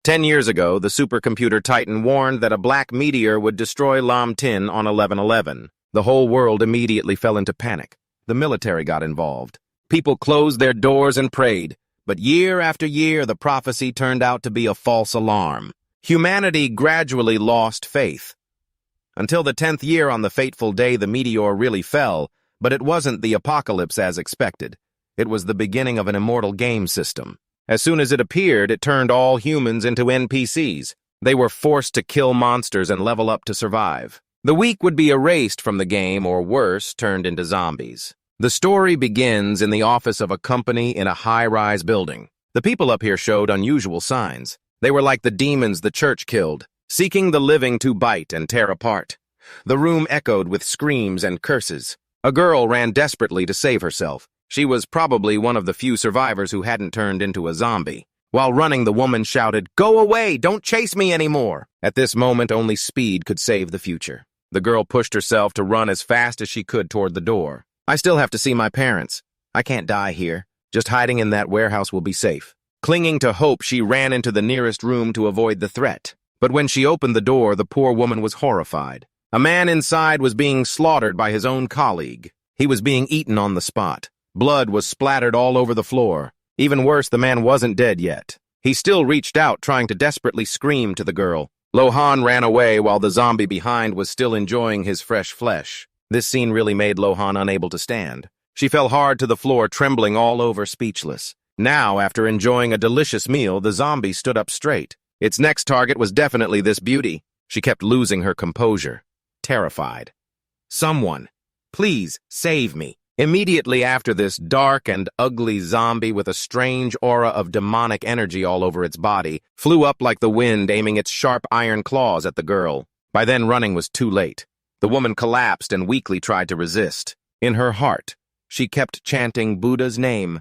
10 years ago, the supercomputer Titan warned that a black meteor would destroy Lam Tin on 11/11. The whole world immediately fell into panic. The military got involved. People closed their doors and prayed. But year after year, the prophecy turned out to be a false alarm. Humanity gradually lost faith. Until the 10th year on the fateful day the meteor really fell, but it wasn't the apocalypse as expected. It was the beginning of an immortal game system. As soon as it appeared, it turned all humans into NPCs. They were forced to kill monsters and level up to survive. The weak would be erased from the game, or worse, turned into zombies. The story begins in the office of a company in a high-rise building. The people up here showed unusual signs. They were like the demons the church killed, seeking the living to bite and tear apart. The room echoed with screams and curses. A girl ran desperately to save herself. She was probably one of the few survivors who hadn't turned into a zombie. While running, the woman shouted, "Go away! Don't chase me anymore!" At this moment, only speed could save the future. The girl pushed herself to run as fast as she could toward the door. "I still have to see my parents. I can't die here. Just hiding in that warehouse will be safe." Clinging to hope, she ran into the nearest room to avoid the threat. But when she opened the door, the poor woman was horrified. A man inside was being slaughtered by his own colleague. He was being eaten on the spot. Blood was splattered all over the floor. Even worse, the man wasn't dead yet. He still reached out, trying to desperately scream to the girl. Lohan ran away while the zombie behind was still enjoying his fresh flesh. This scene really made Lohan unable to stand. She fell hard to the floor, trembling all over, speechless. Now, after enjoying a delicious meal, the zombie stood up straight. Its next target was definitely this beauty. She kept losing her composure, terrified. "Someone, please save me." Immediately after this, dark and ugly zombie with a strange aura of demonic energy all over its body flew up like the wind, aiming its sharp iron claws at the girl. By then, running was too late. The woman collapsed and weakly tried to resist. In her heart, she kept chanting Buddha's name.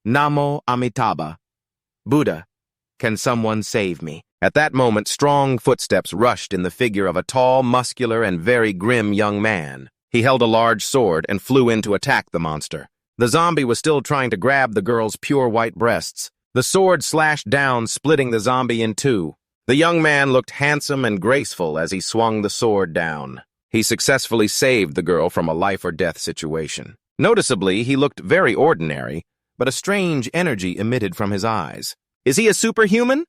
"Namo Amitabha. Buddha, can someone save me?" At that moment, strong footsteps rushed in the figure of a tall, muscular, and very grim young man. He held a large sword and flew in to attack the monster. The zombie was still trying to grab the girl's pure white breasts. The sword slashed down, splitting the zombie in two. The young man looked handsome and graceful as he swung the sword down. He successfully saved the girl from a life-or-death situation. Noticeably, he looked very ordinary, but a strange energy emitted from his eyes. "Is he a superhuman?"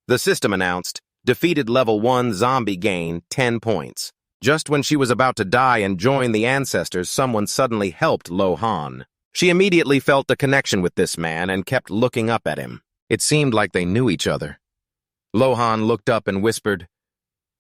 The system announced, "Defeated level 1 zombie gain 10 points. Just when she was about to die and join the ancestors, someone suddenly helped Lohan. She immediately felt a connection with this man and kept looking up at him. It seemed like they knew each other. Lohan looked up and whispered,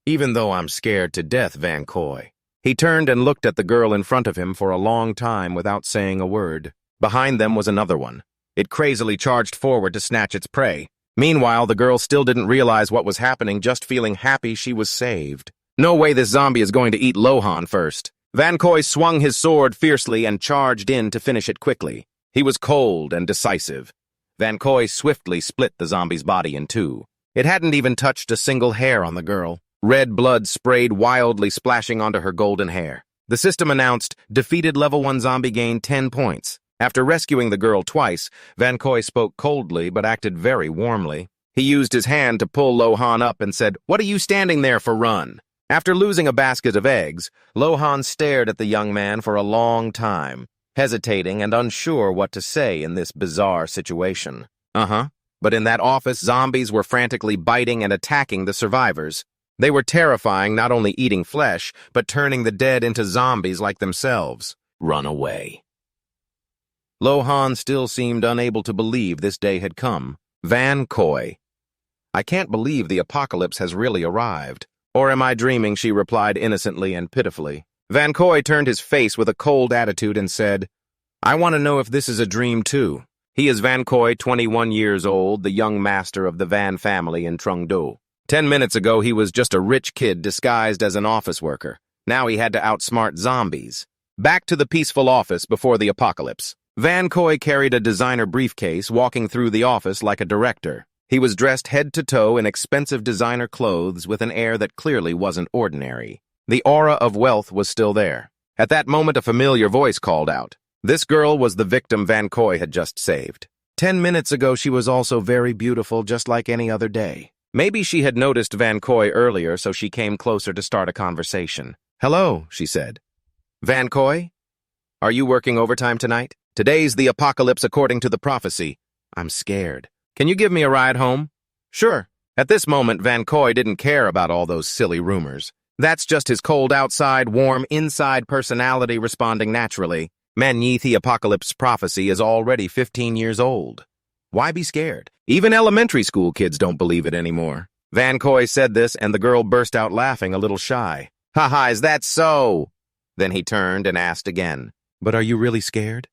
"Even though I'm scared to death, Vancoy." He turned and looked at the girl in front of him for a long time without saying a word. Behind them was another one. It crazily charged forward to snatch its prey. Meanwhile, the girl still didn't realize what was happening, just feeling happy she was saved. No way this zombie is going to eat Lohan first. Vancoy swung his sword fiercely and charged in to finish it quickly. He was cold and decisive. Vancoy swiftly split the zombie's body in two. It hadn't even touched a single hair on the girl. Red blood sprayed wildly, splashing onto her golden hair. The system announced, "Defeated level 1 zombie gained 10 points. After rescuing the girl twice, Vancoy spoke coldly but acted very warmly. He used his hand to pull Lohan up and said, "What are you standing there for? Run." After losing a basket of eggs, Lohan stared at the young man for a long time, hesitating and unsure what to say in this bizarre situation. But in that office, zombies were frantically biting and attacking the survivors. They were terrifying, not only eating flesh, but turning the dead into zombies like themselves. Run away. Lohan still seemed unable to believe this day had come. Vancoy. "I can't believe the apocalypse has really arrived. Or am I dreaming?" she replied innocently and pitifully. Vancoy turned his face with a cold attitude and said, "I want to know if this is a dream too." He is Vancoy, 21 years old, the young master of the Van family in Trungdau. 10 minutes ago, he was just a rich kid disguised as an office worker. Now he had to outsmart zombies. Back to the peaceful office before the apocalypse. Vancoy carried a designer briefcase, walking through the office like a director. He was dressed head to toe in expensive designer clothes with an air that clearly wasn't ordinary. The aura of wealth was still there. At that moment, a familiar voice called out. This girl was the victim Vancoy had just saved. 10 minutes ago, she was also very beautiful, just like any other day. Maybe she had noticed Vancoy earlier, so she came closer to start a conversation. "Hello," she said. "Vancoy? Are you working overtime tonight? Today's the apocalypse according to the prophecy. I'm scared. Can you give me a ride home?" "Sure." At this moment, Vancoy didn't care about all those silly rumors. That's just his cold outside, warm inside personality responding naturally. Manhwa, the apocalypse prophecy is already 15 years old. Why be scared? Even elementary school kids don't believe it anymore. Vancoy said this, and the girl burst out laughing, a little shy. "Haha, is that so?" Then he turned and asked again, "But are you really scared?"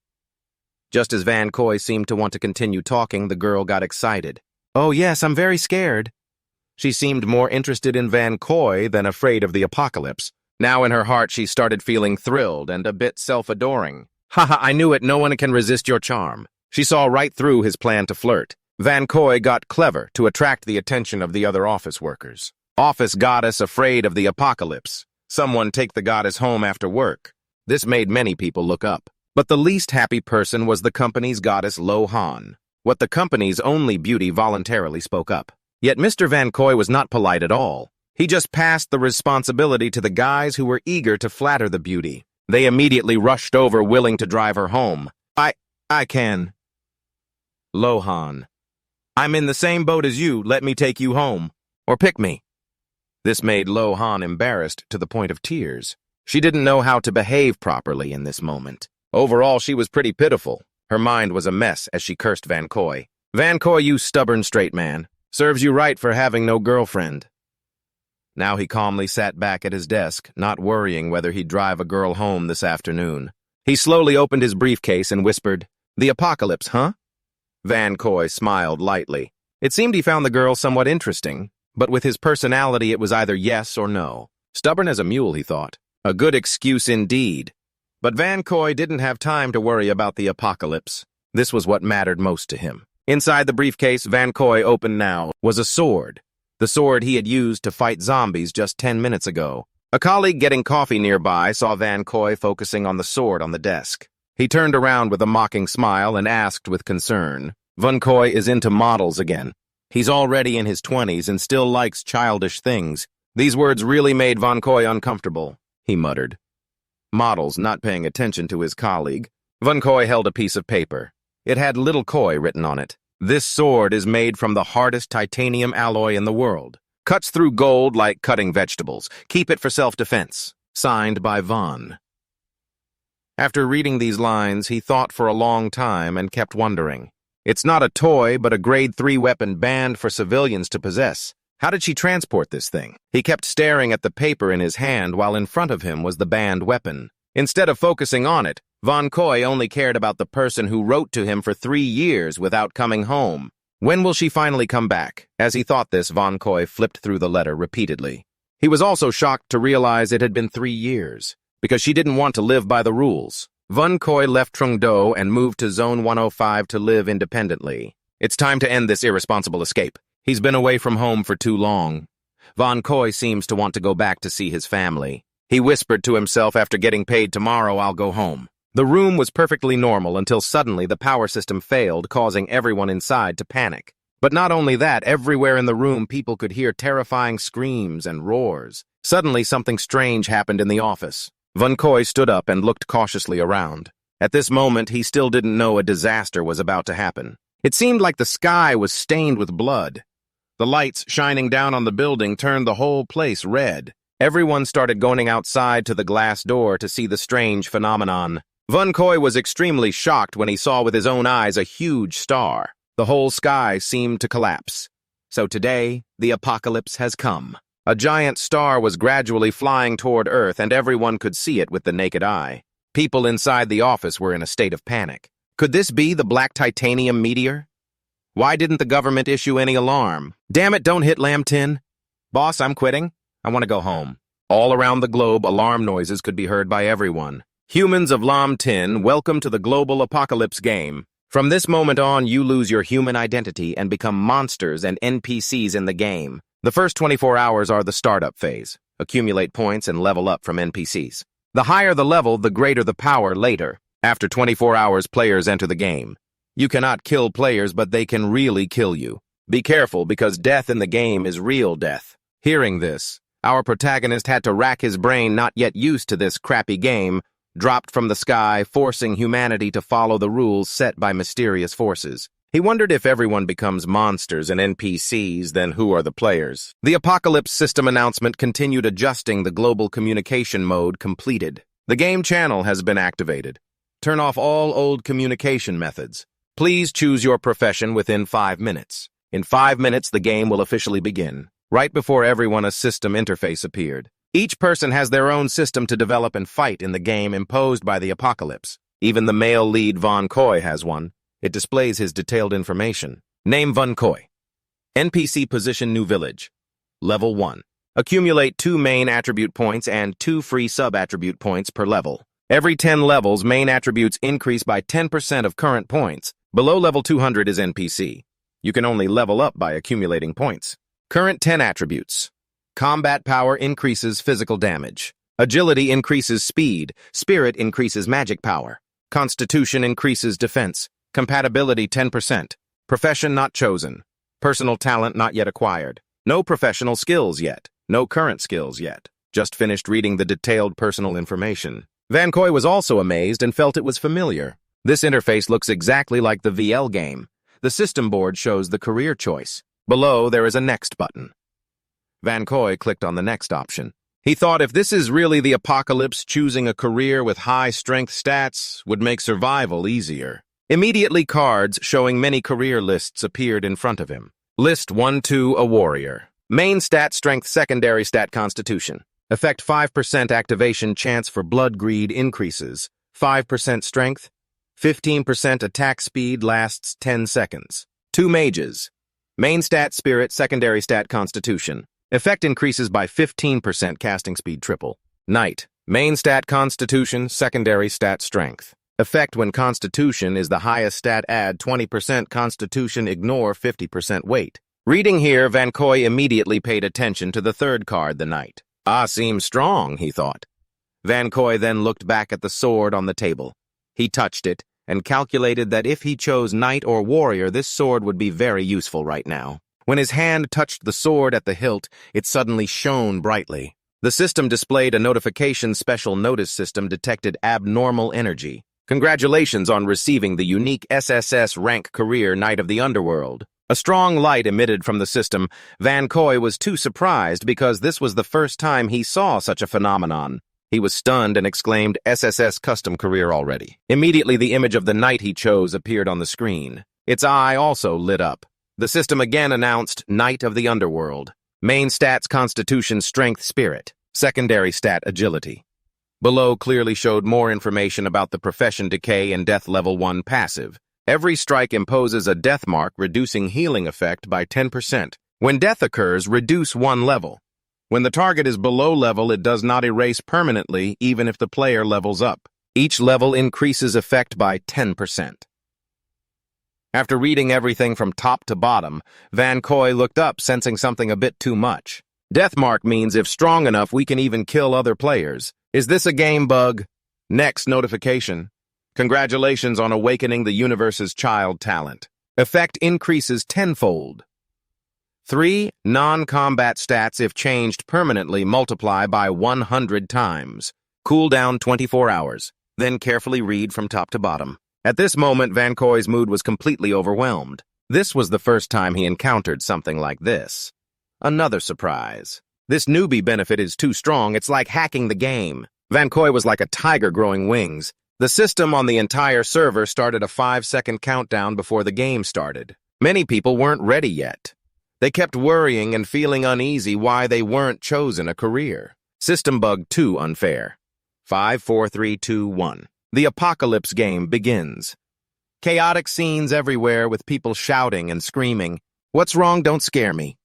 Just as Vancoy seemed to want to continue talking, the girl got excited. "Oh yes, I'm very scared." She seemed more interested in Vancoy than afraid of the apocalypse. Now in her heart she started feeling thrilled and a bit self-adoring. "Haha, I knew it, no one can resist your charm." She saw right through his plan to flirt. Vancoy got clever to attract the attention of the other office workers. Office goddess afraid of the apocalypse. Someone take the goddess home after work. This made many people look up. But the least happy person was the company's goddess Lohan. What the company's only beauty voluntarily spoke up. Yet Mr. Vancoy was not polite at all. He just passed the responsibility to the guys who were eager to flatter the beauty. They immediately rushed over, willing to drive her home. I can. Lohan. "I'm in the same boat as you, let me take you home. Or pick me." This made Lohan embarrassed to the point of tears. She didn't know how to behave properly in this moment. Overall, she was pretty pitiful. Her mind was a mess as she cursed Vancoy. "Vancoy, you stubborn straight man. Serves you right for having no girlfriend." Now he calmly sat back at his desk, not worrying whether he'd drive a girl home this afternoon. He slowly opened his briefcase and whispered, "The apocalypse, huh?" Vancoy smiled lightly. It seemed he found the girl somewhat interesting, but with his personality it was either yes or no. Stubborn as a mule, he thought. A good excuse indeed. But Vancoy didn't have time to worry about the apocalypse. This was what mattered most to him. Inside the briefcase Vancoy opened now was a sword. The sword he had used to fight zombies just 10 minutes ago. A colleague getting coffee nearby saw Vancoy focusing on the sword on the desk. He turned around with a mocking smile and asked with concern, "Vancoy is into models again. He's already in his 20s and still likes childish things." These words really made Vancoy uncomfortable, he muttered. Models, not paying attention to his colleague. Vancoy held a piece of paper. It had little koi written on it. "This sword is made from the hardest titanium alloy in the world. Cuts through gold like cutting vegetables. Keep it for self-defense." Signed by Van. After reading these lines, he thought for a long time and kept wondering. It's not a toy, but a grade 3 weapon banned for civilians to possess. How did she transport this thing? He kept staring at the paper in his hand while in front of him was the banned weapon. Instead of focusing on it, Vancoy only cared about the person who wrote to him for 3 years without coming home. When will she finally come back? As he thought this, Vancoy flipped through the letter repeatedly. He was also shocked to realize it had been 3 years, because she didn't want to live by the rules. Vancoy left Trungdau and moved to Zone 105 to live independently. It's time to end this irresponsible escape. He's been away from home for too long. Vancoy seems to want to go back to see his family. He whispered to himself, "After getting paid tomorrow, I'll go home." The room was perfectly normal until suddenly the power system failed, causing everyone inside to panic. But not only that, everywhere in the room people could hear terrifying screams and roars. Suddenly something strange happened in the office. Vancoy stood up and looked cautiously around. At this moment, he still didn't know a disaster was about to happen. It seemed like the sky was stained with blood. The lights shining down on the building turned the whole place red. Everyone started going outside to the glass door to see the strange phenomenon. Vancoy was extremely shocked when he saw with his own eyes a huge star. The whole sky seemed to collapse. So today, the apocalypse has come. A giant star was gradually flying toward Earth, and everyone could see it with the naked eye. People inside the office were in a state of panic. Could this be the black titanium meteor? Why didn't the government issue any alarm? Damn it, don't hit Lam Tin. Boss, I'm quitting. I want to go home. All around the globe, alarm noises could be heard by everyone. Humans of Lam Tin, welcome to the global apocalypse game. From this moment on, you lose your human identity and become monsters and NPCs in the game. The first 24 hours are the startup phase. Accumulate points and level up from NPCs. The higher the level, the greater the power later. After 24 hours, players enter the game. You cannot kill players, but they can really kill you. Be careful, because death in the game is real death. Hearing this, our protagonist had to rack his brain, not yet used to this crappy game, dropped from the sky, forcing humanity to follow the rules set by mysterious forces. He wondered if everyone becomes monsters and NPCs, then who are the players? The Apocalypse system announcement continued adjusting the global communication mode completed. The game channel has been activated. Turn off all old communication methods. Please choose your profession within 5 minutes. In 5 minutes, the game will officially begin. Right before everyone, a system interface appeared. Each person has their own system to develop and fight in the game imposed by the Apocalypse. Even the male lead Vancoy has one. It displays his detailed information. Name Vancoy. NPC position New Village. Level 1. Accumulate 2 main attribute points and 2 free sub-attribute points per level. Every 10 levels, main attributes increase by 10% of current points. Below level 200 is NPC. You can only level up by accumulating points. Current 10 attributes. Combat power increases physical damage. Agility increases speed. Spirit increases magic power. Constitution increases defense. Compatibility 10%. Profession not chosen. Personal talent not yet acquired. No professional skills yet. No current skills yet. Just finished reading the detailed personal information. Vancoy was also amazed and felt it was familiar. This interface looks exactly like the VL game. The system board shows the career choice. Below, there is a Next button. Vancoy clicked on the Next option. He thought if this is really the Apocalypse, choosing a career with high strength stats would make survival easier. Immediately, cards showing many career lists appeared in front of him. List 1-2, a warrior. Main stat strength, secondary stat constitution. Effect 5% activation chance for blood greed increases. 5% strength. 15% attack speed lasts 10 seconds. 2 mages. Main stat spirit, secondary stat constitution. Effect increases by 15% casting speed triple. Knight. Main stat constitution, secondary stat strength. Effect when constitution is the highest stat, add 20% constitution, ignore 50% weight. Reading here, Vancoy immediately paid attention to the third card, the knight. Seems strong, he thought. Vancoy then looked back at the sword on the table. He touched it and calculated that if he chose knight or warrior, this sword would be very useful right now. When his hand touched the sword at the hilt, it suddenly shone brightly. The system displayed a notification. Special notice system detected abnormal energy. Congratulations on receiving the unique SSS-Rank career Knight of the Underworld. A strong light emitted from the system. Vancoy was too surprised because this was the first time he saw such a phenomenon. He was stunned and exclaimed, SSS custom career already. Immediately, the image of the knight he chose appeared on the screen. Its eye also lit up. The system again announced Knight of the Underworld. Main stats Constitution, Strength, Spirit. Secondary stat Agility. Below clearly showed more information about the profession decay and death level 1 passive. Every strike imposes a death mark, reducing healing effect by 10%. When death occurs, reduce 1 level. When the target is below level, it does not erase permanently, even if the player levels up. Each level increases effect by 10%. After reading everything from top to bottom, Vancoy looked up, sensing something a bit too much. Death mark means if strong enough, we can even kill other players. Is this a game bug? Next notification. Congratulations on awakening the universe's child talent. Effect increases tenfold. 3. Non-combat stats, if changed permanently, multiply by 100 times. Cooldown 24 hours. Then carefully read from top to bottom. At this moment, Vancoy's mood was completely overwhelmed. This was the first time he encountered something like this. Another surprise. This newbie benefit is too strong, it's like hacking the game. Vancoy was like a tiger growing wings. The system on the entire server started a 5-second countdown before the game started. Many people weren't ready yet. They kept worrying and feeling uneasy why they weren't chosen a career. System bug 2 unfair. 5, 4, 3, 2, 1. The Apocalypse game begins. Chaotic scenes everywhere with people shouting and screaming. What's wrong? Don't scare me.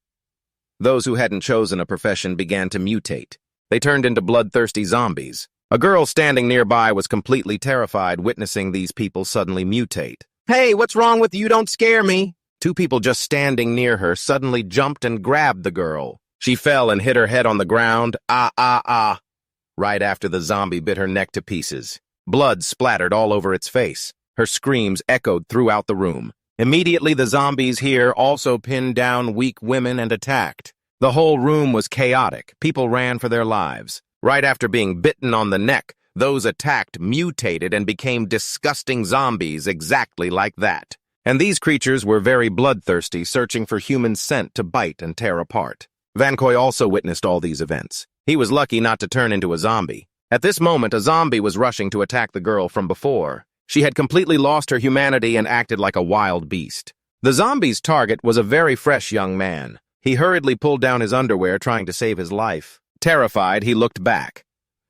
Those who hadn't chosen a profession began to mutate. They turned into bloodthirsty zombies. A girl standing nearby was completely terrified witnessing these people suddenly mutate. Hey, what's wrong with you? Don't scare me. 2 people just standing near her suddenly jumped and grabbed the girl. She fell and hit her head on the ground. Right after the zombie bit her neck to pieces. Blood splattered all over its face. Her screams echoed throughout the room. Immediately, the zombies here also pinned down weak women and attacked. The whole room was chaotic. People ran for their lives. Right after being bitten on the neck, those attacked mutated and became disgusting zombies exactly like that. And these creatures were very bloodthirsty, searching for human scent to bite and tear apart. Vancoy also witnessed all these events. He was lucky not to turn into a zombie. At this moment, a zombie was rushing to attack the girl from before. She had completely lost her humanity and acted like a wild beast. The zombie's target was a very fresh young man. He hurriedly pulled down his underwear, trying to save his life. Terrified, he looked back.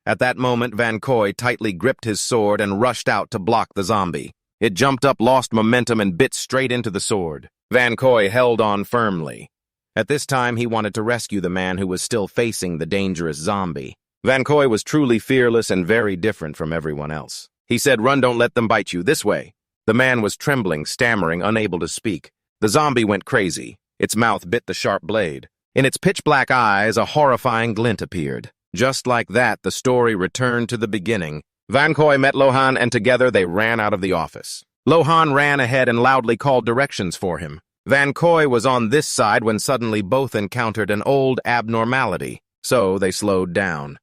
At that moment, Vancoy tightly gripped his sword and rushed out to block the zombie. It jumped up, lost momentum, and bit straight into the sword. Vancoy held on firmly. At this time, he wanted to rescue the man who was still facing the dangerous zombie. Vancoy was truly fearless and very different from everyone else. He said, "Run, don't let them bite you, this way." The man was trembling, stammering, unable to speak. The zombie went crazy. Its mouth bit the sharp blade. In its pitch-black eyes, a horrifying glint appeared. Just like that, the story returned to the beginning. Vancoy met Lohan, and together they ran out of the office. Lohan ran ahead and loudly called directions for him. Vancoy was on this side when suddenly both encountered an old abnormality, so they slowed down.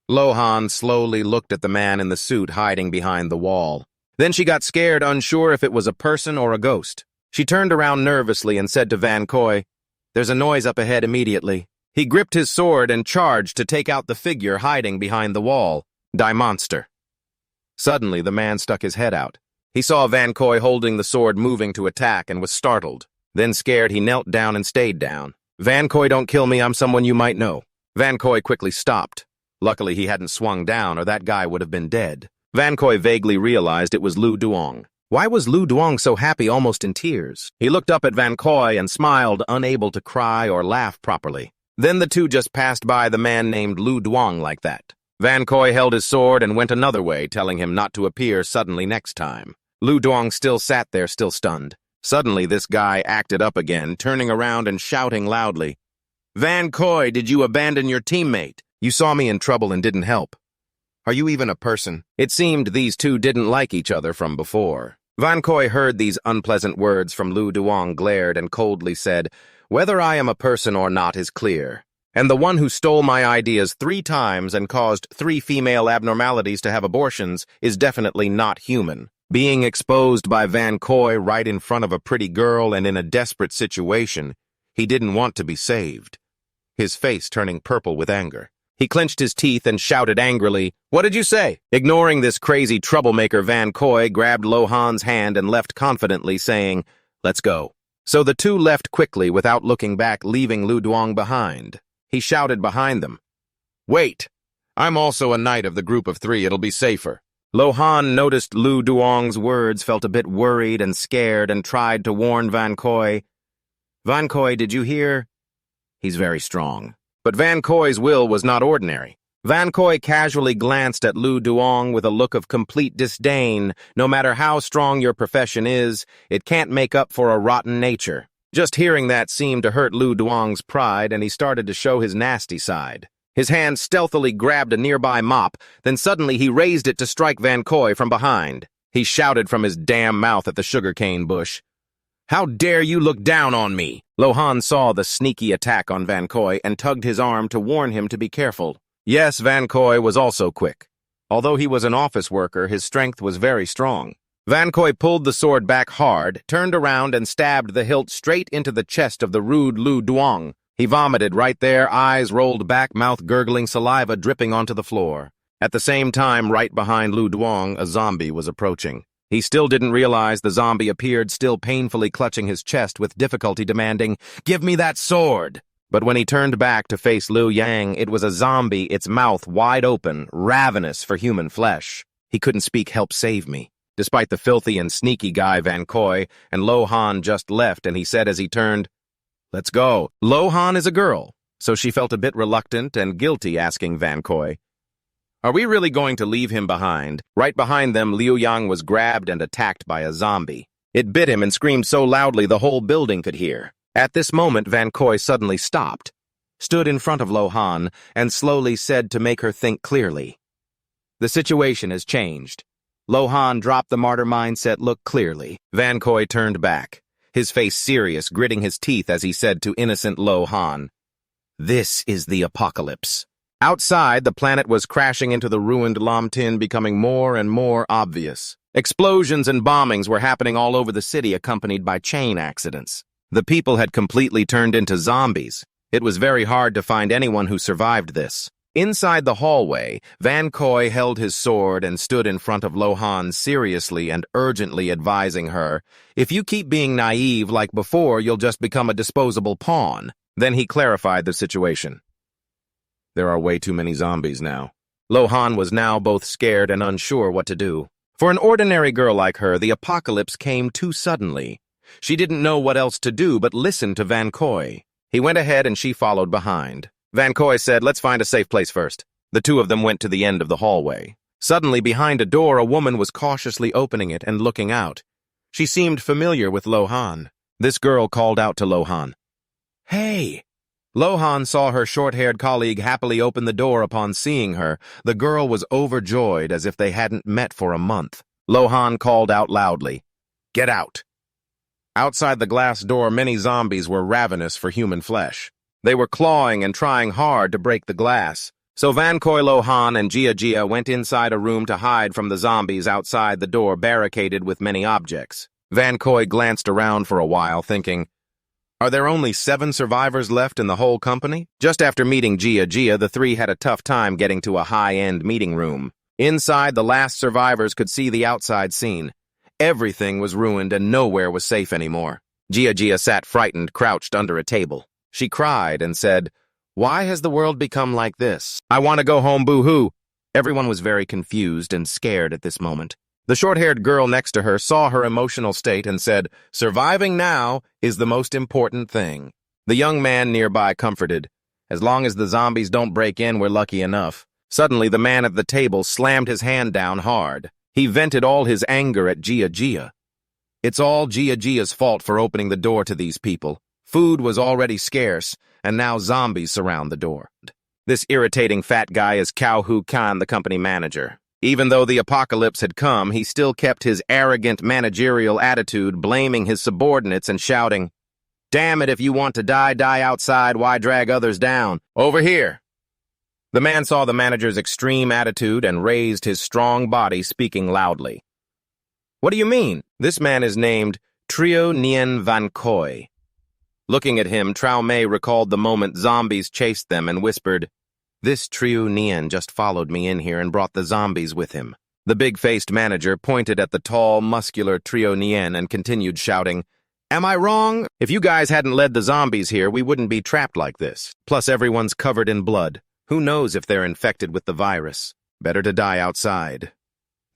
Lohan slowly looked at the man in the suit hiding behind the wall. Then she got scared, unsure if it was a person or a ghost. She turned around nervously and said to Vancoy, "There's a noise up ahead immediately." He gripped his sword and charged to take out the figure hiding behind the wall. Die monster. Suddenly, the man stuck his head out. He saw Vancoy holding the sword moving to attack and was startled. Then scared, he knelt down and stayed down. "Vancoy, don't kill me, I'm someone you might know." Vancoy quickly stopped. Luckily, he hadn't swung down, or that guy would have been dead. Vancoy vaguely realized it was Lu Duong. Why was Lu Duong so happy, almost in tears? He looked up at Vancoy and smiled, unable to cry or laugh properly. Then the two just passed by the man named Lu Duong like that. Vancoy held his sword and went another way, telling him not to appear suddenly next time. Lu Duong still sat there, still stunned. Suddenly, this guy acted up again, turning around and shouting loudly, "Vancoy, did you abandon your teammate? You saw me in trouble and didn't help. Are you even a person?" It seemed these two didn't like each other from before. Vancoy heard these unpleasant words from Lu Duong, glared and coldly said, "Whether I am a person or not is clear. And the one who stole my ideas 3 times and caused 3 female abnormalities to have abortions is definitely not human." Being exposed by Vancoy right in front of a pretty girl and in a desperate situation, he didn't want to be saved. His face turning purple with anger. He clenched his teeth and shouted angrily, "What did you say?" Ignoring this crazy troublemaker, Vancoy grabbed Lohan's hand and left confidently, saying, "Let's go." So the two left quickly without looking back, leaving Lu Duong behind. He shouted behind them, "Wait! I'm also a knight of the group of 3, it'll be safer." Lohan noticed Lu Duong's words, felt a bit worried and scared, and tried to warn Vancoy. "Vancoy, did you hear? He's very strong." But Vancoy's will was not ordinary. Vancoy casually glanced at Lu Duong with a look of complete disdain. No matter how strong your profession is, it can't make up for a rotten nature. Just hearing that seemed to hurt Lu Duong's pride, and he started to show his nasty side. His hand stealthily grabbed a nearby mop, then suddenly he raised it to strike Vancoy from behind. He shouted from his damn mouth at the sugarcane bush, "How dare you look down on me?" Lohan saw the sneaky attack on Vancoy and tugged his arm to warn him to be careful. Yes, Vancoy was also quick. Although he was an office worker, his strength was very strong. Vancoy pulled the sword back hard, turned around and stabbed the hilt straight into the chest of the rude Lu Duong. He vomited right there, eyes rolled back, mouth gurgling, saliva dripping onto the floor. At the same time, right behind Lu Duong, a zombie was approaching. He still didn't realize the zombie appeared, still painfully clutching his chest with difficulty, demanding, "Give me that sword!" But when he turned back to face Liu Yang, it was a zombie, its mouth wide open, ravenous for human flesh. He couldn't speak, "Help save me." Despite the filthy and sneaky guy Vancoy, and Lohan just left, and he said as he turned, "Let's go." Lohan is a girl, so she felt a bit reluctant and guilty asking Vancoy, "Are we really going to leave him behind?" Right behind them, Liu Yang was grabbed and attacked by a zombie. It bit him and screamed so loudly the whole building could hear. At this moment, Vancoy suddenly stopped, stood in front of Lohan, and slowly said to make her think clearly, "The situation has changed. Lohan dropped the martyr mindset look clearly. Vancoy turned back, his face serious, gritting his teeth as he said to innocent Lohan, "This is the apocalypse." Outside, the planet was crashing into the ruined Lam Tin, becoming more and more obvious. Explosions and bombings were happening all over the city, accompanied by chain accidents. The people had completely turned into zombies. It was very hard to find anyone who survived this. Inside the hallway, Vancoy held his sword and stood in front of Lohan seriously and urgently advising her, "If you keep being naive like before, you'll just become a disposable pawn." Then he clarified the situation. "There are way too many zombies now." Lohan was now both scared and unsure what to do. For an ordinary girl like her, the apocalypse came too suddenly. She didn't know what else to do but listen to Vancoy. He went ahead and she followed behind. Vancoy said, "Let's find a safe place first." The two of them went to the end of the hallway. Suddenly, behind a door, a woman was cautiously opening it and looking out. She seemed familiar with Lohan. This girl called out to Lohan, "Hey!" Lohan saw her short-haired colleague happily open the door upon seeing her. The girl was overjoyed as if they hadn't met for a month. Lohan called out loudly, "Get out!" Outside the glass door, many zombies were ravenous for human flesh. They were clawing and trying hard to break the glass. So Vancoy, Lohan, and Gia went inside a room to hide from the zombies outside the door, barricaded with many objects. Vancoy glanced around for a while, thinking, "Are there only 7 survivors left in the whole company?" Just after meeting Gia, the three had a tough time getting to a high-end meeting room. Inside, the last survivors could see the outside scene. Everything was ruined and nowhere was safe anymore. Gia sat frightened, crouched under a table. She cried and said, "Why has the world become like this? I want to go home, boo-hoo." Everyone was very confused and scared at this moment. The short-haired girl next to her saw her emotional state and said, "Surviving now is the most important thing." The young man nearby comforted, "As long as the zombies don't break in, we're lucky enough." Suddenly, the man at the table slammed his hand down hard. He vented all his anger at Gia. It's all Gia's fault for opening the door to these people. Food was already scarce, and now zombies surround the door. This irritating fat guy is Cao Hu Khan, the company manager. Even though the apocalypse had come, he still kept his arrogant managerial attitude, blaming his subordinates and shouting, "Damn it, if you want to die, die outside. Why drag others down? Over here!" The man saw the manager's extreme attitude and raised his strong body, speaking loudly. "What do you mean? This man is named Nien Vancoy." Looking at him, Trao Mei recalled the moment zombies chased them and whispered, "This Nien just followed me in here and brought the zombies with him." The big-faced manager pointed at the tall, muscular Nien and continued shouting, "Am I wrong? If you guys hadn't led the zombies here, we wouldn't be trapped like this. Plus, everyone's covered in blood. Who knows if they're infected with the virus? Better to die outside."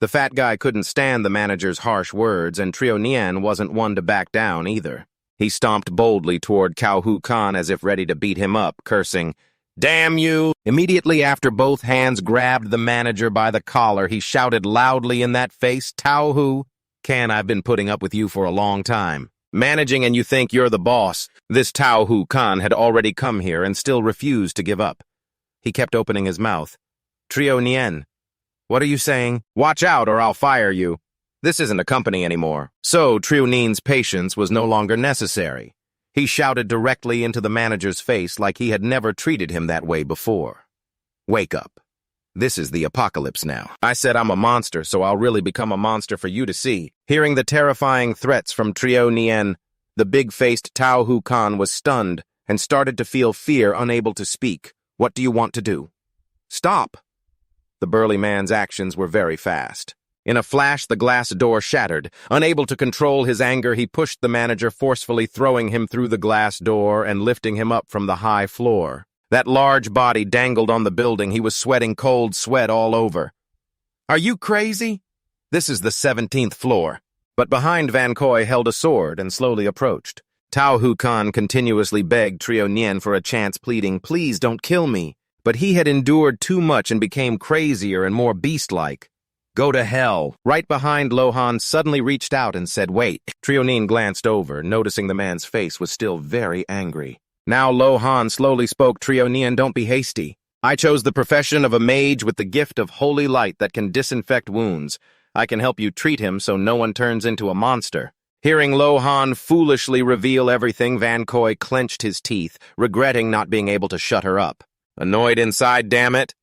The fat guy couldn't stand the manager's harsh words, and Nien wasn't one to back down either. He stomped boldly toward Cao Hu Khan as if ready to beat him up, cursing, "Damn you!" Immediately after both hands grabbed the manager by the collar, he shouted loudly in that face, "Cao Hu Khan, I've been putting up with you for a long time. Managing and you think you're the boss." This Cao Hu Khan had already come here and still refused to give up. He kept opening his mouth. "Nien, what are you saying? Watch out or I'll fire you." This isn't a company anymore. So Nien's patience was no longer necessary. He shouted directly into the manager's face like he had never treated him that way before. "Wake up. This is the apocalypse now. I said I'm a monster, so I'll really become a monster for you to see." Hearing the terrifying threats from Nien, the big-faced Cao Hu Khan was stunned and started to feel fear, unable to speak. "What do you want to do?" "Stop." The burly man's actions were very fast. In a flash, the glass door shattered. Unable to control his anger, he pushed the manager, forcefully throwing him through the glass door and lifting him up from the high floor. That large body dangled on the building. He was sweating cold sweat all over. "Are you crazy?" "This is the 17th floor." But behind Vancoy held a sword and slowly approached. Cao Hu Khan continuously begged Nien for a chance, pleading, "Please don't kill me." But he had endured too much and became crazier and more beast-like. "Go to hell." Right behind, Lohan suddenly reached out and said, "Wait." Nien glanced over, noticing the man's face was still very angry. Now Lohan slowly spoke, "Nien, don't be hasty. I chose the profession of a mage with the gift of holy light that can disinfect wounds. I can help you treat him so no one turns into a monster. Hearing Lohan foolishly reveal everything, Vancoy clenched his teeth, regretting not being able to shut her up. Annoyed inside, damn it.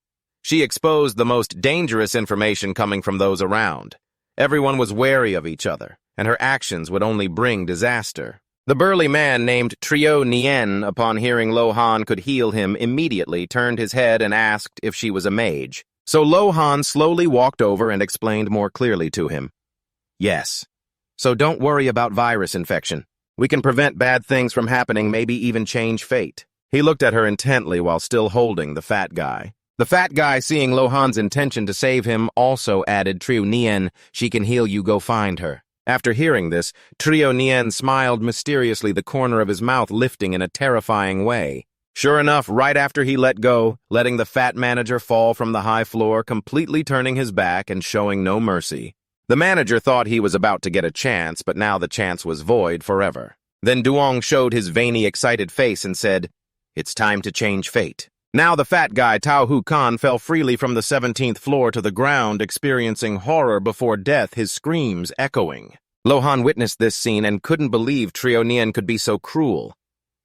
She exposed the most dangerous information coming from those around. Everyone was wary of each other, and her actions would only bring disaster. The burly man named Nien, upon hearing Lohan could heal him, immediately turned his head and asked if she was a mage. So Lohan slowly walked over and explained more clearly to him. Yes. So don't worry about virus infection. We can prevent bad things from happening, maybe even change fate. He looked at her intently while still holding the fat guy. The fat guy, seeing Lohan's intention to save him, also added, Nien, she can heal you, go find her. After hearing this, Nien smiled mysteriously, the corner of his mouth lifting in a terrifying way. Sure enough, right after he let go, letting the fat manager fall from the high floor, completely turning his back and showing no mercy. The manager thought he was about to get a chance, but now the chance was void forever. Then Duong showed his veiny, excited face and said, it's time to change fate. Now the fat guy, Tao Hu Khan, fell freely from the 17th floor to the ground, experiencing horror before death, his screams echoing. Lohan witnessed this scene and couldn't believe Nien could be so cruel.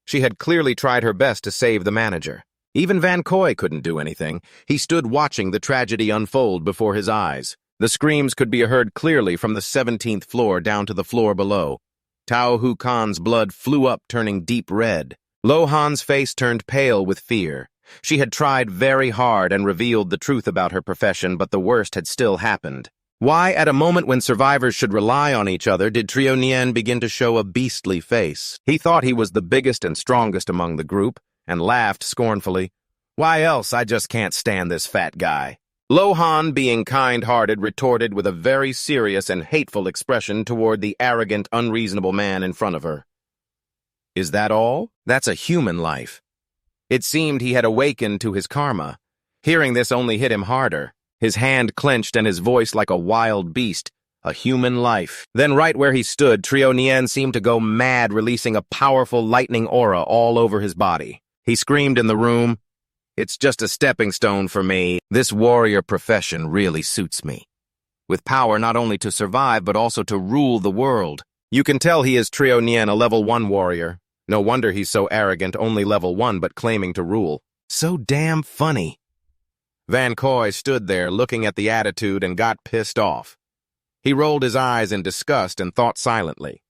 She had clearly tried her best to save the manager. Even Vancoy couldn't do anything. He stood watching the tragedy unfold before his eyes. The screams could be heard clearly from the 17th floor down to the floor below. Tao Hu Khan's blood flew up, turning deep red. Lohan's face turned pale with fear. She had tried very hard and revealed the truth about her profession, but the worst had still happened. Why, at a moment when survivors should rely on each other, did Nien begin to show a beastly face? He thought he was the biggest and strongest among the group, and laughed scornfully. Why else? I just can't stand this fat guy. Lohan, being kind-hearted, retorted with a very serious and hateful expression toward the arrogant, unreasonable man in front of her. Is that all? That's a human life. It seemed he had awakened to his karma. Hearing this only hit him harder. His hand clenched and his voice like a wild beast. A human life. Then right where he stood, Nien seemed to go mad, releasing a powerful lightning aura all over his body. He screamed in the room, it's just a stepping stone for me. This warrior profession really suits me. With power not only to survive, but also to rule the world. You can tell he is Nien, a level 1 warrior. No wonder he's so arrogant, only level 1, but claiming to rule. So damn funny. Vancoy stood there, looking at the attitude, and got pissed off. He rolled his eyes in disgust and thought silently.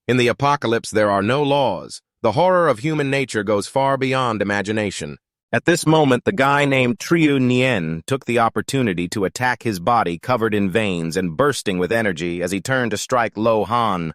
In the apocalypse, there are no laws. The horror of human nature goes far beyond imagination. At this moment, the guy named Nien took the opportunity to attack his body covered in veins and bursting with energy as he turned to strike Lohan.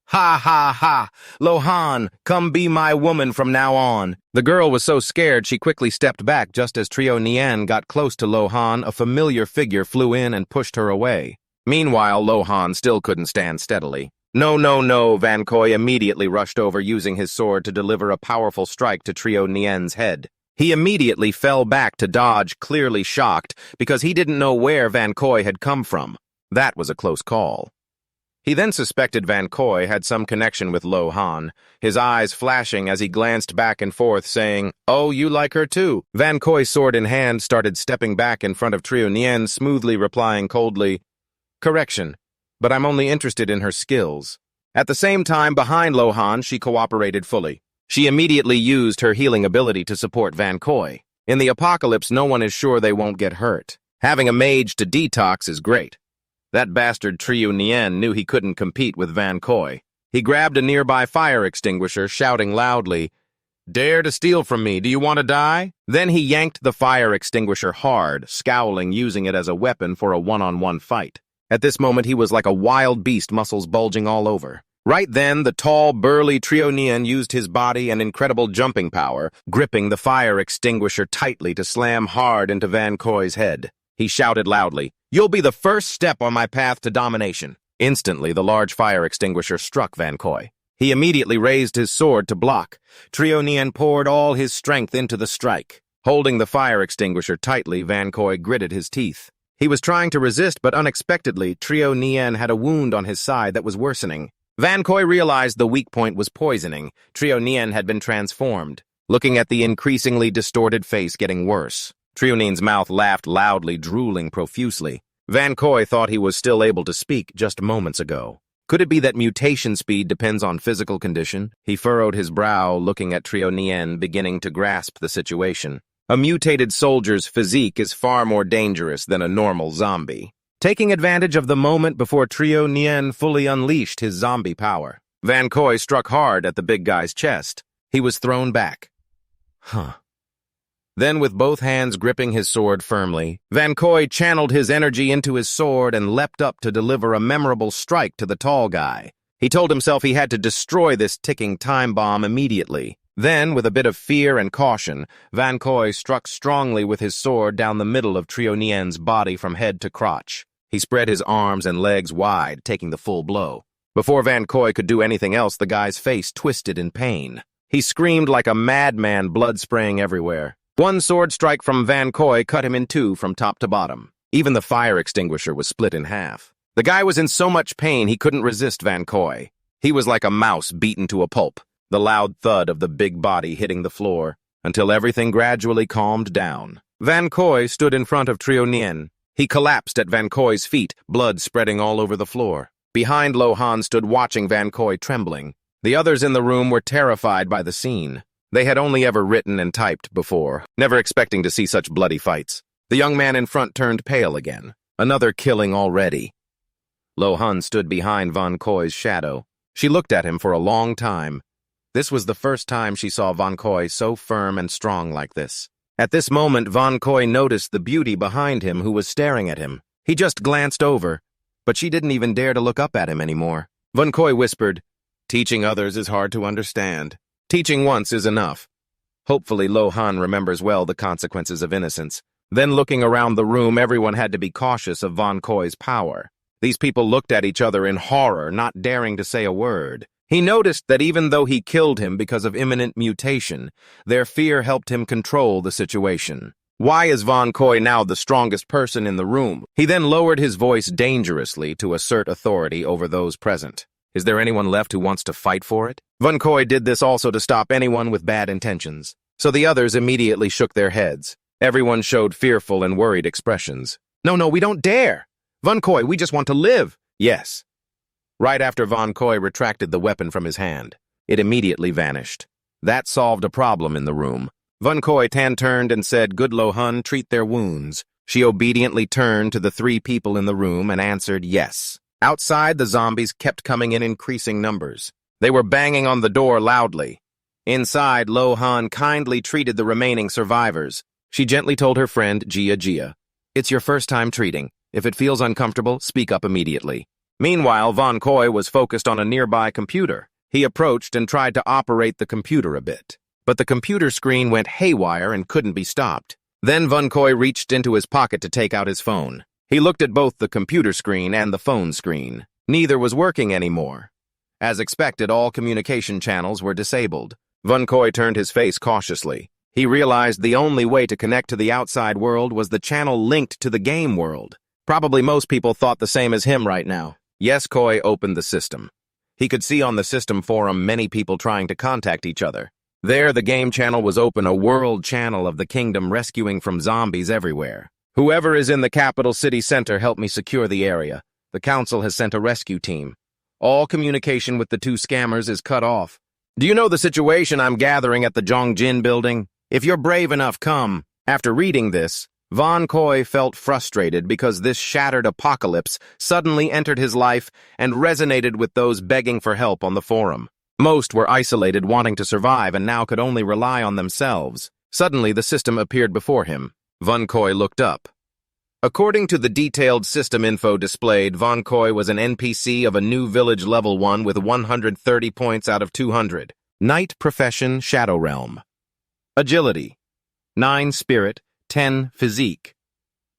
Ha ha ha! Lohan, come be my woman from now on. The girl was so scared she quickly stepped back. Just as Nien got close to Lohan, a familiar figure flew in and pushed her away. Meanwhile, Lohan still couldn't stand steadily. No, Vancoy immediately rushed over, using his sword to deliver a powerful strike to Nien's head. He immediately fell back to dodge, clearly shocked, because he didn't know where Vancoy had come from. That was a close call. He then suspected Vancoy had some connection with Lohan, his eyes flashing as he glanced back and forth, saying, "Oh, you like her too?" Vancoy, sword in hand, started stepping back in front of Nien, smoothly replying coldly, "Correction, but I'm only interested in her skills." At the same time, behind Lohan, she cooperated fully. She immediately used her healing ability to support Vancoy. In the apocalypse, no one is sure they won't get hurt. Having a mage to detox is great. That bastard Nien knew he couldn't compete with Vancoy. He grabbed a nearby fire extinguisher, shouting loudly, "Dare to steal from me, do you want to die?" Then he yanked the fire extinguisher hard, scowling, using it as a weapon for a one-on-one fight. At this moment, he was like a wild beast, muscles bulging all over. Right then, the tall, burly Nien used his body and incredible jumping power, gripping the fire extinguisher tightly to slam hard into Vancoy's head. He shouted loudly, "You'll be the first step on my path to domination." Instantly, the large fire extinguisher struck Vancoy. He immediately raised his sword to block. Nien poured all his strength into the strike. Holding the fire extinguisher tightly, Vancoy gritted his teeth. He was trying to resist, but unexpectedly, Nien had a wound on his side that was worsening. Vancoy realized the weak point was poisoning. Nien had been transformed. Looking at the increasingly distorted face getting worse, Nien's mouth laughed loudly, drooling profusely. Vancoy thought he was still able to speak just moments ago. Could it be that mutation speed depends on physical condition? He furrowed his brow, looking at Trio Nien, beginning to grasp the situation. A mutated soldier's physique is far more dangerous than a normal zombie. Taking advantage of the moment before Trio Nien fully unleashed his zombie power, Vancoy struck hard at the big guy's chest. He was thrown back. Then, with both hands gripping his sword firmly, Vancoy channeled his energy into his sword and leapt up to deliver a memorable strike to the tall guy. He told himself he had to destroy this ticking time bomb immediately. Then, with a bit of fear and caution, Vancoy struck strongly with his sword down the middle of Trio Nien's body from head to crotch. He spread his arms and legs wide, taking the full blow. Before Vancoy could do anything else, the guy's face twisted in pain. He screamed like a madman, blood spraying everywhere. One sword strike from Vancoy cut him in two from top to bottom. Even the fire extinguisher was split in half. The guy was in so much pain he couldn't resist Vancoy. He was like a mouse beaten to a pulp, the loud thud of the big body hitting the floor, until everything gradually calmed down. Vancoy stood in front of Trio Nien. He collapsed at Vancoy's feet, blood spreading all over the floor. Behind, Lohan stood watching Vancoy, trembling. The others in the room were terrified by the scene. They had only ever written and typed before, never expecting to see such bloody fights. The young man in front turned pale again. Another killing already. Lohan stood behind Vancoy's shadow. She looked at him for a long time. This was the first time she saw Vancoy so firm and strong like this. At this moment, Vancoy noticed the beauty behind him who was staring at him. He just glanced over, but she didn't even dare to look up at him anymore. Vancoy whispered, "Teaching others is hard to understand. Teaching once is enough." Hopefully Lohan remembers well the consequences of innocence. Then looking around the room, everyone had to be cautious of Vancoy's power. These people looked at each other in horror, not daring to say a word. He noticed that even though he killed him because of imminent mutation, their fear helped him control the situation. Why is Vancoy now the strongest person in the room? He then lowered his voice dangerously to assert authority over those present. Is there anyone left who wants to fight for it? Vancoy did this also to stop anyone with bad intentions. So the others immediately shook their heads. Everyone showed fearful and worried expressions. No, we don't dare. Vancoy, we just want to live. Yes. Right after Vancoy retracted the weapon from his hand, it immediately vanished. That solved a problem in the room. Vancoy turned and said, "Good Lohan, treat their wounds." She obediently turned to the three people in the room and answered yes. Outside, the zombies kept coming in increasing numbers. They were banging on the door loudly. Inside, Lohan kindly treated the remaining survivors. She gently told her friend, Gia, "It's your first time treating. If it feels uncomfortable, speak up immediately." Meanwhile, Vancoy was focused on a nearby computer. He approached and tried to operate the computer a bit. But the computer screen went haywire and couldn't be stopped. Then Vancoy reached into his pocket to take out his phone. He looked at both the computer screen and the phone screen. Neither was working anymore. As expected, all communication channels were disabled. Vancoy turned his face cautiously. He realized the only way to connect to the outside world was the channel linked to the game world. Probably most people thought the same as him right now. Yes, Coy opened the system. He could see on the system forum many people trying to contact each other. There, the game channel was open, a world channel of the kingdom rescuing from zombies everywhere. "Whoever is in the capital city center, help me secure the area. The council has sent a rescue team. All communication with the two scammers is cut off. Do you know the situation I'm gathering at the Zhongjin building? If you're brave enough, come." After reading this, Vancoy felt frustrated because this shattered apocalypse suddenly entered his life and resonated with those begging for help on the forum. Most were isolated, wanting to survive, and now could only rely on themselves. Suddenly, the system appeared before him. Vancoy looked up. According to the detailed system info displayed, Vancoy was an NPC of a new village level 1 with 130 points out of 200. Knight profession, Shadow Realm. Agility, 9 spirit, 10 physique,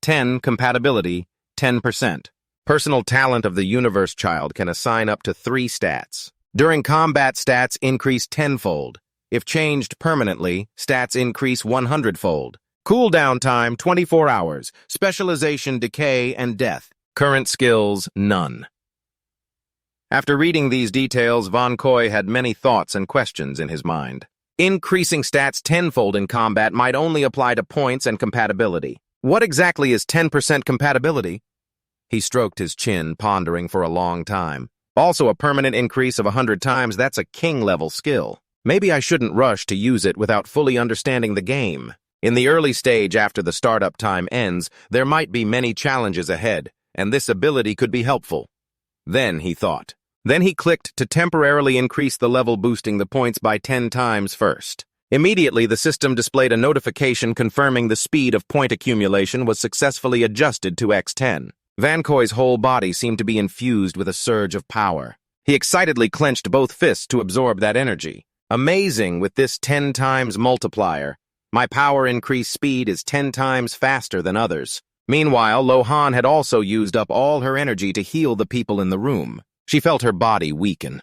10 compatibility, 10%. Personal talent of the universe child can assign up to 3 stats. During combat, stats increase 10-fold. If changed permanently, stats increase 100-fold. Cooldown time, 24 hours. Specialization, decay, and death. Current skills, none. After reading these details, Vancoy had many thoughts and questions in his mind. Increasing stats 10-fold in combat might only apply to points and compatibility. What exactly is 10% compatibility? He stroked his chin, pondering for a long time. Also, a permanent increase of 100 times, that's a king-level skill. Maybe I shouldn't rush to use it without fully understanding the game. In the early stage after the startup time ends, there might be many challenges ahead, and this ability could be helpful. Then, he thought. Then he clicked to temporarily increase the level, boosting the points by 10 times first. Immediately, the system displayed a notification confirming the speed of point accumulation was successfully adjusted to X10. Vancoy's whole body seemed to be infused with a surge of power. He excitedly clenched both fists to absorb that energy. Amazing, with this 10 times multiplier. My power increase speed is 10 times faster than others. Meanwhile, Lohan had also used up all her energy to heal the people in the room. She felt her body weaken.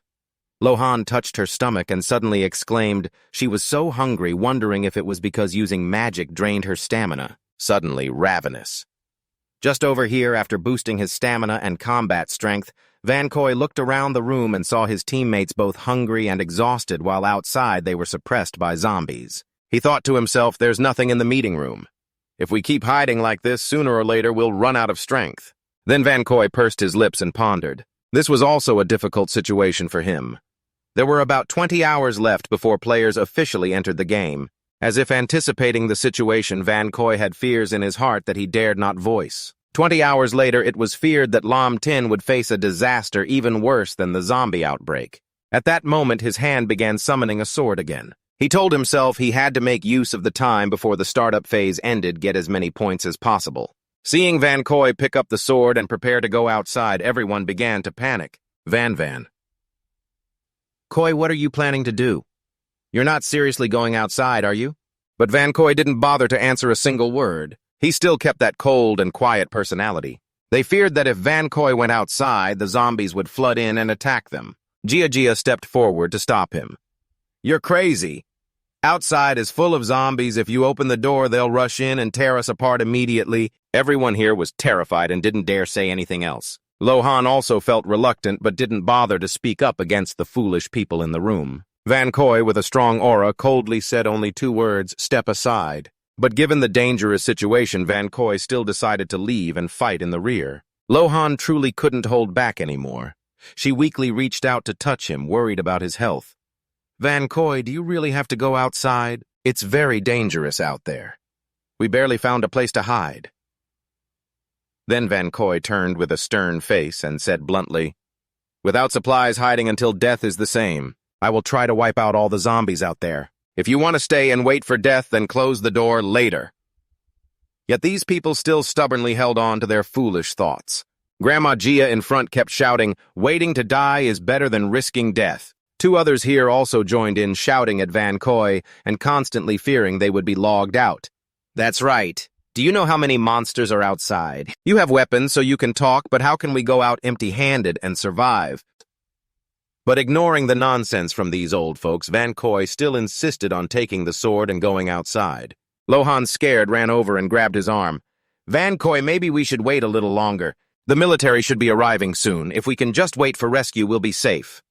Lohan touched her stomach and suddenly exclaimed she was so hungry, wondering if it was because using magic drained her stamina. Suddenly ravenous. Just over here, after boosting his stamina and combat strength, Vancoy looked around the room and saw his teammates both hungry and exhausted, while outside they were suppressed by zombies. He thought to himself, there's nothing in the meeting room. If we keep hiding like this, sooner or later we'll run out of strength. Then Vancoy pursed his lips and pondered. This was also a difficult situation for him. There were about 20 hours left before players officially entered the game. As if anticipating the situation, Vancoy had fears in his heart that he dared not voice. 20 hours later, it was feared that Lam Tin would face a disaster even worse than the zombie outbreak. At that moment, his hand began summoning a sword again. He told himself he had to make use of the time before the startup phase ended, get as many points as possible. Seeing Vancoy pick up the sword and prepare to go outside, everyone began to panic. Van. Coy, what are you planning to do? You're not seriously going outside, are you? But Vancoy didn't bother to answer a single word. He still kept that cold and quiet personality. They feared that if Vancoy went outside, the zombies would flood in and attack them. Gia stepped forward to stop him. You're crazy. Outside is full of zombies. If you open the door, they'll rush in and tear us apart immediately. Everyone here was terrified and didn't dare say anything else. Lohan also felt reluctant but didn't bother to speak up against the foolish people in the room. Vancoy, with a strong aura, coldly said only 2 words, step aside. But given the dangerous situation, Vancoy still decided to leave and fight in the rear. Lohan truly couldn't hold back anymore. She weakly reached out to touch him, worried about his health. Vancoy, do you really have to go outside? It's very dangerous out there. We barely found a place to hide. Then Vancoy turned with a stern face and said bluntly, without supplies, hiding until death is the same. I will try to wipe out all the zombies out there. If you want to stay and wait for death, then close the door later. Yet these people still stubbornly held on to their foolish thoughts. Grandma Gia in front kept shouting, waiting to die is better than risking death. 2 others here also joined in, shouting at Vancoy and constantly fearing they would be logged out. That's right. Do you know how many monsters are outside? You have weapons so you can talk, but how can we go out empty-handed and survive? But ignoring the nonsense from these old folks, Vancoy still insisted on taking the sword and going outside. Lohan, scared, ran over and grabbed his arm. Vancoy, maybe we should wait a little longer. The military should be arriving soon. If we can just wait for rescue, we'll be safe.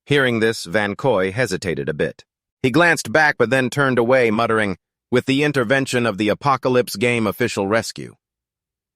Hearing this, Vancoy hesitated a bit. He glanced back but then turned away, muttering, with the intervention of the Apocalypse Game official rescue.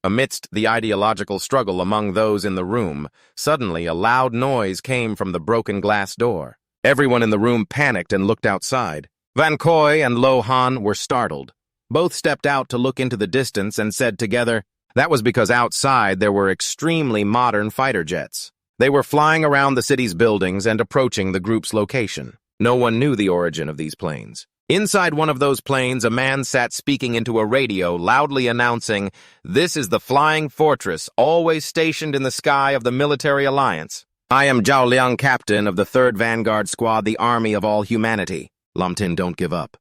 Amidst the ideological struggle among those in the room, suddenly a loud noise came from the broken glass door. Everyone in the room panicked and looked outside. Vancoy and Lohan were startled. Both stepped out to look into the distance and said together, that was because outside there were extremely modern fighter jets. They were flying around the city's buildings and approaching the group's location. No one knew the origin of these planes. Inside one of those planes, a man sat speaking into a radio, loudly announcing, "This is the Flying Fortress, always stationed in the sky of the Military Alliance. I am Zhao Liang, captain of the 3rd Vanguard Squad, the Army of All Humanity. Lam Tin, don't give up."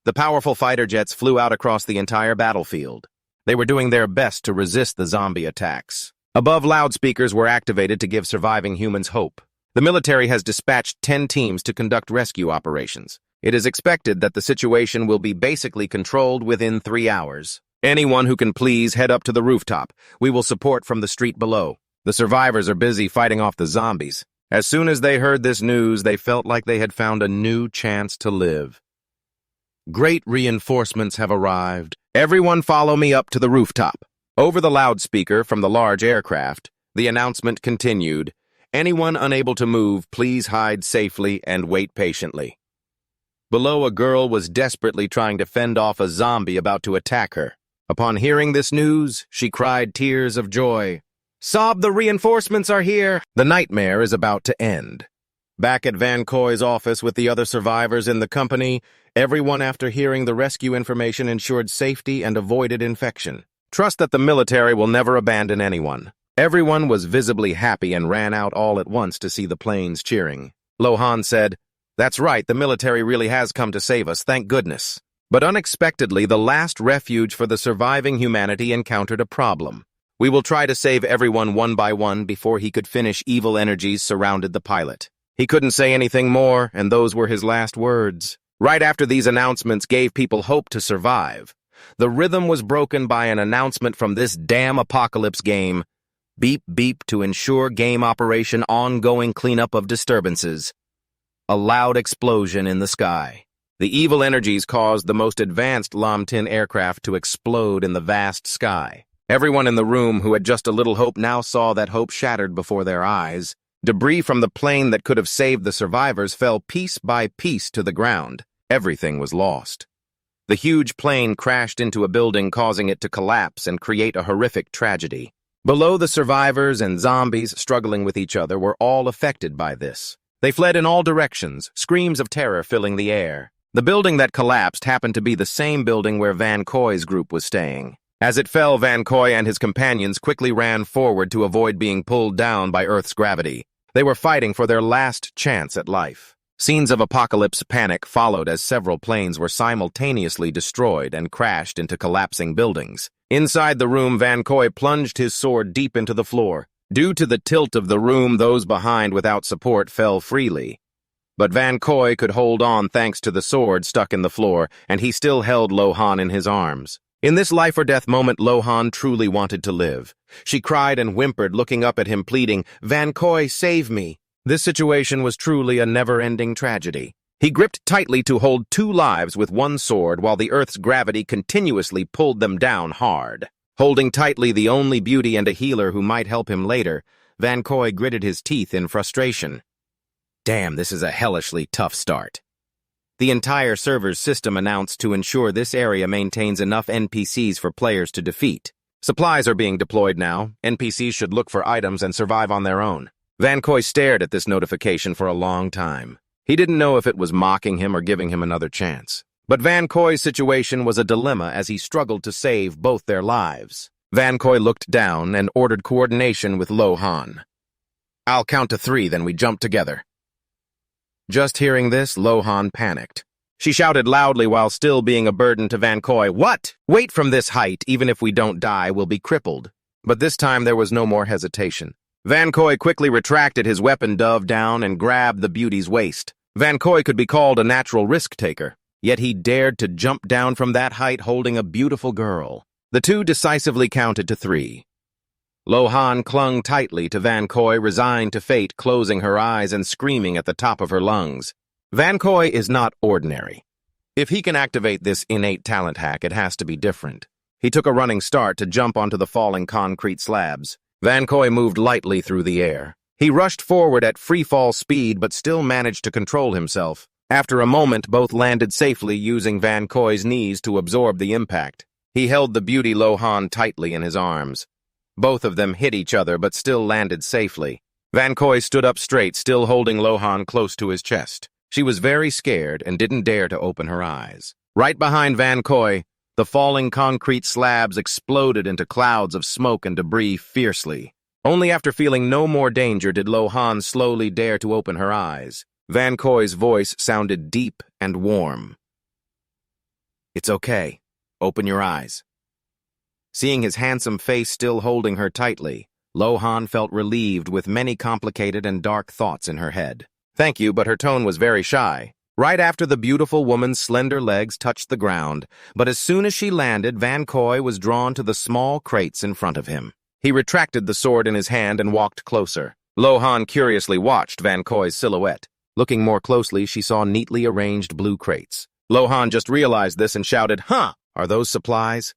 The powerful fighter jets flew out across the entire battlefield. They were doing their best to resist the zombie attacks. Above, loudspeakers were activated to give surviving humans hope. The military has dispatched 10 teams to conduct rescue operations. It is expected that the situation will be basically controlled within 3 hours. Anyone who can please head up to the rooftop. We will support from the street below. The survivors are busy fighting off the zombies. As soon as they heard this news, they felt like they had found a new chance to live. Great reinforcements have arrived. Everyone follow me up to the rooftop. Over the loudspeaker from the large aircraft, the announcement continued, "Anyone unable to move, please hide safely and wait patiently." Below, a girl was desperately trying to fend off a zombie about to attack her. Upon hearing this news, she cried tears of joy. "Sob, the reinforcements are here! The nightmare is about to end." Back at Vancoy's office with the other survivors in the company, everyone after hearing the rescue information ensured safety and avoided infection. Trust that the military will never abandon anyone. Everyone was visibly happy and ran out all at once to see the planes cheering. Lohan said, "That's right, the military really has come to save us, thank goodness." But unexpectedly, the last refuge for the surviving humanity encountered a problem. "We will try to save everyone one by one." Before he could finish, evil energies surrounded the pilot. He couldn't say anything more, and those were his last words. Right after these announcements gave people hope to survive, the rhythm was broken by an announcement from this damn apocalypse game. Beep beep to ensure game operation, ongoing cleanup of disturbances. A loud explosion in the sky. The evil energies caused the most advanced Lam-Tin aircraft to explode in the vast sky. Everyone in the room who had just a little hope now saw that hope shattered before their eyes. Debris from the plane that could have saved the survivors fell piece by piece to the ground. Everything was lost. The huge plane crashed into a building, causing it to collapse and create a horrific tragedy. Below, the survivors and zombies struggling with each other were all affected by this. They fled in all directions, screams of terror filling the air. The building that collapsed happened to be the same building where Vancoy's group was staying. As it fell, Vancoy and his companions quickly ran forward to avoid being pulled down by Earth's gravity. They were fighting for their last chance at life. Scenes of apocalypse panic followed as several planes were simultaneously destroyed and crashed into collapsing buildings. Inside the room, Vancoy plunged his sword deep into the floor. Due to the tilt of the room, those behind without support fell freely. But Vancoy could hold on thanks to the sword stuck in the floor, and he still held Lohan in his arms. In this life-or-death moment, Lohan truly wanted to live. She cried and whimpered, looking up at him, pleading, "Vancoy, save me." This situation was truly a never-ending tragedy. He gripped tightly to hold 2 lives with one sword while the Earth's gravity continuously pulled them down hard. Holding tightly the only beauty and a healer who might help him later, Vancoy gritted his teeth in frustration. Damn, this is a hellishly tough start. The entire server's system announced to ensure this area maintains enough NPCs for players to defeat. Supplies are being deployed now. NPCs should look for items and survive on their own. Vancoy stared at this notification for a long time. He didn't know if it was mocking him or giving him another chance. But Vancoy's situation was a dilemma as he struggled to save both their lives. Vancoy looked down and ordered coordination with Lohan. "I'll count to 3, then we jump together." Just hearing this, Lohan panicked. She shouted loudly while still being a burden to Vancoy, "What? Wait, from this height, even if we don't die, we'll be crippled." But this time there was no more hesitation. Vancoy quickly retracted his weapon, dove down, and grabbed the beauty's waist. Vancoy could be called a natural risk-taker, yet he dared to jump down from that height holding a beautiful girl. The two decisively counted to 3. Lohan clung tightly to Vancoy, resigned to fate, closing her eyes and screaming at the top of her lungs. Vancoy is not ordinary. If he can activate this innate talent hack, it has to be different. He took a running start to jump onto the falling concrete slabs. Vancoy moved lightly through the air. He rushed forward at free-fall speed but still managed to control himself. After a moment, both landed safely, using Vancoy's knees to absorb the impact. He held the beauty Lohan tightly in his arms. Both of them hit each other but still landed safely. Vancoy stood up straight, still holding Lohan close to his chest. She was very scared and didn't dare to open her eyes. Right behind Vancoy, the falling concrete slabs exploded into clouds of smoke and debris fiercely. Only after feeling no more danger did Lohan slowly dare to open her eyes. Vancoy's voice sounded deep and warm. "It's okay. Open your eyes." Seeing his handsome face still holding her tightly, Lohan felt relieved with many complicated and dark thoughts in her head. "Thank you," but her tone was very shy. Right after the beautiful woman's slender legs touched the ground, but as soon as she landed, Vancoy was drawn to the small crates in front of him. He retracted the sword in his hand and walked closer. Lohan curiously watched Vancoy's silhouette. Looking more closely, she saw neatly arranged blue crates. Lohan just realized this and shouted, "Huh! Are those supplies?"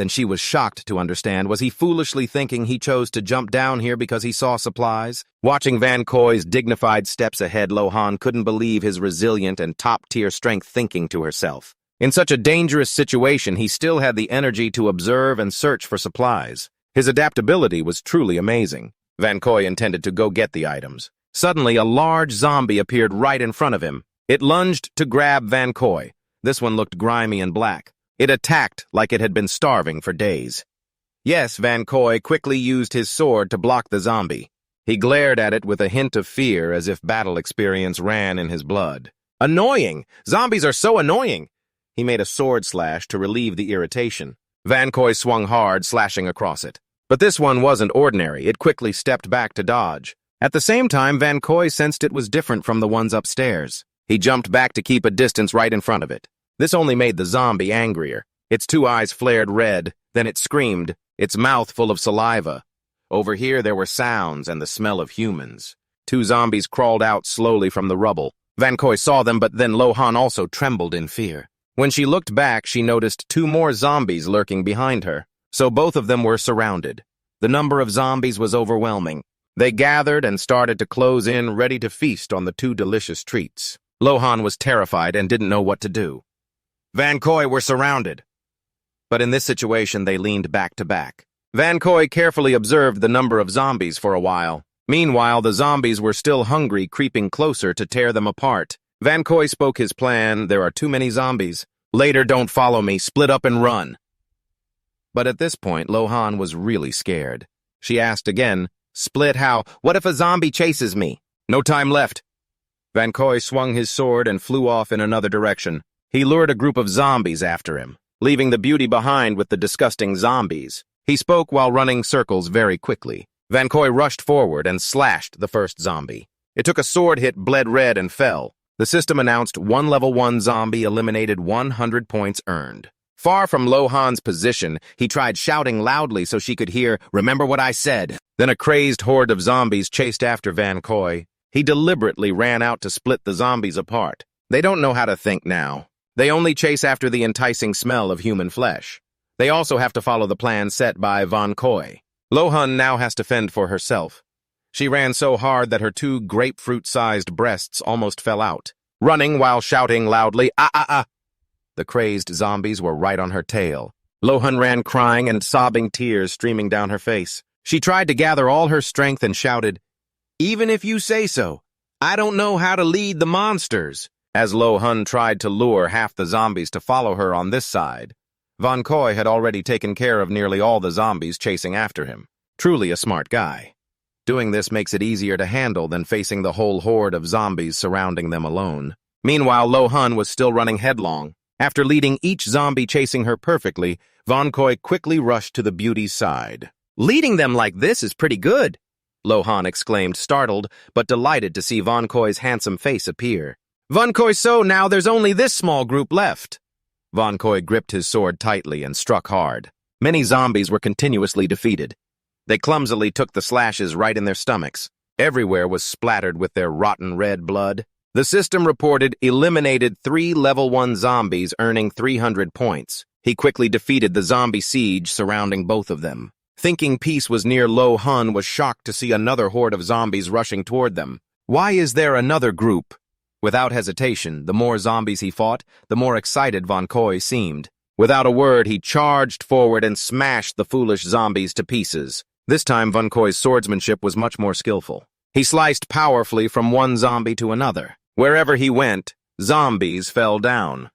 Then she was shocked to understand. Was he foolishly thinking he chose to jump down here because he saw supplies? Watching Vancoy's dignified steps ahead, Lohan couldn't believe his resilient and top-tier strength, thinking to herself. In such a dangerous situation, he still had the energy to observe and search for supplies. His adaptability was truly amazing. Vancoy intended to go get the items. Suddenly, a large zombie appeared right in front of him. It lunged to grab Vancoy. This one looked grimy and black. It attacked like it had been starving for days. Yes, Vancoy quickly used his sword to block the zombie. He glared at it with a hint of fear, as if battle experience ran in his blood. Annoying! Zombies are so annoying! He made a sword slash to relieve the irritation. Vancoy swung hard, slashing across it. But this one wasn't ordinary. It quickly stepped back to dodge. At the same time, Vancoy sensed it was different from the ones upstairs. He jumped back to keep a distance right in front of it. This only made the zombie angrier. Its two eyes flared red, then it screamed, its mouth full of saliva. Over here there were sounds and the smell of humans. Two zombies crawled out slowly from the rubble. Vancoy saw them, but then Lohan also trembled in fear. When she looked back, she noticed two more zombies lurking behind her, so both of them were surrounded. The number of zombies was overwhelming. They gathered and started to close in, ready to feast on the two delicious treats. Lohan was terrified and didn't know what to do. Vancoy were surrounded. But in this situation, they leaned back to back. Vancoy carefully observed the number of zombies for a while. Meanwhile, the zombies were still hungry, creeping closer to tear them apart. Vancoy spoke his plan. There are too many zombies. Later, don't follow me. Split up and run. But at this point, Lohan was really scared. She asked again, Split how? What if a zombie chases me? No time left. Vancoy swung his sword and flew off in another direction. He lured a group of zombies after him, leaving the beauty behind with the disgusting zombies. He spoke while running circles very quickly. Vancoy rushed forward and slashed the first zombie. It took a sword hit, bled red, and fell. The system announced one level 1 zombie eliminated, 100 points earned. Far from Lohan's position, he tried shouting loudly so she could hear, Remember what I said. Then a crazed horde of zombies chased after Vancoy. He deliberately ran out to split the zombies apart. They don't know how to think now. They only chase after the enticing smell of human flesh. They also have to follow the plan set by Vancoy. Lohan now has to fend for herself. She ran so hard that her two grapefruit-sized breasts almost fell out, running while shouting loudly, Ah, ah, ah! The crazed zombies were right on her tail. Lohan ran crying and sobbing, tears streaming down her face. She tried to gather all her strength and shouted, Even if you say so, I don't know how to lead the monsters. As Lohan tried to lure half the zombies to follow her on this side, Vancoy had already taken care of nearly all the zombies chasing after him. Truly a smart guy. Doing this makes it easier to handle than facing the whole horde of zombies surrounding them alone. Meanwhile, Lohan was still running headlong. After leading each zombie chasing her perfectly, Vancoy quickly rushed to the beauty's side. Leading them like this is pretty good, Lohan exclaimed, startled, but delighted to see Vancoy's handsome face appear. Vancoy, so now there's only this small group left. Vancoy gripped his sword tightly and struck hard. Many zombies were continuously defeated. They clumsily took the slashes right in their stomachs. Everywhere was splattered with their rotten red blood. The system reported eliminated 3 level 1 zombies, earning 300 points. He quickly defeated the zombie siege surrounding both of them. Thinking peace was near, Lohan was shocked to see another horde of zombies rushing toward them. Why is there another group? Without hesitation, the more zombies he fought, the more excited Vancoy seemed. Without a word, he charged forward and smashed the foolish zombies to pieces. This time, Vancoy's swordsmanship was much more skillful. He sliced powerfully from one zombie to another. Wherever he went, zombies fell down.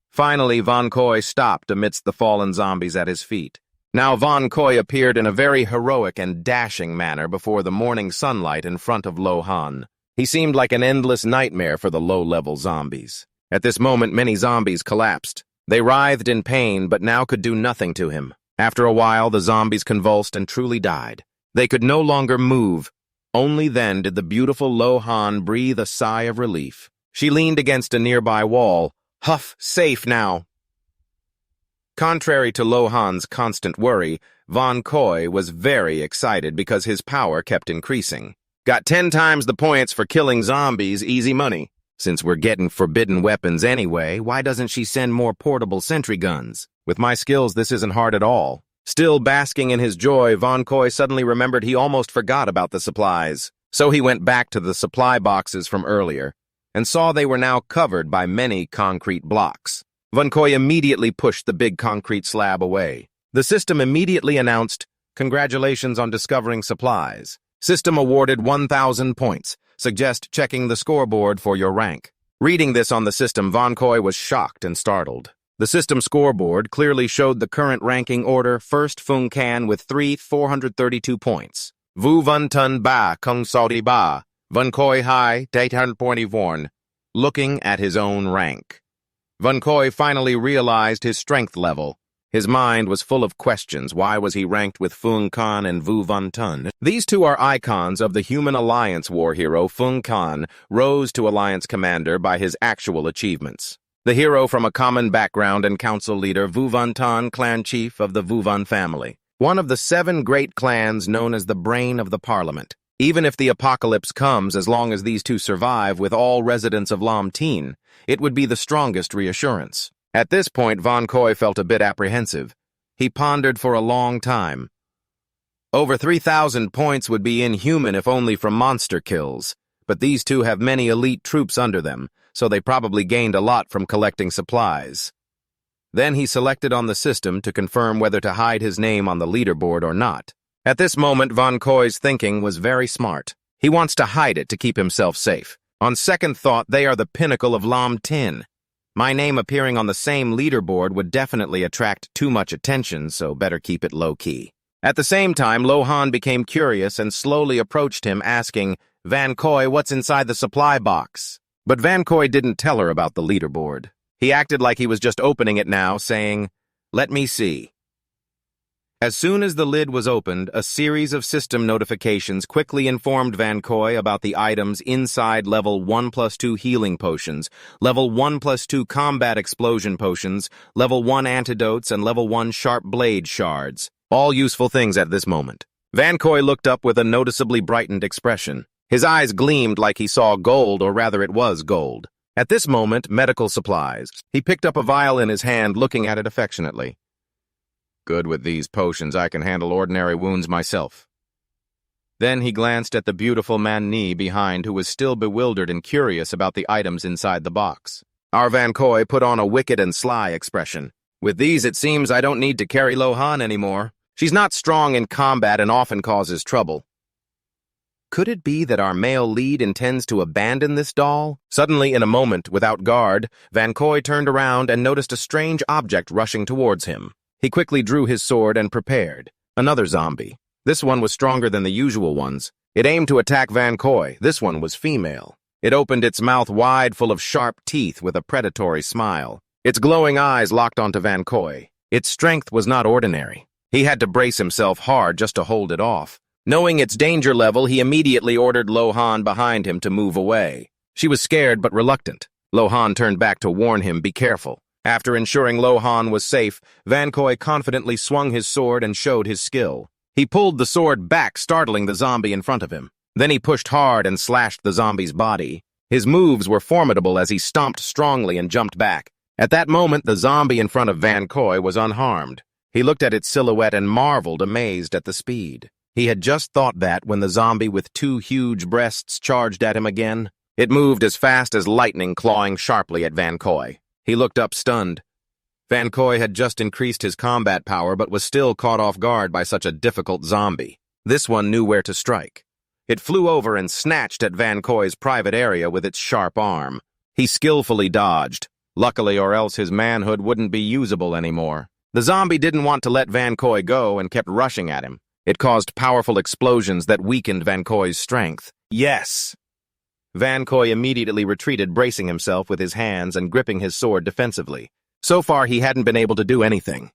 Finally, Vancoy stopped amidst the fallen zombies at his feet. Now Vancoy appeared in a very heroic and dashing manner before the morning sunlight in front of Lohan. He seemed like an endless nightmare for the low-level zombies. At this moment, many zombies collapsed. They writhed in pain, but now could do nothing to him. After a while, the zombies convulsed and truly died. They could no longer move. Only then did the beautiful Lohan breathe a sigh of relief. She leaned against a nearby wall. Huff, safe now. Contrary to Lohan's constant worry, Vancoy was very excited because his power kept increasing. Got 10 times the points for killing zombies, easy money. Since we're getting forbidden weapons anyway, why doesn't she send more portable sentry guns? With my skills, this isn't hard at all. Still basking in his joy, Vancoy suddenly remembered he almost forgot about the supplies. So he went back to the supply boxes from earlier and saw they were now covered by many concrete blocks. Vancoy immediately pushed the big concrete slab away. The system immediately announced, "Congratulations on discovering supplies. System awarded 1,000 points. Suggest checking the scoreboard for your rank." Reading this on the system, Vancoy was shocked and startled. The system scoreboard clearly showed the current ranking order: first Fung Can with 432 points. Vu Van Tun Ba Kung Saudi Ba. Vancoy Hai 821. Looking at his own rank, Vancoy finally realized his strength level. His mind was full of questions. Why was he ranked with Fung Can and Vu Van Tun? These two are icons of the Human Alliance war hero. Fung Can rose to Alliance commander by his actual achievements. The hero from a common background and council leader, Vu Van Tun, clan chief of the Vu Van family. One of the 7 great clans known as the brain of the parliament. Even if the apocalypse comes, as long as these two survive with all residents of Lam Tien, it would be the strongest reassurance. At this point, Vancoy felt a bit apprehensive. He pondered for a long time. Over 3,000 points would be inhuman if only from monster kills, but these two have many elite troops under them, so they probably gained a lot from collecting supplies. Then he selected on the system to confirm whether to hide his name on the leaderboard or not. At this moment, Vancoy's thinking was very smart. He wants to hide it to keep himself safe. On second thought, they are the pinnacle of Lam Tien. My name appearing on the same leaderboard would definitely attract too much attention, so better keep it low-key. At the same time, Lohan became curious and slowly approached him, asking, "Vancoy, what's inside the supply box?" But Vancoy didn't tell her about the leaderboard. He acted like he was just opening it now, saying, "Let me see." As soon as the lid was opened, a series of system notifications quickly informed Vancoy about the items inside level 1+2 healing potions, level 1+2 combat explosion potions, level 1 antidotes, and level 1 sharp blade shards. All useful things at this moment. Vancoy looked up with a noticeably brightened expression. His eyes gleamed like he saw gold, or rather it was gold. At this moment, medical supplies. He picked up a vial in his hand, looking at it affectionately. "Good, with these potions I can handle ordinary wounds myself." Then he glanced at the beautiful Manhwa behind, who was still bewildered and curious about the items inside the box. Our Vancoy put on a wicked and sly expression. "With these, it seems I don't need to carry Lohan anymore. She's not strong in combat and often causes trouble." Could it be that our male lead intends to abandon this doll? Suddenly, in a moment, without guard, Vancoy turned around and noticed a strange object rushing towards him. He quickly drew his sword and prepared. Another zombie. This one was stronger than the usual ones. It aimed to attack Vancoy. This one was female. It opened its mouth wide, full of sharp teeth, with a predatory smile. Its glowing eyes locked onto Vancoy. Its strength was not ordinary. He had to brace himself hard just to hold it off. Knowing its danger level, he immediately ordered Lohan behind him to move away. She was scared but reluctant. Lohan turned back to warn him, "Be careful." After ensuring Lohan was safe, Vancoy confidently swung his sword and showed his skill. He pulled the sword back, startling the zombie in front of him. Then he pushed hard and slashed the zombie's body. His moves were formidable as he stomped strongly and jumped back. At that moment, the zombie in front of Vancoy was unharmed. He looked at its silhouette and marveled, amazed at the speed. He had just thought that when the zombie with 2 huge breasts charged at him again. It moved as fast as lightning, clawing sharply at Vancoy. He looked up stunned. Vancoy had just increased his combat power but was still caught off guard by such a difficult zombie. This one knew where to strike. It flew over and snatched at Vancoy's private area with its sharp arm. He skillfully dodged. Luckily, or else his manhood wouldn't be usable anymore. The zombie didn't want to let Vancoy go and kept rushing at him. It caused powerful explosions that weakened Vancoy's strength. Yes! Vancoy immediately retreated, bracing himself with his hands and gripping his sword defensively. So far, he hadn't been able to do anything.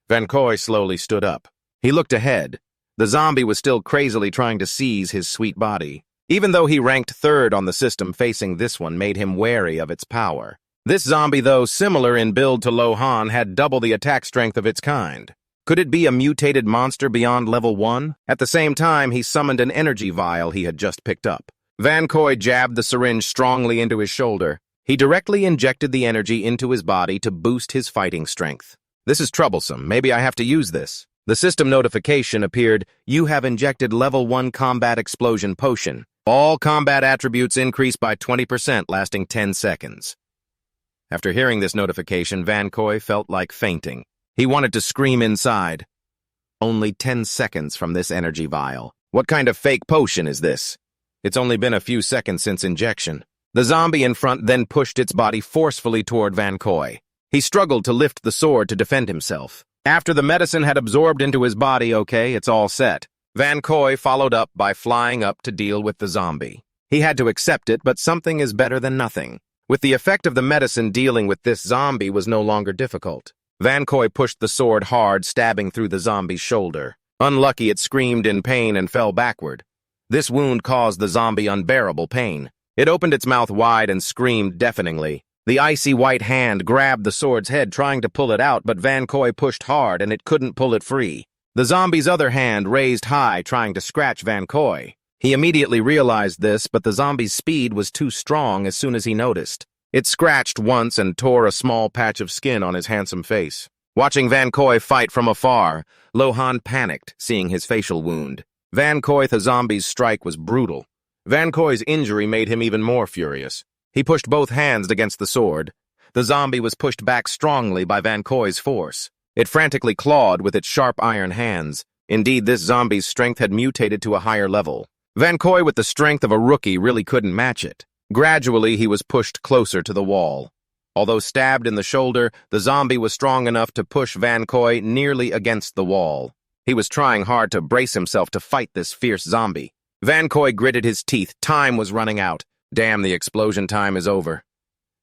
Vancoy slowly stood up. He looked ahead. The zombie was still crazily trying to seize his sweet body. Even though he ranked 3rd on the system, facing this one made him wary of its power. This zombie, though similar in build to Lohan, had double the attack strength of its kind. Could it be a mutated monster beyond level 1? At the same time, he summoned an energy vial he had just picked up. Vancoy jabbed the syringe strongly into his shoulder. He directly injected the energy into his body to boost his fighting strength. This is troublesome. Maybe I have to use this. The system notification appeared, "You have injected level 1 combat explosion potion. All combat attributes increase by 20%, lasting 10 seconds. After hearing this notification, Vancoy felt like fainting. He wanted to scream inside. Only 10 seconds from this energy vial. What kind of fake potion is this? It's only been a few seconds since injection. The zombie in front then pushed its body forcefully toward Vancoy. He struggled to lift the sword to defend himself. After the medicine had absorbed into his body, okay, it's all set. Vancoy followed up by flying up to deal with the zombie. He had to accept it, but something is better than nothing. With the effect of the medicine, dealing with this zombie was no longer difficult. Vancoy pushed the sword hard, stabbing through the zombie's shoulder. Unlucky, it screamed in pain and fell backward. This wound caused the zombie unbearable pain. It opened its mouth wide and screamed deafeningly. The icy white hand grabbed the sword's head, trying to pull it out, but Vancoy pushed hard and it couldn't pull it free. The zombie's other hand raised high, trying to scratch Vancoy. He immediately realized this, but the zombie's speed was too strong as soon as he noticed. It scratched once and tore a small patch of skin on his handsome face. Watching Vancoy fight from afar, Lohan panicked, seeing his facial wound. Vancoy, the zombie's strike was brutal. Vancoy's injury made him even more furious. He pushed both hands against the sword. The zombie was pushed back strongly by Vancoy's force. It frantically clawed with its sharp iron hands. Indeed, this zombie's strength had mutated to a higher level. Vancoy, with the strength of a rookie, really couldn't match it. Gradually, he was pushed closer to the wall. Although stabbed in the shoulder, the zombie was strong enough to push Vancoy nearly against the wall. He was trying hard to brace himself to fight this fierce zombie. Vancoy gritted his teeth. Time was running out. Damn, the explosion time is over.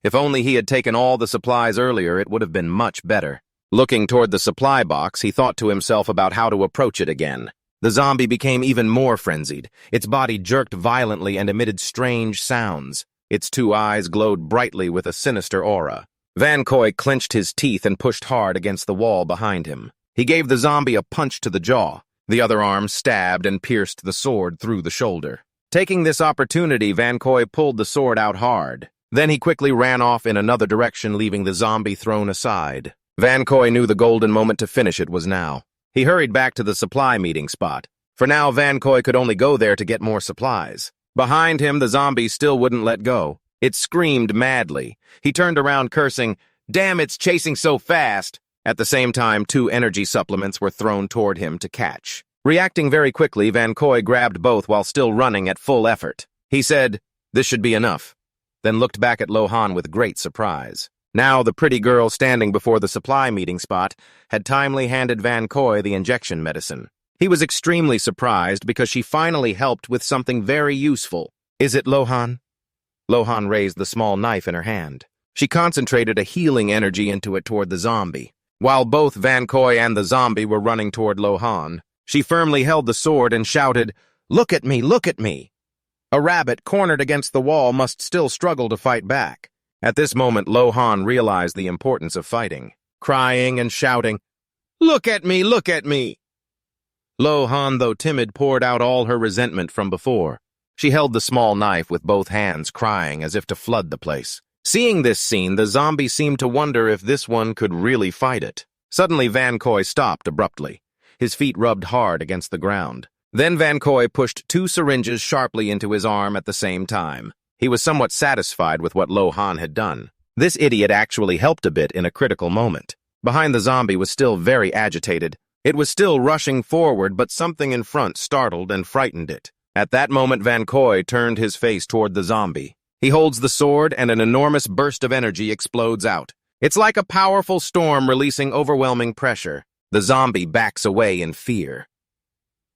If only he had taken all the supplies earlier, it would have been much better. Looking toward the supply box, he thought to himself about how to approach it again. The zombie became even more frenzied. Its body jerked violently and emitted strange sounds. Its two eyes glowed brightly with a sinister aura. Vancoy clenched his teeth and pushed hard against the wall behind him. He gave the zombie a punch to the jaw. The other arm stabbed and pierced the sword through the shoulder. Taking this opportunity, Vancoy pulled the sword out hard. Then he quickly ran off in another direction, leaving the zombie thrown aside. Vancoy knew the golden moment to finish it was now. He hurried back to the supply meeting spot. For now, Vancoy could only go there to get more supplies. Behind him, the zombie still wouldn't let go. It screamed madly. He turned around cursing, "Damn, it's chasing so fast!" At the same time, 2 energy supplements were thrown toward him to catch. Reacting very quickly, Vancoy grabbed both while still running at full effort. He said, "This should be enough," then looked back at Lohan with great surprise. Now, the pretty girl standing before the supply meeting spot had timely handed Vancoy the injection medicine. He was extremely surprised because she finally helped with something very useful. "Is it Lohan?" Lohan raised the small knife in her hand. She concentrated a healing energy into it toward the zombie. While both Vancoy and the zombie were running toward Lohan, she firmly held the sword and shouted, "Look at me, look at me!" A rabbit cornered against the wall must still struggle to fight back. At this moment, Lohan realized the importance of fighting, crying and shouting, "Look at me, look at me!" Lohan, though timid, poured out all her resentment from before. She held the small knife with both hands, crying as if to flood the place. Seeing this scene, the zombie seemed to wonder if this one could really fight it. Suddenly, Vancoy stopped abruptly. His feet rubbed hard against the ground. Then Vancoy pushed 2 syringes sharply into his arm at the same time. He was somewhat satisfied with what Lohan had done. This idiot actually helped a bit in a critical moment. Behind the zombie was still very agitated. It was still rushing forward, but something in front startled and frightened it. At that moment, Vancoy turned his face toward the zombie. He holds the sword, and an enormous burst of energy explodes out. It's like a powerful storm releasing overwhelming pressure. The zombie backs away in fear.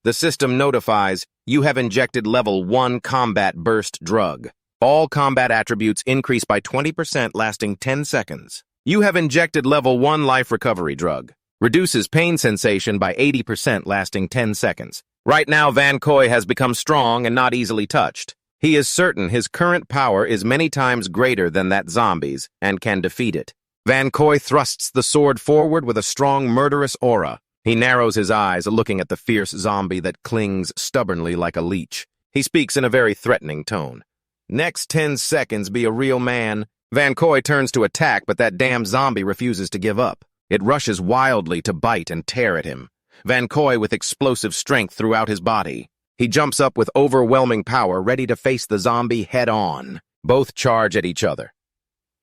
The system notifies, "You have injected level 1 combat burst drug. All combat attributes increase by 20%, lasting 10 seconds. You have injected level 1 life recovery drug. Reduces pain sensation by 80%, lasting 10 seconds. Right now, Vancoy has become strong and not easily touched. He is certain his current power is many times greater than that zombie's and can defeat it." Vancoy thrusts the sword forward with a strong, murderous aura. He narrows his eyes, looking at the fierce zombie that clings stubbornly like a leech. He speaks in a very threatening tone. "Next 10 seconds, be a real man." Vancoy turns to attack, but that damn zombie refuses to give up. It rushes wildly to bite and tear at him. Vancoy with explosive strength throughout his body. He jumps up with overwhelming power, ready to face the zombie head-on. Both charge at each other.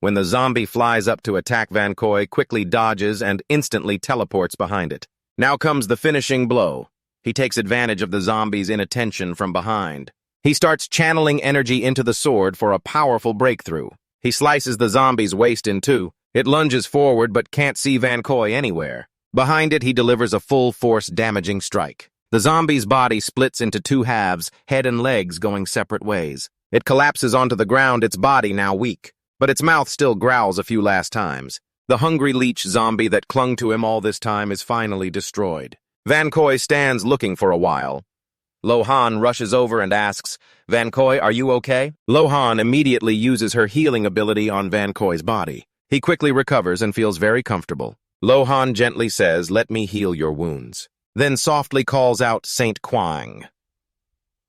When the zombie flies up to attack, Vancoy quickly dodges and instantly teleports behind it. Now comes the finishing blow. He takes advantage of the zombie's inattention from behind. He starts channeling energy into the sword for a powerful breakthrough. He slices the zombie's waist in two. It lunges forward but can't see Vancoy anywhere. Behind it, he delivers a full-force damaging strike. The zombie's body splits into two halves, head and legs going separate ways. It collapses onto the ground, its body now weak, but its mouth still growls a few last times. The hungry leech zombie that clung to him all this time is finally destroyed. Vancoy stands looking for a while. Lohan rushes over and asks, "Vancoy, are you okay?" Lohan immediately uses her healing ability on Vancoy's body. He quickly recovers and feels very comfortable. Lohan gently says, "Let me heal your wounds," then softly calls out Saint Quang.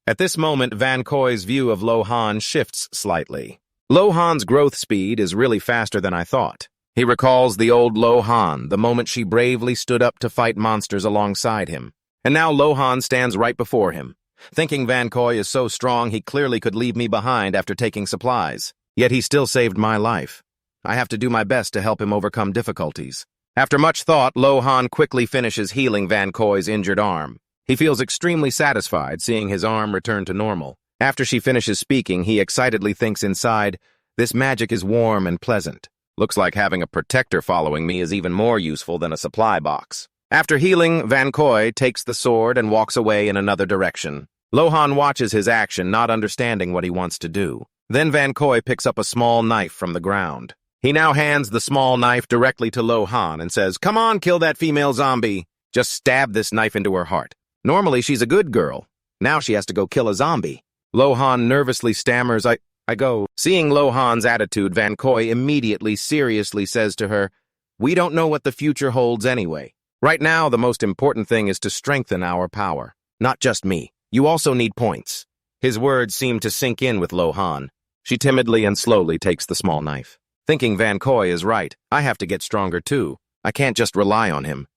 At this moment, Vancoy's view of Lohan shifts slightly. Lohan's growth speed is really faster than I thought. He recalls the old Lohan, the moment she bravely stood up to fight monsters alongside him. And now Lohan stands right before him. Thinking Vancoy is so strong he clearly could leave me behind after taking supplies. Yet he still saved my life. I have to do my best to help him overcome difficulties. After much thought, Lohan quickly finishes healing Vancoy's injured arm. He feels extremely satisfied seeing his arm return to normal. After she finishes speaking, he excitedly thinks inside, "This magic is warm and pleasant. Looks like having a protector following me is even more useful than a supply box." After healing, Vancoy takes the sword and walks away in another direction. Lohan watches his action, not understanding what he wants to do. Then Vancoy picks up a small knife from the ground. He now hands the small knife directly to Lohan and says, "Come on, kill that female zombie." Just stab this knife into her heart. Normally, she's a good girl. Now she has to go kill a zombie. Lohan nervously stammers, I go. Seeing Lohan's attitude, Vancoy immediately seriously says to her, "We don't know what the future holds anyway. Right now, the most important thing is to strengthen our power. Not just me. You also need points." His words seem to sink in with Lohan. She timidly and slowly takes the small knife. Thinking Vancoy is right, I have to get stronger too. I can't just rely on him.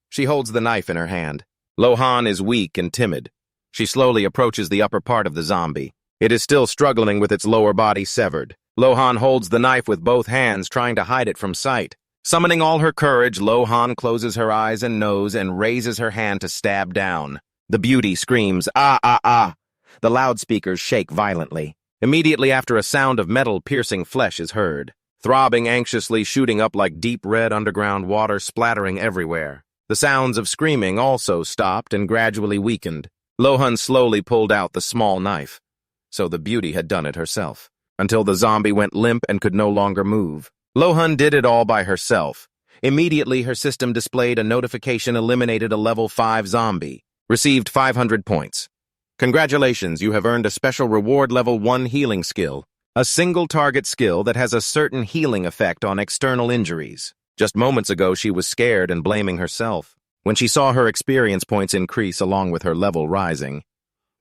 She holds the knife in her hand. Lohan is weak and timid. She slowly approaches the upper part of the zombie. It is still struggling with its lower body severed. Lohan holds the knife with both hands, trying to hide it from sight. Summoning all her courage, Lohan closes her eyes and nose and raises her hand to stab down. The beauty screams, "Ah, ah, ah!" The loudspeakers shake violently. Immediately after, a sound of metal piercing flesh is heard. Throbbing anxiously, shooting up like deep red underground water, splattering everywhere. The sounds of screaming also stopped and gradually weakened. Lohan slowly pulled out the small knife. So the beauty had done it herself, until the zombie went limp and could no longer move. Lohan did it all by herself. Immediately, her system displayed a notification: eliminated a level 5 zombie. Received 500 points. Congratulations, you have earned a special reward level 1 healing skill. A single target skill that has a certain healing effect on external injuries. Just moments ago, she was scared and blaming herself. When she saw her experience points increase along with her level rising,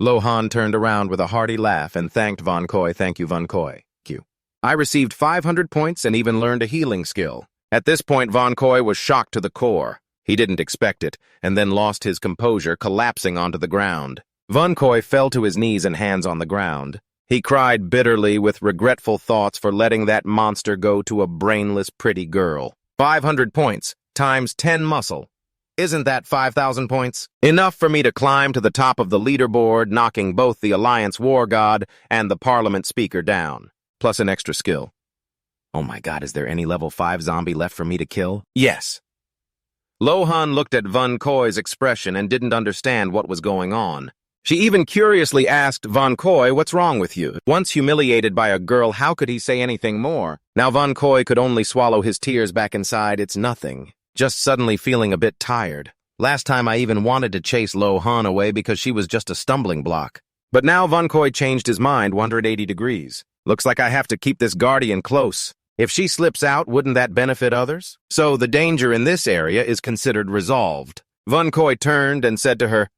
Lohan turned around with a hearty laugh and thanked Vancoy. "Thank you, Vancoy. I received 500 points and even learned a healing skill." At this point, Vancoy was shocked to the core. He didn't expect it, and then lost his composure, collapsing onto the ground. Vancoy fell to his knees and hands on the ground. He cried bitterly with regretful thoughts for letting that monster go to a brainless, pretty girl. 500 points, times 10 muscle. Isn't that 5,000 points? Enough for me to climb to the top of the leaderboard, knocking both the Alliance War God and the Parliament Speaker down, plus an extra skill. Oh my god, is there any level 5 zombie left for me to kill? Yes. Lohan looked at Vancoy's expression and didn't understand what was going on. She even curiously asked Vancoy, "What's wrong with you?" Once humiliated by a girl, how could he say anything more? Now Vancoy could only swallow his tears back inside. It's nothing. Just suddenly feeling a bit tired. Last time I even wanted to chase Lohan away because she was just a stumbling block. But now Vancoy changed his mind 180 degrees. Looks like I have to keep this guardian close. If she slips out, wouldn't that benefit others? So the danger in this area is considered resolved. Vancoy turned and said to her,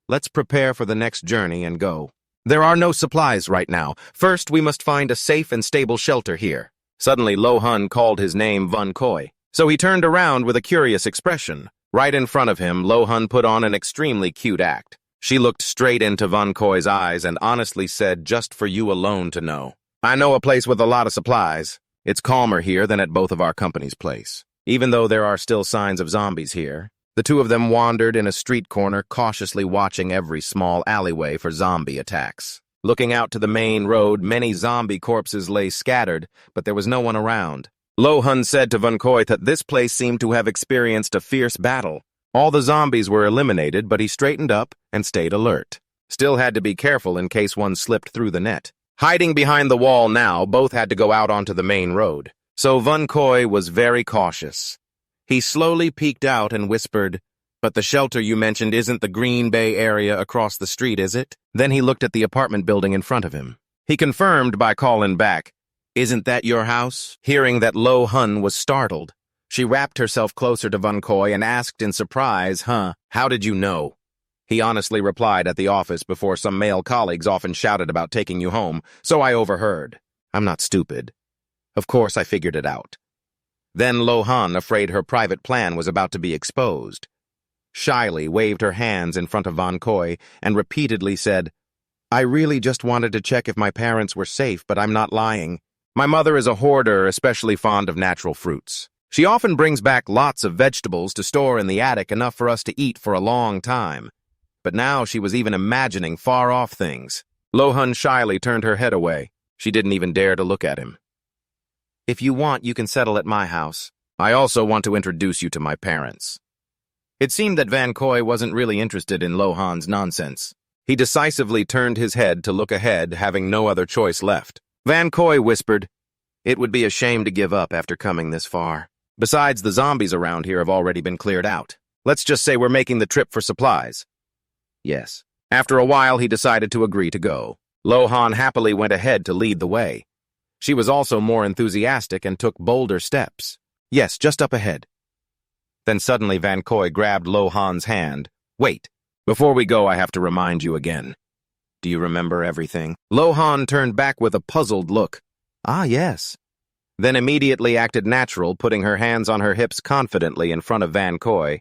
"Let's prepare for the next journey and go. There are no supplies right now. First, we must find a safe and stable shelter here." Suddenly, Lohan called his name Vancoy. So he turned around with a curious expression. Right in front of him, Lohan put on an extremely cute act. She looked straight into Vancoy's eyes and honestly said, "Just for you alone to know. I know a place with a lot of supplies. It's calmer here than at both of our company's place. Even though there are still signs of zombies here." The two of them wandered in a street corner, cautiously watching every small alleyway for zombie attacks. Looking out to the main road, many zombie corpses lay scattered, but there was no one around. Lohan said to Vancoy that this place seemed to have experienced a fierce battle. All the zombies were eliminated, but he straightened up and stayed alert. Still had to be careful in case one slipped through the net. Hiding behind the wall now, both had to go out onto the main road. So Vancoy was very cautious. He slowly peeked out and whispered, "But the shelter you mentioned isn't the Green Bay area across the street, is it?" Then he looked at the apartment building in front of him. He confirmed by calling back, "Isn't that your house?" Hearing that, Lohan was startled. She wrapped herself closer to Vancoy and asked in surprise, "How did you know?" He honestly replied, "At the office before some male colleagues often shouted about taking you home, so I overheard. I'm not stupid. Of course I figured it out." Then Lohan, afraid her private plan was about to be exposed, shyly waved her hands in front of Vancoy and repeatedly said, "I really just wanted to check if my parents were safe, but I'm not lying. My mother is a hoarder, especially fond of natural fruits. She often brings back lots of vegetables to store in the attic, enough for us to eat for a long time. But now she was even imagining far-off things." Lohan shyly turned her head away. She didn't even dare to look at him. "If you want, you can settle at my house. I also want to introduce you to my parents." It seemed that Vancoy wasn't really interested in Lohan's nonsense. He decisively turned his head to look ahead, having no other choice left. Vancoy whispered, "It would be a shame to give up after coming this far. Besides, the zombies around here have already been cleared out. Let's just say we're making the trip for supplies." Yes. After a while, he decided to agree to go. Lohan happily went ahead to lead the way. She was also more enthusiastic and took bolder steps. "Yes, just up ahead." Then suddenly Vancoy grabbed Lohan's hand. "Wait, before we go I have to remind you again. Do you remember everything?" Lohan turned back with a puzzled look. "Ah, yes." Then immediately acted natural, putting her hands on her hips confidently in front of Vancoy.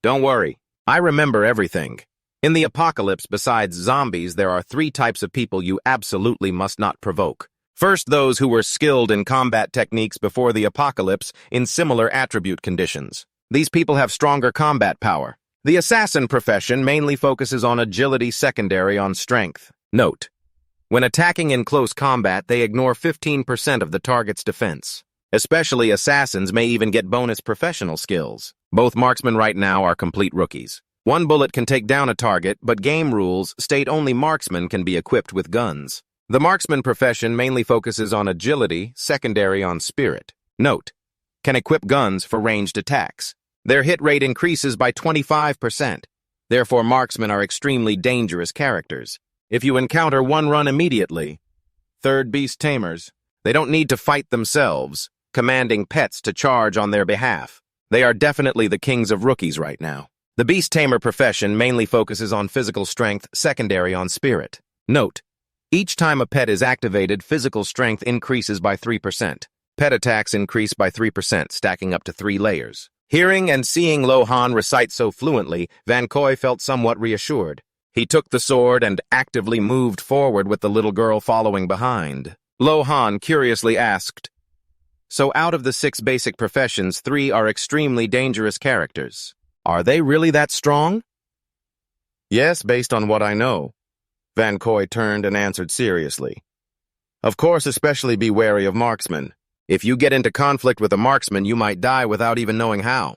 "Don't worry, I remember everything. In the apocalypse, besides zombies, there are 3 types of people you absolutely must not provoke. First, those who were skilled in combat techniques before the apocalypse in similar attribute conditions. These people have stronger combat power. The assassin profession mainly focuses on agility, secondary on strength. Note: when attacking in close combat, they ignore 15% of the target's defense. Especially assassins may even get bonus professional skills. Both marksmen right now are complete rookies. 1 bullet can take down a target, but game rules state only marksmen can be equipped with guns. The marksman profession mainly focuses on agility, secondary on spirit. Note: can equip guns for ranged attacks. Their hit rate increases by 25%. Therefore, marksmen are extremely dangerous characters. If you encounter one, run immediately. Third, beast tamers. They don't need to fight themselves, commanding pets to charge on their behalf. They are definitely the kings of rookies right now. The beast tamer profession mainly focuses on physical strength, secondary on spirit. Note: each time a pet is activated, physical strength increases by 3%. Pet attacks increase by 3%, stacking up to 3 layers. Hearing and seeing Lohan recite so fluently, Vancoy felt somewhat reassured. He took the sword and actively moved forward with the little girl following behind. Lohan curiously asked, "So out of the 6 basic professions, 3 are extremely dangerous characters. Are they really that strong?" "Yes, based on what I know." Vancoy turned and answered seriously. "Of course, especially be wary of marksmen. If you get into conflict with a marksman, you might die without even knowing how."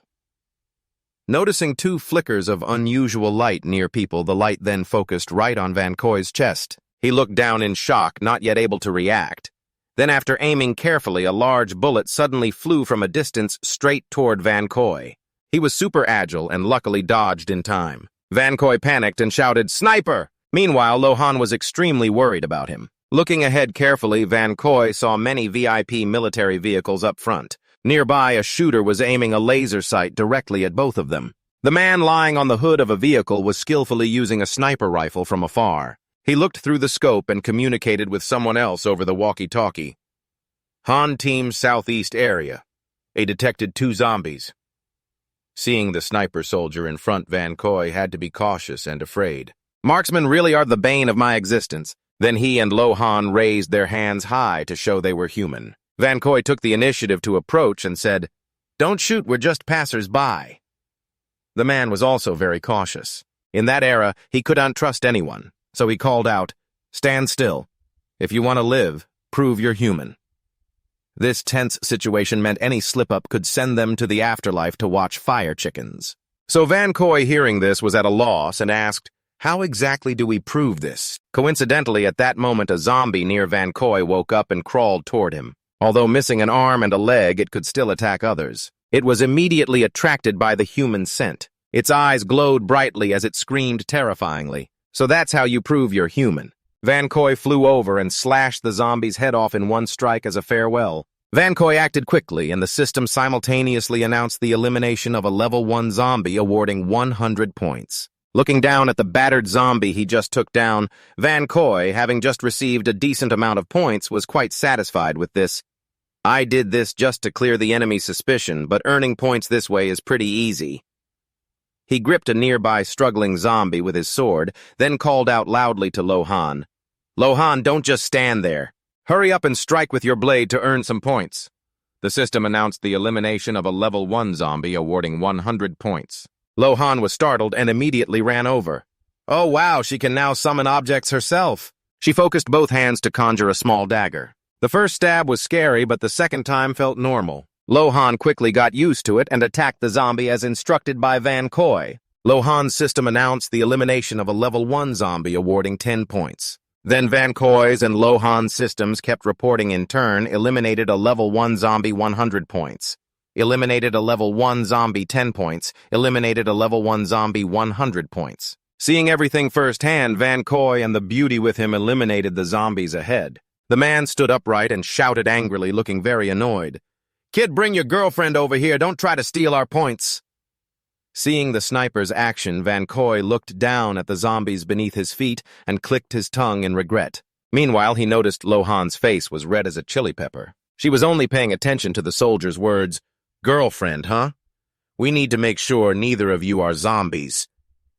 Noticing 2 flickers of unusual light near people, the light then focused right on Vancoy's chest. He looked down in shock, not yet able to react. Then, after aiming carefully, a large bullet suddenly flew from a distance straight toward Vancoy. He was super agile and luckily dodged in time. Vancoy panicked and shouted, "Sniper!" Meanwhile, Lohan was extremely worried about him. Looking ahead carefully, Vancoy saw many VIP military vehicles up front. Nearby, a shooter was aiming a laser sight directly at both of them. The man lying on the hood of a vehicle was skillfully using a sniper rifle from afar. He looked through the scope and communicated with someone else over the walkie-talkie. "Han Team Southeast area. "A detected 2 zombies." Seeing the sniper soldier in front, Vancoy had to be cautious and afraid. "Marksmen really are the bane of my existence." Then he and Lohan raised their hands high to show they were human. Vancoy took the initiative to approach and said, "Don't shoot, we're just passers-by." The man was also very cautious. In that era, he couldn't trust anyone, so he called out, "Stand still. If you want to live, prove you're human." This tense situation meant any slip-up could send them to the afterlife to watch fire chickens. So Vancoy, hearing this, was at a loss and asked, "How exactly do we prove this?" Coincidentally, at that moment, a zombie near Vancoy woke up and crawled toward him. Although missing an arm and a leg, it could still attack others. It was immediately attracted by the human scent. Its eyes glowed brightly as it screamed terrifyingly. So that's how you prove you're human. Vancoy flew over and slashed the zombie's head off in one strike as a farewell. Vancoy acted quickly, and the system simultaneously announced the elimination of a level 1 zombie, awarding 100 points. Looking down at the battered zombie he just took down, Vancoy, having just received a decent amount of points, was quite satisfied with this. "I did this just to clear the enemy's suspicion, but earning points this way is pretty easy." He gripped a nearby struggling zombie with his sword, then called out loudly to Lohan. "Lohan, don't just stand there. Hurry up and strike with your blade to earn some points." The system announced the elimination of a level 1 zombie, awarding 100 points. Lohan was startled and immediately ran over. "Oh wow, she can now summon objects herself." She focused both hands to conjure a small dagger. The first stab was scary, but the second time felt normal. Lohan quickly got used to it and attacked the zombie as instructed by Vancoy. Lohan's system announced the elimination of a level 1 zombie, awarding 10 points. Then Vancoy's and Lohan's systems kept reporting in turn, eliminated a level 1 zombie 100 points. Eliminated a level 1 zombie 10 points, eliminated a level 1 zombie 100 points. Seeing everything firsthand, Vancoy and the beauty with him eliminated the zombies ahead. The man stood upright and shouted angrily, looking very annoyed. "Kid, bring your girlfriend over here, don't try to steal our points." Seeing the sniper's action, Vancoy looked down at the zombies beneath his feet and clicked his tongue in regret. Meanwhile, he noticed Lohan's face was red as a chili pepper. She was only paying attention to the soldier's words. "Girlfriend, huh? We need to make sure neither of you are zombies."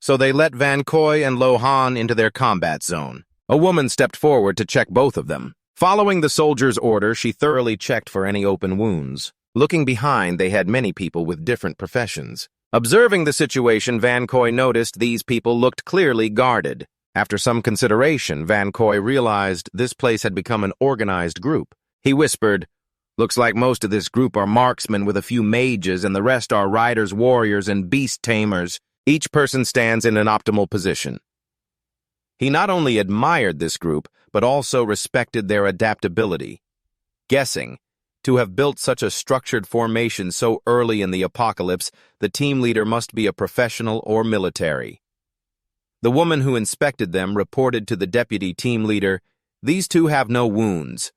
So they let Vancoy and Lohan into their combat zone. A woman stepped forward to check both of them. Following the soldier's order, she thoroughly checked for any open wounds. Looking behind, they had many people with different professions. Observing the situation, Vancoy noticed these people looked clearly guarded. After some consideration, Vancoy realized this place had become an organized group. He whispered, "Looks like most of this group are marksmen with a few mages, and the rest are riders, warriors, and beast tamers. Each person stands in an optimal position." He not only admired this group, but also respected their adaptability. Guessing, to have built such a structured formation so early in the apocalypse, the team leader must be a professional or military. The woman who inspected them reported to the deputy team leader, "These two have no wounds."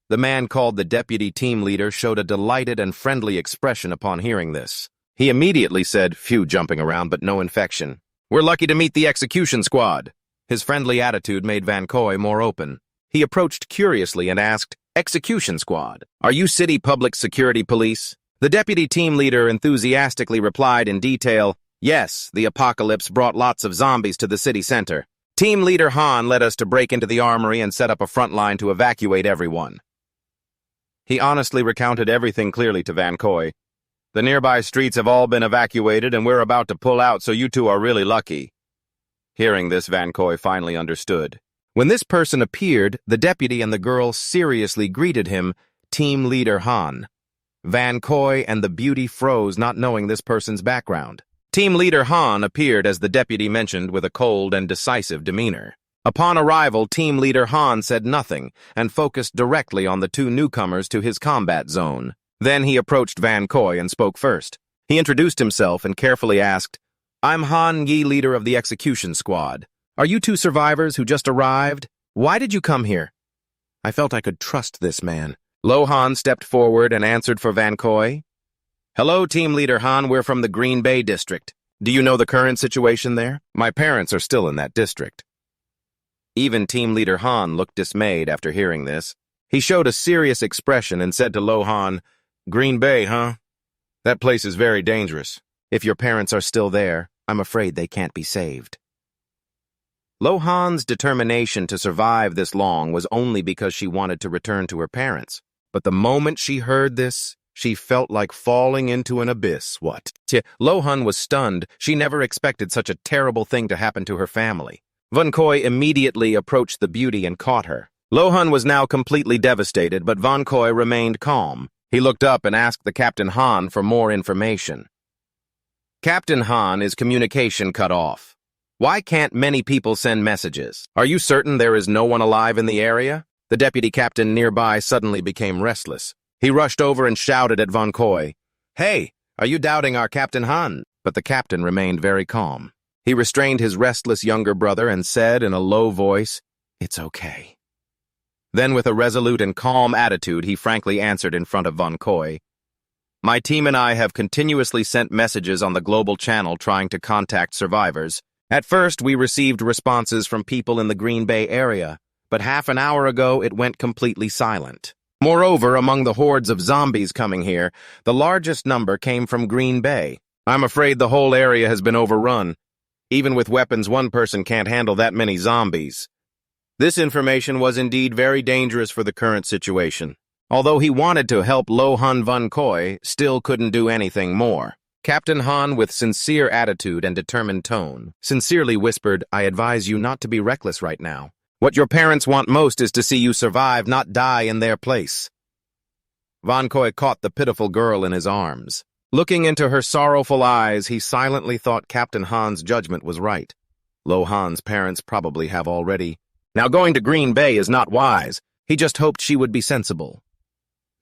The man called the deputy team leader showed a delighted and friendly expression upon hearing this. He immediately said, "Phew, jumping around, but no infection. We're lucky to meet the execution squad." His friendly attitude made Vancoy more open. He approached curiously and asked, "Execution squad, are you city public security police?" The deputy team leader enthusiastically replied in detail, "Yes, the apocalypse brought lots of zombies to the city center. Team leader Han led us to break into the armory and set up a front line to evacuate everyone." He honestly recounted everything clearly to Vancoy. "The nearby streets have all been evacuated and we're about to pull out, so you two are really lucky." Hearing this, Vancoy finally understood. When this person appeared, the deputy and the girl seriously greeted him, Team Leader Han. Vancoy and the beauty froze, not knowing this person's background. Team Leader Han appeared as the deputy mentioned with a cold and decisive demeanor. Upon arrival, Team Leader Han said nothing and focused directly on the two newcomers to his combat zone. Then he approached Vancoy and spoke first. He introduced himself and carefully asked, "I'm Han Yi, leader of the execution squad. Are you two survivors who just arrived? Why did you come here?" I felt I could trust this man. Lohan stepped forward and answered for Vancoy. "Hello, Team Leader Han, we're from the Green Bay district. Do you know the current situation there? My parents are still in that district." Even Team Leader Han looked dismayed after hearing this. He showed a serious expression and said to Lohan, Green Bay, huh? That place is very dangerous. If your parents are still there, I'm afraid they can't be saved. Lohan's determination to survive this long was only because she wanted to return to her parents. But the moment she heard this, she felt like falling into an abyss. What? Lohan was stunned. She never expected such a terrible thing to happen to her family. Vancoy immediately approached the beauty and caught her. Lohan was now completely devastated, but Vancoy remained calm. He looked up and asked the Captain Han for more information. Captain Han, is communication cut off? Why can't many people send messages? Are you certain there is no one alive in the area? The deputy captain nearby suddenly became restless. He rushed over and shouted at Vancoy, "Hey, are you doubting our Captain Han?" But the captain remained very calm. He restrained his restless younger brother and said in a low voice, "It's okay." Then with a resolute and calm attitude, he frankly answered in front of Vancoy, "My team and I have continuously sent messages on the global channel trying to contact survivors. At first, we received responses from people in the Green Bay area, but half an hour ago it went completely silent. Moreover, among the hordes of zombies coming here, the largest number came from Green Bay. I'm afraid the whole area has been overrun. Even with weapons, one person can't handle that many zombies." This information was indeed very dangerous for the current situation. Although he wanted to help Lohan, Vancoy still couldn't do anything more. Captain Han, with sincere attitude and determined tone, sincerely whispered, "I advise you not to be reckless right now. What your parents want most is to see you survive, not die in their place." Vancoy caught the pitiful girl in his arms. Looking into her sorrowful eyes, he silently thought Captain Han's judgment was right. Lohan's parents probably have already. Now going to Green Bay is not wise. He just hoped she would be sensible.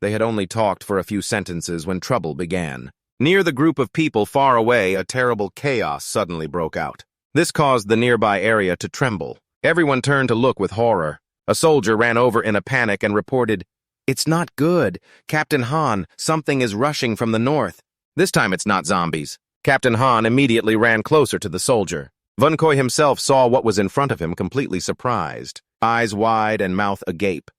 They had only talked for a few sentences when trouble began. Near the group of people far away, a terrible chaos suddenly broke out. This caused the nearby area to tremble. Everyone turned to look with horror. A soldier ran over in a panic and reported, "It's not good. Captain Han, something is rushing from the north. This time it's not zombies." Captain Han immediately ran closer to the soldier. Vancoy himself saw what was in front of him, completely surprised, eyes wide and mouth agape.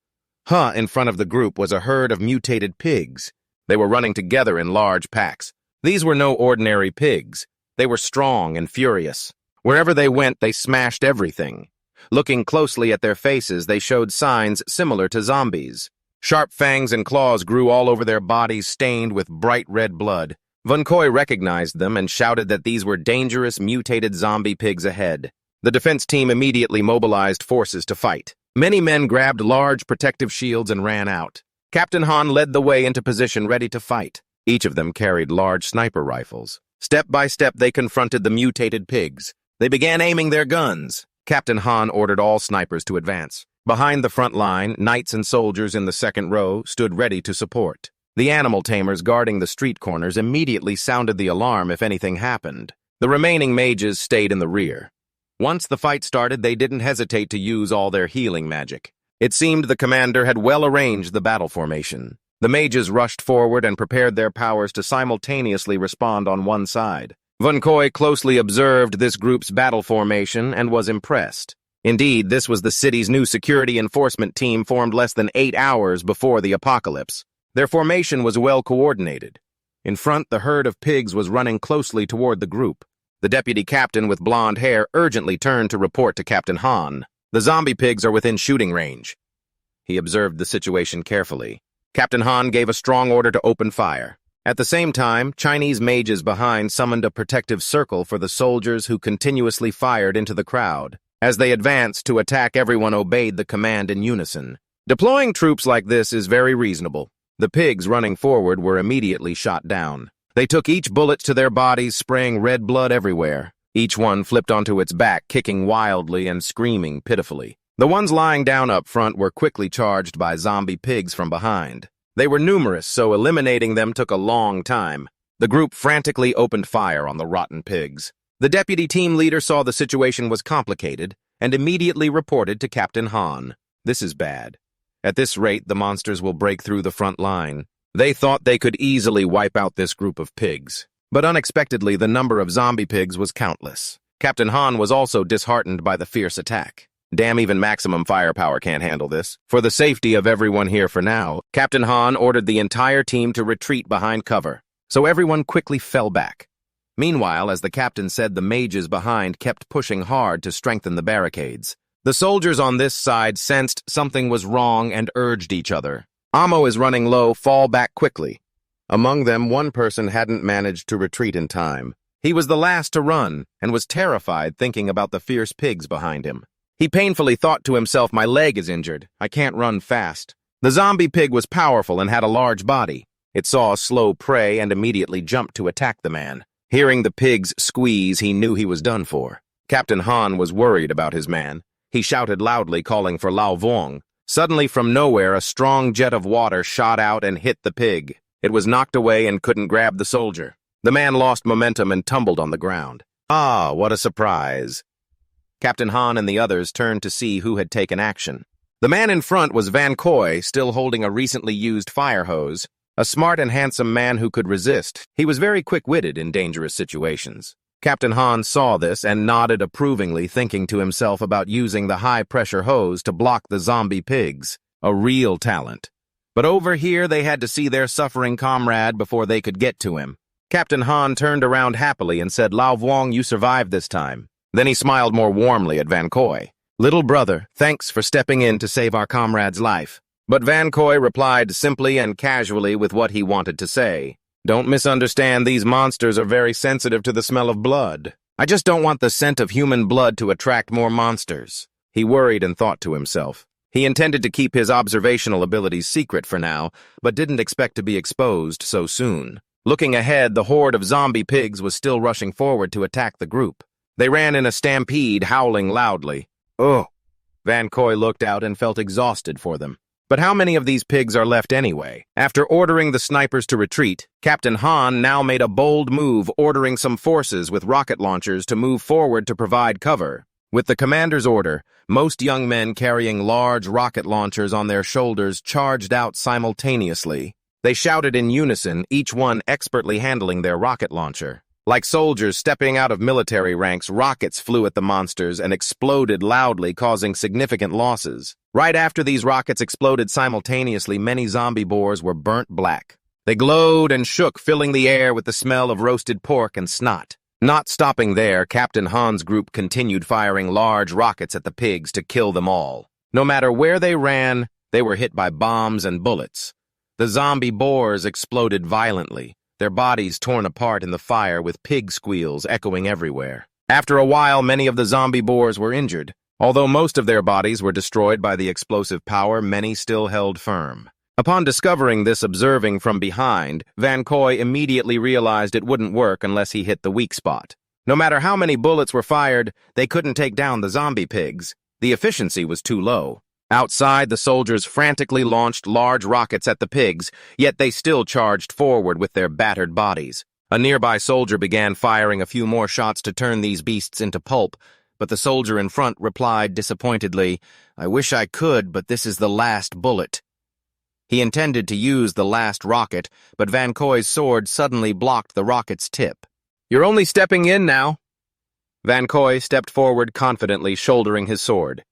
In front of the group was a herd of mutated pigs. They were running together in large packs. These were no ordinary pigs. They were strong and furious. Wherever they went, they smashed everything. Looking closely at their faces, they showed signs similar to zombies. Sharp fangs and claws grew all over their bodies, stained with bright red blood. Vancoy recognized them and shouted that these were dangerous mutated zombie pigs ahead. The defense team immediately mobilized forces to fight. Many men grabbed large protective shields and ran out. Captain Han led the way into position, ready to fight. Each of them carried large sniper rifles. Step by step, they confronted the mutated pigs. They began aiming their guns. Captain Han ordered all snipers to advance. Behind the front line, knights and soldiers in the second row stood ready to support. The animal tamers guarding the street corners immediately sounded the alarm if anything happened. The remaining mages stayed in the rear. Once the fight started, they didn't hesitate to use all their healing magic. It seemed the commander had well arranged the battle formation. The mages rushed forward and prepared their powers to simultaneously respond on one side. Vancoy closely observed this group's battle formation and was impressed. Indeed, this was the city's new security enforcement team, formed less than 8 hours before the apocalypse. Their formation was well coordinated. In front, the herd of pigs was running closely toward the group. The deputy captain with blonde hair urgently turned to report to Captain Han. "The zombie pigs are within shooting range." He observed the situation carefully. Captain Han gave a strong order to open fire. At the same time, Chinese mages behind summoned a protective circle for the soldiers, who continuously fired into the crowd. As they advanced to attack, everyone obeyed the command in unison. Deploying troops like this is very reasonable. The pigs running forward were immediately shot down. They took each bullet to their bodies, spraying red blood everywhere. Each one flipped onto its back, kicking wildly and screaming pitifully. The ones lying down up front were quickly charged by zombie pigs from behind. They were numerous, so eliminating them took a long time. The group frantically opened fire on the rotten pigs. The deputy team leader saw the situation was complicated and immediately reported to Captain Han. "This is bad. At this rate, the monsters will break through the front line." They thought they could easily wipe out this group of pigs. But unexpectedly, the number of zombie pigs was countless. Captain Han was also disheartened by the fierce attack. Damn, even maximum firepower can't handle this. For the safety of everyone here for now, Captain Han ordered the entire team to retreat behind cover, so everyone quickly fell back. Meanwhile, as the captain said, the mages behind kept pushing hard to strengthen the barricades. The soldiers on this side sensed something was wrong and urged each other. Ammo is running low, fall back quickly. Among them, one person hadn't managed to retreat in time. He was the last to run and was terrified thinking about the fierce pigs behind him. He painfully thought to himself, my leg is injured. I can't run fast. The zombie pig was powerful and had a large body. It saw a slow prey and immediately jumped to attack the man. Hearing the pig's squeeze, he knew he was done for. Captain Han was worried about his man. He shouted loudly, calling for Lu Duong. Suddenly, from nowhere, a strong jet of water shot out and hit the pig. It was knocked away and couldn't grab the soldier. The man lost momentum and tumbled on the ground. Ah, what a surprise. Captain Han and the others turned to see who had taken action. The man in front was Vancoy, still holding a recently used fire hose. A smart and handsome man who could resist. He was very quick-witted in dangerous situations. Captain Han saw this and nodded approvingly, thinking to himself about using the high-pressure hose to block the zombie pigs. A real talent. But over here, they had to see their suffering comrade before they could get to him. Captain Han turned around happily and said, Lu Duong, you survived this time. Then he smiled more warmly at Vancoy. Little brother, thanks for stepping in to save our comrade's life. But Vancoy replied simply and casually with what he wanted to say. Don't misunderstand, these monsters are very sensitive to the smell of blood. I just don't want the scent of human blood to attract more monsters. He worried and thought to himself. He intended to keep his observational abilities secret for now, but didn't expect to be exposed so soon. Looking ahead, the horde of zombie pigs was still rushing forward to attack the group. They ran in a stampede, howling loudly. Ugh. Vancoy looked out and felt exhausted for them. But how many of these pigs are left anyway? After ordering the snipers to retreat, Captain Han now made a bold move, ordering some forces with rocket launchers to move forward to provide cover. With the commander's order, most young men carrying large rocket launchers on their shoulders charged out simultaneously. They shouted in unison, each one expertly handling their rocket launcher. Like soldiers stepping out of military ranks, rockets flew at the monsters and exploded loudly, causing significant losses. Right after these rockets exploded simultaneously, many zombie boars were burnt black. They glowed and shook, filling the air with the smell of roasted pork and snot. Not stopping there, Captain Han's group continued firing large rockets at the pigs to kill them all. No matter where they ran, they were hit by bombs and bullets. The zombie boars exploded violently, their bodies torn apart in the fire with pig squeals echoing everywhere. After a while, many of the zombie boars were injured. Although most of their bodies were destroyed by the explosive power, many still held firm. Upon discovering this observing from behind, Vancoy immediately realized it wouldn't work unless he hit the weak spot. No matter how many bullets were fired, they couldn't take down the zombie pigs. The efficiency was too low. Outside, the soldiers frantically launched large rockets at the pigs, yet they still charged forward with their battered bodies. A nearby soldier began firing a few more shots to turn these beasts into pulp, but the soldier in front replied disappointedly, I wish I could, but this is the last bullet. He intended to use the last rocket, but Vancoy's sword suddenly blocked the rocket's tip. You're only stepping in now. Vancoy stepped forward confidently, shouldering his sword.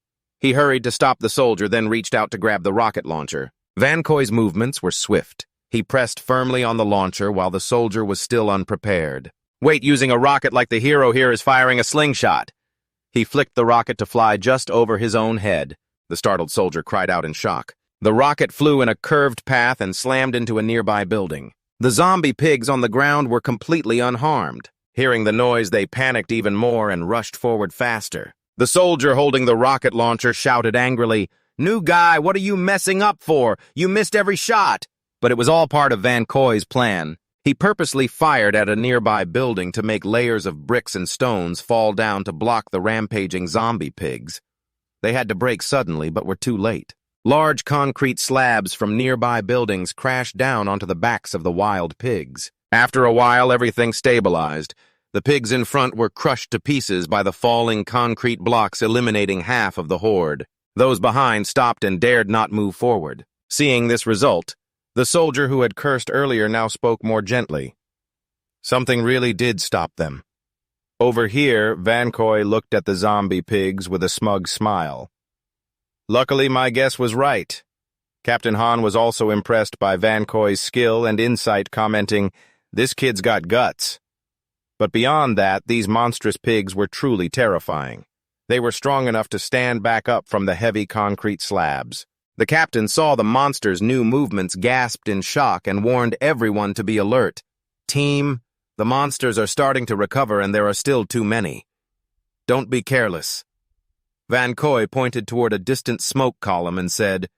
He hurried to stop the soldier, then reached out to grab the rocket launcher. Vancoy's movements were swift. He pressed firmly on the launcher while the soldier was still unprepared. Wait, using a rocket like the hero here is firing a slingshot. He flicked the rocket to fly just over his own head. The startled soldier cried out in shock. The rocket flew in a curved path and slammed into a nearby building. The zombie pigs on the ground were completely unharmed. Hearing the noise, they panicked even more and rushed forward faster. The soldier holding the rocket launcher shouted angrily, New guy, what are you messing up for? You missed every shot. But it was all part of Vancoy's plan. He purposely fired at a nearby building to make layers of bricks and stones fall down to block the rampaging zombie pigs. They had to break suddenly, but were too late. Large concrete slabs from nearby buildings crashed down onto the backs of the wild pigs. After a while, everything stabilized. The pigs in front were crushed to pieces by the falling concrete blocks, eliminating half of the horde. Those behind stopped and dared not move forward. Seeing this result, the soldier who had cursed earlier now spoke more gently. Something really did stop them. Over here, Vancoy looked at the zombie pigs with a smug smile. Luckily, my guess was right. Captain Han was also impressed by Vancoy's skill and insight, commenting, "This kid's got guts." But beyond that, these monstrous pigs were truly terrifying. They were strong enough to stand back up from the heavy concrete slabs. The captain saw the monsters' new movements, gasped in shock, and warned everyone to be alert. "Team, the monsters are starting to recover and there are still too many. Don't be careless." Vancoy pointed toward a distant smoke column and said,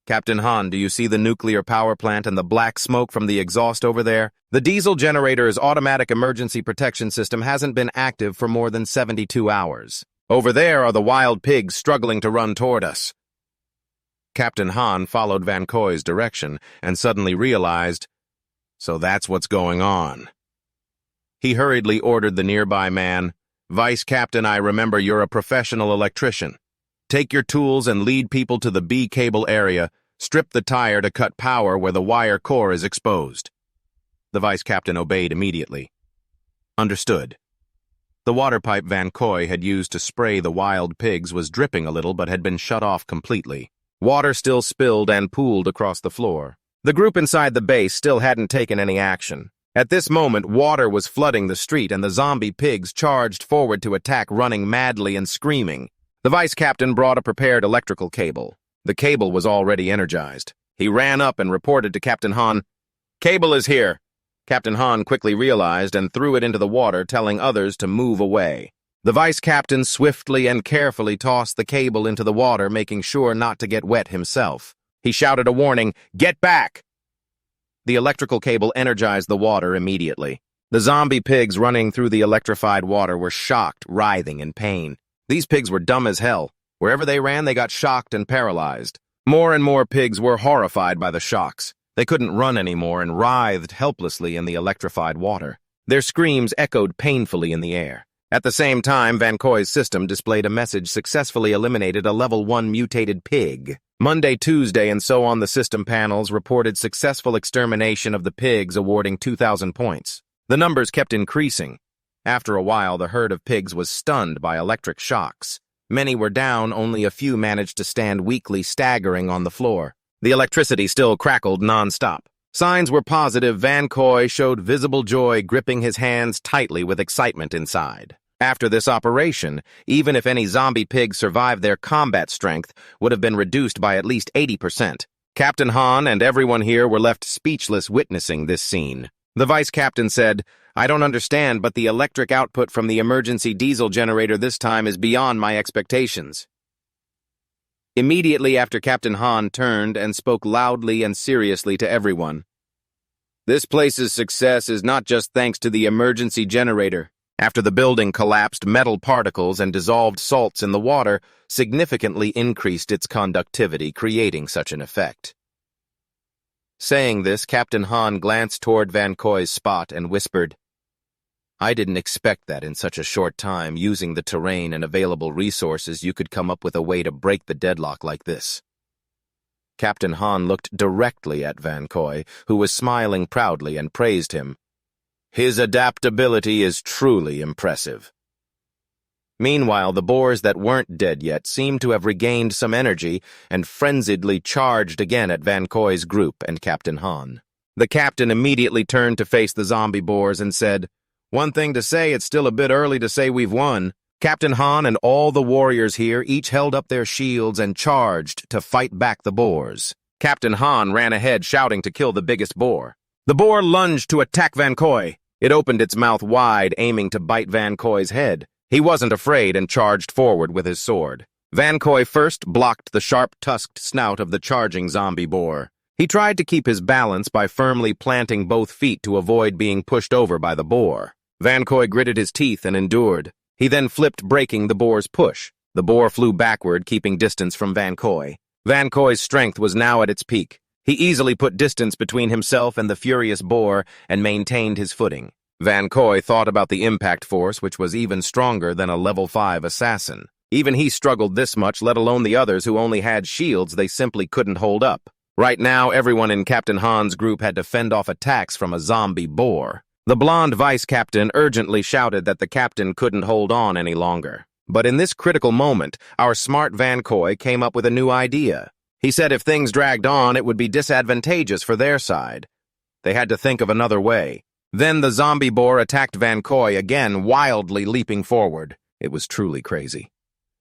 "Captain Han, do you see the nuclear power plant and the black smoke from the exhaust over there? The diesel generator's automatic emergency protection system hasn't been active for more than 72 hours. Over there are the wild pigs struggling to run toward us." Captain Han followed Vancoy's direction and suddenly realized, so that's what's going on. He hurriedly ordered the nearby man, "Vice Captain, I remember you're a professional electrician. Take your tools and lead people to the B cable area. Strip the tire to cut power where the wire core is exposed." The vice captain obeyed immediately. "Understood." The water pipe Vancoy had used to spray the wild pigs was dripping a little but had been shut off completely. Water still spilled and pooled across the floor. The group inside the base still hadn't taken any action. At this moment, water was flooding the street and the zombie pigs charged forward to attack, running madly and screaming. The vice captain brought a prepared electrical cable. The cable was already energized. He ran up and reported to Captain Han, "Cable is here." Captain Han quickly realized and threw it into the water, telling others to move away. The vice captain swiftly and carefully tossed the cable into the water, making sure not to get wet himself. He shouted a warning, "Get back!" The electrical cable energized the water immediately. The zombie pigs running through the electrified water were shocked, writhing in pain. These pigs were dumb as hell. Wherever they ran, they got shocked and paralyzed. More and more pigs were horrified by the shocks. They couldn't run anymore and writhed helplessly in the electrified water. Their screams echoed painfully in the air. At the same time, Vancoy's system displayed a message successfully eliminated a level 1 mutated pig. Monday, Tuesday, and so on the system panels reported successful extermination of the pigs, awarding 2,000 points. The numbers kept increasing. After a while, the herd of pigs was stunned by electric shocks. Many were down, only a few managed to stand weakly, staggering on the floor. The electricity still crackled non-stop. Signs were positive. Vancoy showed visible joy, gripping his hands tightly with excitement inside. After this operation, even if any zombie pigs survived, their combat strength would have been reduced by at least 80%. Captain Han and everyone here were left speechless witnessing this scene. The vice captain said, "I don't understand, but the electric output from the emergency diesel generator this time is beyond my expectations." Immediately after, Captain Han turned and spoke loudly and seriously to everyone. "This place's success is not just thanks to the emergency generator. After the building collapsed, metal particles and dissolved salts in the water significantly increased its conductivity, creating such an effect." Saying this, Captain Han glanced toward Vancoy's spot and whispered, "I didn't expect that in such a short time, using the terrain and available resources, you could come up with a way to break the deadlock like this." Captain Han looked directly at Vancoy, who was smiling proudly, and praised him. "His adaptability is truly impressive." Meanwhile, the boars that weren't dead yet seemed to have regained some energy and frenziedly charged again at Vancoy's group and Captain Han. The captain immediately turned to face the zombie boars and said, "One thing to say, it's still a bit early to say we've won." Captain Han and all the warriors here each held up their shields and charged to fight back the boars. Captain Han ran ahead, shouting to kill the biggest boar. The boar lunged to attack Vancoy. It opened its mouth wide, aiming to bite Vancoy's head. He wasn't afraid and charged forward with his sword. Vancoy first blocked the sharp-tusked snout of the charging zombie boar. He tried to keep his balance by firmly planting both feet to avoid being pushed over by the boar. Vancoy gritted his teeth and endured. He then flipped, breaking the boar's push. The boar flew backward, keeping distance from Vancoy. Vancoy's strength was now at its peak. He easily put distance between himself and the furious boar and maintained his footing. Vancoy thought about the impact force, which was even stronger than a level 5 assassin. Even he struggled this much, let alone the others who only had shields they simply couldn't hold up. Right now, everyone in Captain Han's group had to fend off attacks from a zombie boar. The blonde vice captain urgently shouted that the captain couldn't hold on any longer. But in this critical moment, our smart Vancoy came up with a new idea. He said if things dragged on, it would be disadvantageous for their side. They had to think of another way. Then the zombie boar attacked Vancoy again, wildly leaping forward. It was truly crazy.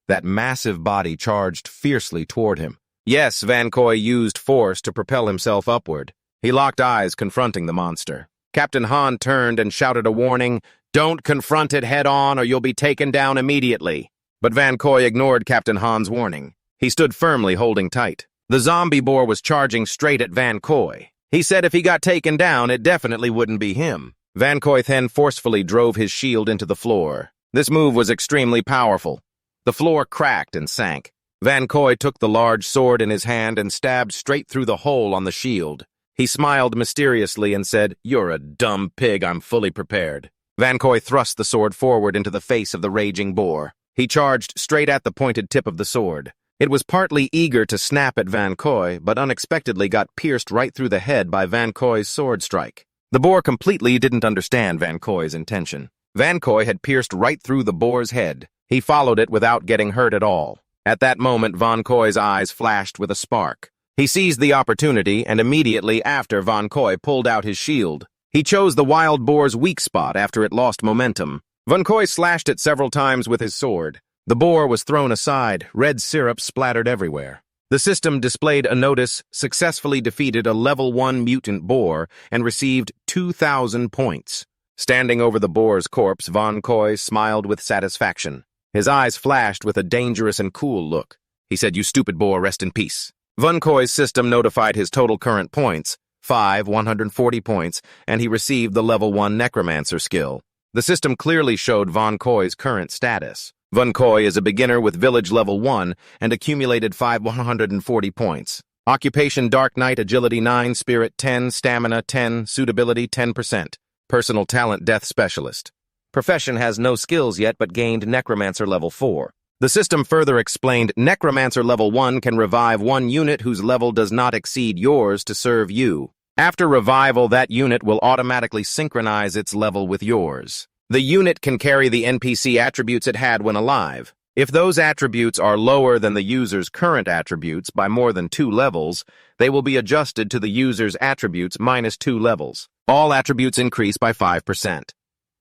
That massive body charged fiercely toward him. Yes, Vancoy used force to propel himself upward. He locked eyes, confronting the monster. Captain Han turned and shouted a warning, "Don't confront it head-on or you'll be taken down immediately." But Vancoy ignored Captain Han's warning. He stood firmly, holding tight. The zombie boar was charging straight at Vancoy. He said if he got taken down, it definitely wouldn't be him. Vancoy then forcefully drove his shield into the floor. This move was extremely powerful. The floor cracked and sank. Vancoy took the large sword in his hand and stabbed straight through the hole on the shield. He smiled mysteriously and said, "You're a dumb pig, I'm fully prepared." Vancoy thrust the sword forward into the face of the raging boar. He charged straight at the pointed tip of the sword. It was partly eager to snap at Vancoy, but unexpectedly got pierced right through the head by Vancoy's sword strike. The boar completely didn't understand Vancoy's intention. Vancoy had pierced right through the boar's head. He followed it without getting hurt at all. At that moment, Vancoy's eyes flashed with a spark. He seized the opportunity, and immediately after, Vancoy pulled out his shield. He chose the wild boar's weak spot after it lost momentum. Vancoy slashed it several times with his sword. The boar was thrown aside, red syrup splattered everywhere. The system displayed a notice, successfully defeated a level 1 mutant boar and received 2,000 points. Standing over the boar's corpse, Vancoy smiled with satisfaction. His eyes flashed with a dangerous and cool look. He said, "You stupid boar, rest in peace." Vancoy's system notified his total current points, 140 points, and he received the level 1 necromancer skill. The system clearly showed Vancoy's current status. Vancoy is a beginner with village level 1 and accumulated 140 points. Occupation Dark Knight, Agility 9, Spirit 10, Stamina 10, Suitability 10%. Personal Talent Death Specialist. Profession has no skills yet but gained Necromancer level 4. The system further explained Necromancer level 1 can revive one unit whose level does not exceed yours to serve you. After revival, that unit will automatically synchronize its level with yours. The unit can carry the NPC attributes it had when alive. If those attributes are lower than the user's current attributes by more than 2 levels, they will be adjusted to the user's attributes minus 2 levels. All attributes increase by 5%.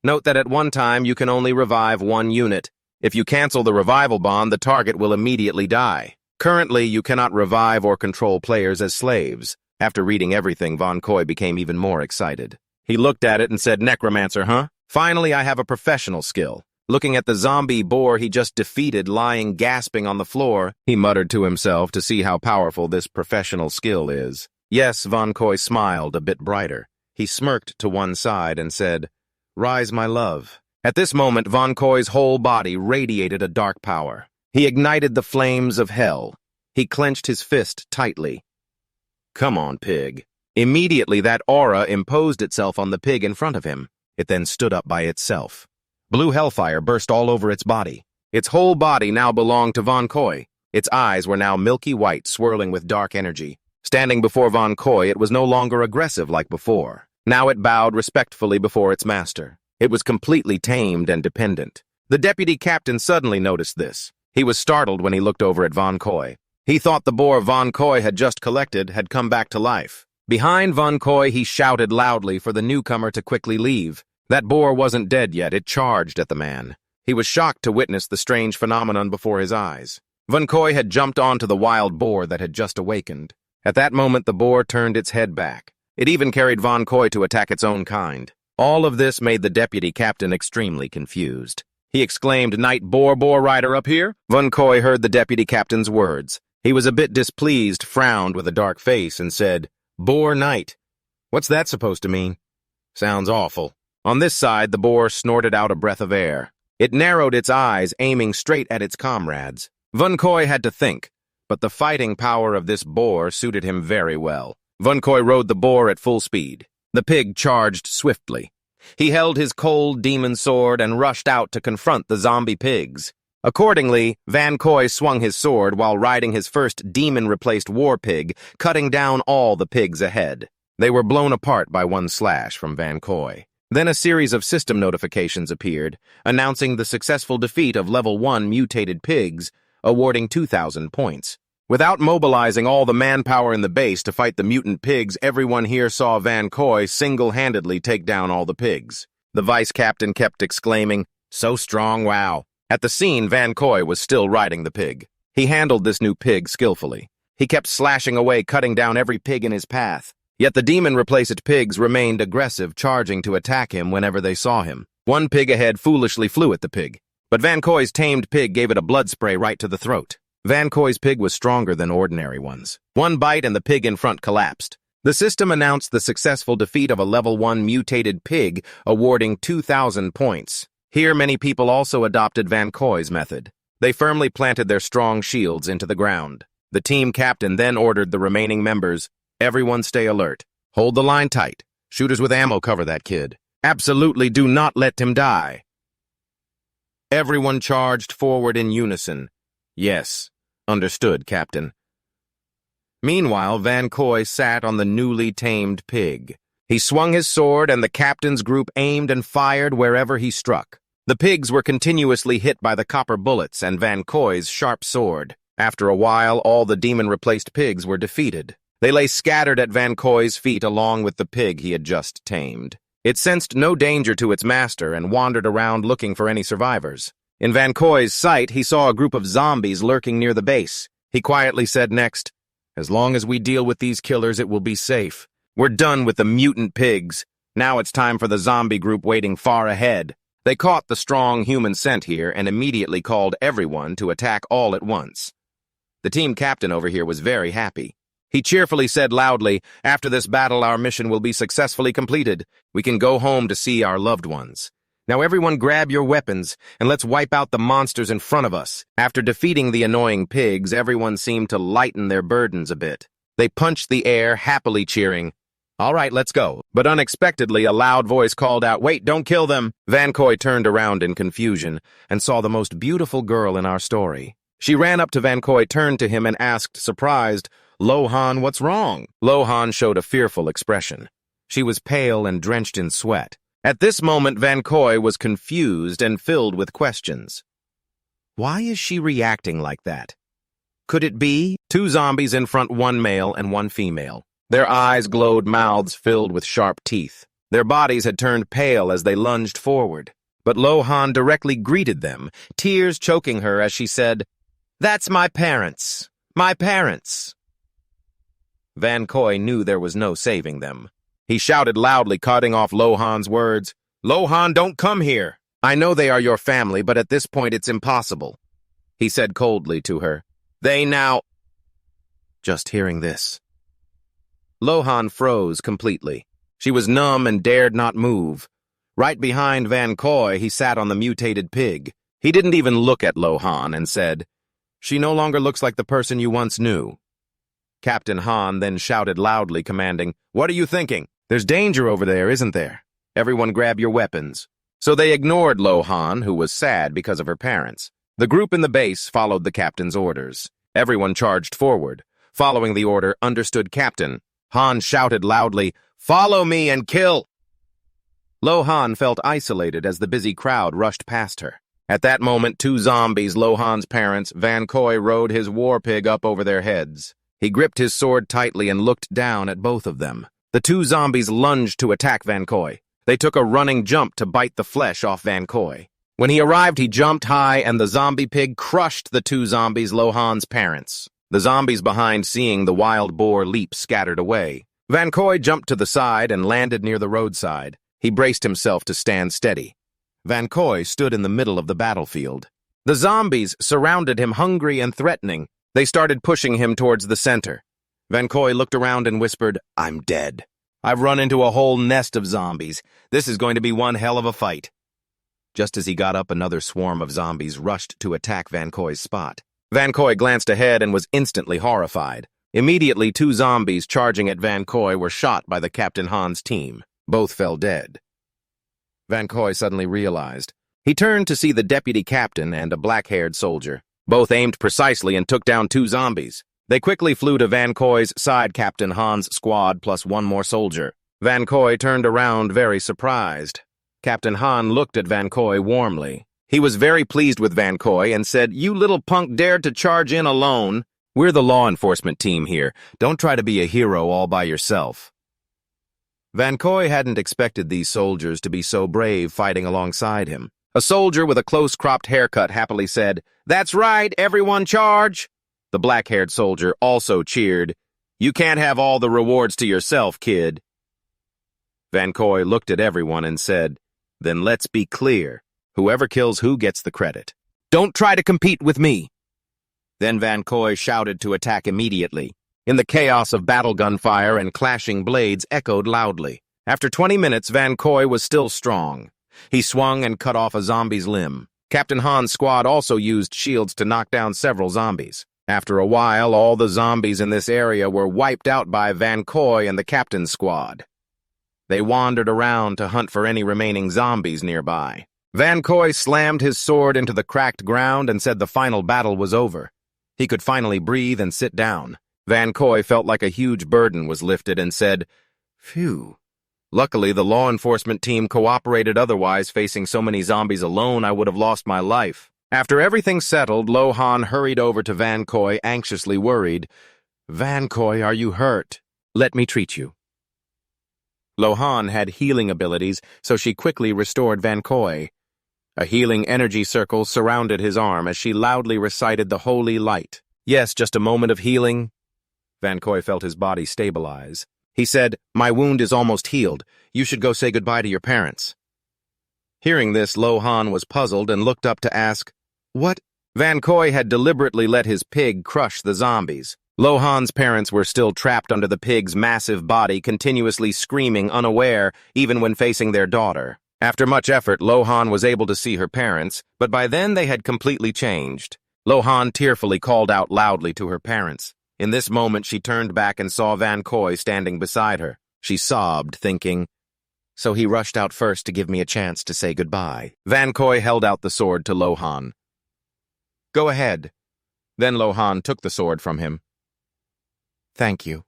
Note that at one time you can only revive one unit. If you cancel the revival bond, the target will immediately die. Currently, you cannot revive or control players as slaves. After reading everything, Vancoy became even more excited. He looked at it and said, "Necromancer, huh? Finally, I have a professional skill." Looking at the zombie boar he just defeated lying gasping on the floor, he muttered to himself to see how powerful this professional skill is. Yes, Vancoy smiled a bit brighter. He smirked to one side and said, "Rise, my love." At this moment, Vancoy's whole body radiated a dark power. He ignited the flames of hell. He clenched his fist tightly. "Come on, pig." Immediately, that aura imposed itself on the pig in front of him. It then stood up by itself. Blue hellfire burst all over its body. Its whole body now belonged to Vancoy. Its eyes were now milky white, swirling with dark energy. Standing before Vancoy, it was no longer aggressive like before. Now it bowed respectfully before its master. It was completely tamed and dependent. The deputy captain suddenly noticed this. He was startled when he looked over at Vancoy. He thought the boar Vancoy had just collected had come back to life. Behind Vancoy, he shouted loudly for the newcomer to quickly leave. That boar wasn't dead yet. It charged at the man. He was shocked to witness the strange phenomenon before his eyes. Vancoy had jumped onto the wild boar that had just awakened. At that moment, the boar turned its head back. It even carried Vancoy to attack its own kind. All of this made the deputy captain extremely confused. He exclaimed, "Knight boar rider up here?" Vancoy heard the deputy captain's words. He was a bit displeased, frowned with a dark face, and said, "Boar knight. What's that supposed to mean? Sounds awful." On this side, the boar snorted out a breath of air. It narrowed its eyes, aiming straight at its comrades. Vancoy had to think, but the fighting power of this boar suited him very well. Vancoy rode the boar at full speed. The pig charged swiftly. He held his cold demon sword and rushed out to confront the zombie pigs. Accordingly, Vancoy swung his sword while riding his first demon-replaced war pig, cutting down all the pigs ahead. They were blown apart by one slash from Vancoy. Then a series of system notifications appeared, announcing the successful defeat of Level 1 mutated pigs, awarding 2,000 points. Without mobilizing all the manpower in the base to fight the mutant pigs, everyone here saw Vancoy single-handedly take down all the pigs. The vice captain kept exclaiming, "So strong, wow." At the scene, Vancoy was still riding the pig. He handled this new pig skillfully. He kept slashing away, cutting down every pig in his path. Yet the demon-replaced pigs remained aggressive, charging to attack him whenever they saw him. One pig ahead foolishly flew at the pig, but Vancoy's tamed pig gave it a blood spray right to the throat. Vancoy's pig was stronger than ordinary ones. One bite and the pig in front collapsed. The system announced the successful defeat of a Level 1 mutated pig, awarding 2,000 points. Here many people also adopted Vancoy's method. They firmly planted their strong shields into the ground. The team captain then ordered the remaining members, "Everyone stay alert. Hold the line tight. Shooters with ammo cover that kid. Absolutely do not let him die." Everyone charged forward in unison. "Yes, understood, Captain." Meanwhile, Vancoy sat on the newly tamed pig. He swung his sword, and the captain's group aimed and fired wherever he struck. The pigs were continuously hit by the copper bullets and Vancoy's sharp sword. After a while, all the demon-replaced pigs were defeated. They lay scattered at Vancoy's feet along with the pig he had just tamed. It sensed no danger to its master and wandered around looking for any survivors. In Vancoy's sight, he saw a group of zombies lurking near the base. He quietly said next, "As long as we deal with these killers, it will be safe. We're done with the mutant pigs. Now it's time for the zombie group waiting far ahead." They caught the strong human scent here and immediately called everyone to attack all at once. The team captain over here was very happy. He cheerfully said loudly, "After this battle, our mission will be successfully completed. We can go home to see our loved ones. Now everyone grab your weapons, and let's wipe out the monsters in front of us." After defeating the annoying pigs, everyone seemed to lighten their burdens a bit. They punched the air, happily cheering, "All right, let's go." But unexpectedly, a loud voice called out, "Wait, don't kill them." Vancoy turned around in confusion and saw the most beautiful girl in our story. She ran up to Vancoy, turned to him, and asked, surprised, "Lohan, what's wrong?" Lohan showed a fearful expression. She was pale and drenched in sweat. At this moment, Vancoy was confused and filled with questions. Why is she reacting like that? Could it be? Two zombies in front, one male and one female. Their eyes glowed, mouths filled with sharp teeth. Their bodies had turned pale as they lunged forward. But Lohan directly greeted them, tears choking her as she said, "That's my parents. My parents." Vancoy knew there was no saving them. He shouted loudly, cutting off Lohan's words, "Lohan, don't come here. I know they are your family, but at this point it's impossible." He said coldly to her, "They now—" Just hearing this, Lohan froze completely. She was numb and dared not move. Right behind Vancoy, he sat on the mutated pig. He didn't even look at Lohan and said, "She no longer looks like the person you once knew." Captain Han then shouted loudly, commanding, "What are you thinking? There's danger over there, isn't there? Everyone grab your weapons." So they ignored Lohan, who was sad because of her parents. The group in the base followed the captain's orders. Everyone charged forward. Following the order, "Understood, Captain." Han shouted loudly, "Follow me and kill!" Lohan felt isolated as the busy crowd rushed past her. At that moment, two zombies, Lohan's parents, Vancoy rode his war pig up over their heads. He gripped his sword tightly and looked down at both of them. The two zombies lunged to attack Vancoy. They took a running jump to bite the flesh off Vancoy. When he arrived, he jumped high, and the zombie pig crushed the two zombies, Lohan's parents. The zombies behind, seeing the wild boar leap, scattered away. Vancoy jumped to the side and landed near the roadside. He braced himself to stand steady. Vancoy stood in the middle of the battlefield. The zombies surrounded him, hungry and threatening. They started pushing him towards the center. Vancoy looked around and whispered, "I'm dead. I've run into a whole nest of zombies. This is going to be one hell of a fight." Just as he got up, another swarm of zombies rushed to attack Vancoy's spot. Vancoy glanced ahead and was instantly horrified. Immediately, two zombies charging at Vancoy were shot by the Captain Han's team. Both fell dead. Vancoy suddenly realized. He turned to see the deputy captain and a black-haired soldier. Both aimed precisely and took down two zombies. They quickly flew to Vancoy's side, Captain Han's squad plus one more soldier. Vancoy turned around very surprised. Captain Han looked at Vancoy warmly. He was very pleased with Vancoy and said, "You little punk dared to charge in alone. We're the law enforcement team here. Don't try to be a hero all by yourself." Vancoy hadn't expected these soldiers to be so brave fighting alongside him. A soldier with a close-cropped haircut happily said, "That's right, everyone charge!" The black-haired soldier also cheered, "You can't have all the rewards to yourself, kid." Vancoy looked at everyone and said, "Then let's be clear. Whoever kills who gets the credit. Don't try to compete with me." Then Vancoy shouted to attack immediately. In the chaos of battle gunfire and clashing blades echoed loudly. After 20 minutes, Vancoy was still strong. He swung and cut off a zombie's limb. Captain Han's squad also used shields to knock down several zombies. After a while, all the zombies in this area were wiped out by Vancoy and the captain's squad. They wandered around to hunt for any remaining zombies nearby. Vancoy slammed his sword into the cracked ground and said the final battle was over. He could finally breathe and sit down. Vancoy felt like a huge burden was lifted and said, "Phew. Luckily, the law enforcement team cooperated, otherwise facing so many zombies alone I would have lost my life." After everything settled, Lohan hurried over to Vancoy, anxiously worried. "Vancoy, are you hurt? Let me treat you." Lohan had healing abilities, so she quickly restored Vancoy. A healing energy circle surrounded his arm as she loudly recited the holy light. "Yes, just a moment of healing." Vancoy felt his body stabilize. He said, "My wound is almost healed. You should go say goodbye to your parents." Hearing this, Lohan was puzzled and looked up to ask, "What?" Vancoy had deliberately let his pig crush the zombies. Lohan's parents were still trapped under the pig's massive body, continuously screaming, unaware, even when facing their daughter. After much effort, Lohan was able to see her parents, but by then they had completely changed. Lohan tearfully called out loudly to her parents. In this moment, she turned back and saw Vancoy standing beside her. She sobbed, thinking, "So he rushed out first to give me a chance to say goodbye." Vancoy held out the sword to Lohan. "Go ahead." Then Lohan took the sword from him. "Thank you."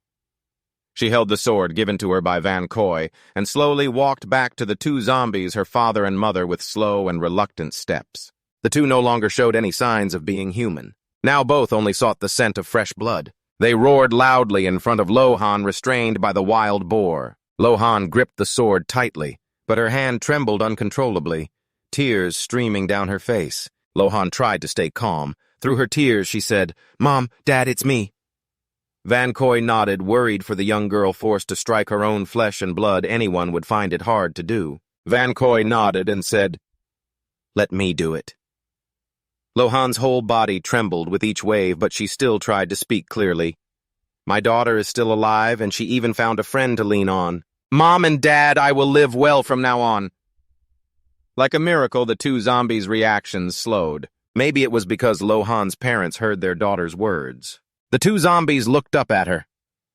She held the sword given to her by Vancoy and slowly walked back to the two zombies, her father and mother, with slow and reluctant steps. The two no longer showed any signs of being human. Now both only sought the scent of fresh blood. They roared loudly in front of Lohan, restrained by the wild boar. Lohan gripped the sword tightly, but her hand trembled uncontrollably, tears streaming down her face. Lohan tried to stay calm. Through her tears, she said, "Mom, Dad, it's me." Vancoy nodded, worried for the young girl forced to strike her own flesh and blood. Anyone would find it hard to do. Vancoy nodded and said, "Let me do it." Lohan's whole body trembled with each wave, but she still tried to speak clearly. "My daughter is still alive, and she even found a friend to lean on. Mom and Dad, I will live well from now on." Like a miracle, the two zombies' reactions slowed. Maybe it was because Lohan's parents heard their daughter's words. The two zombies looked up at her.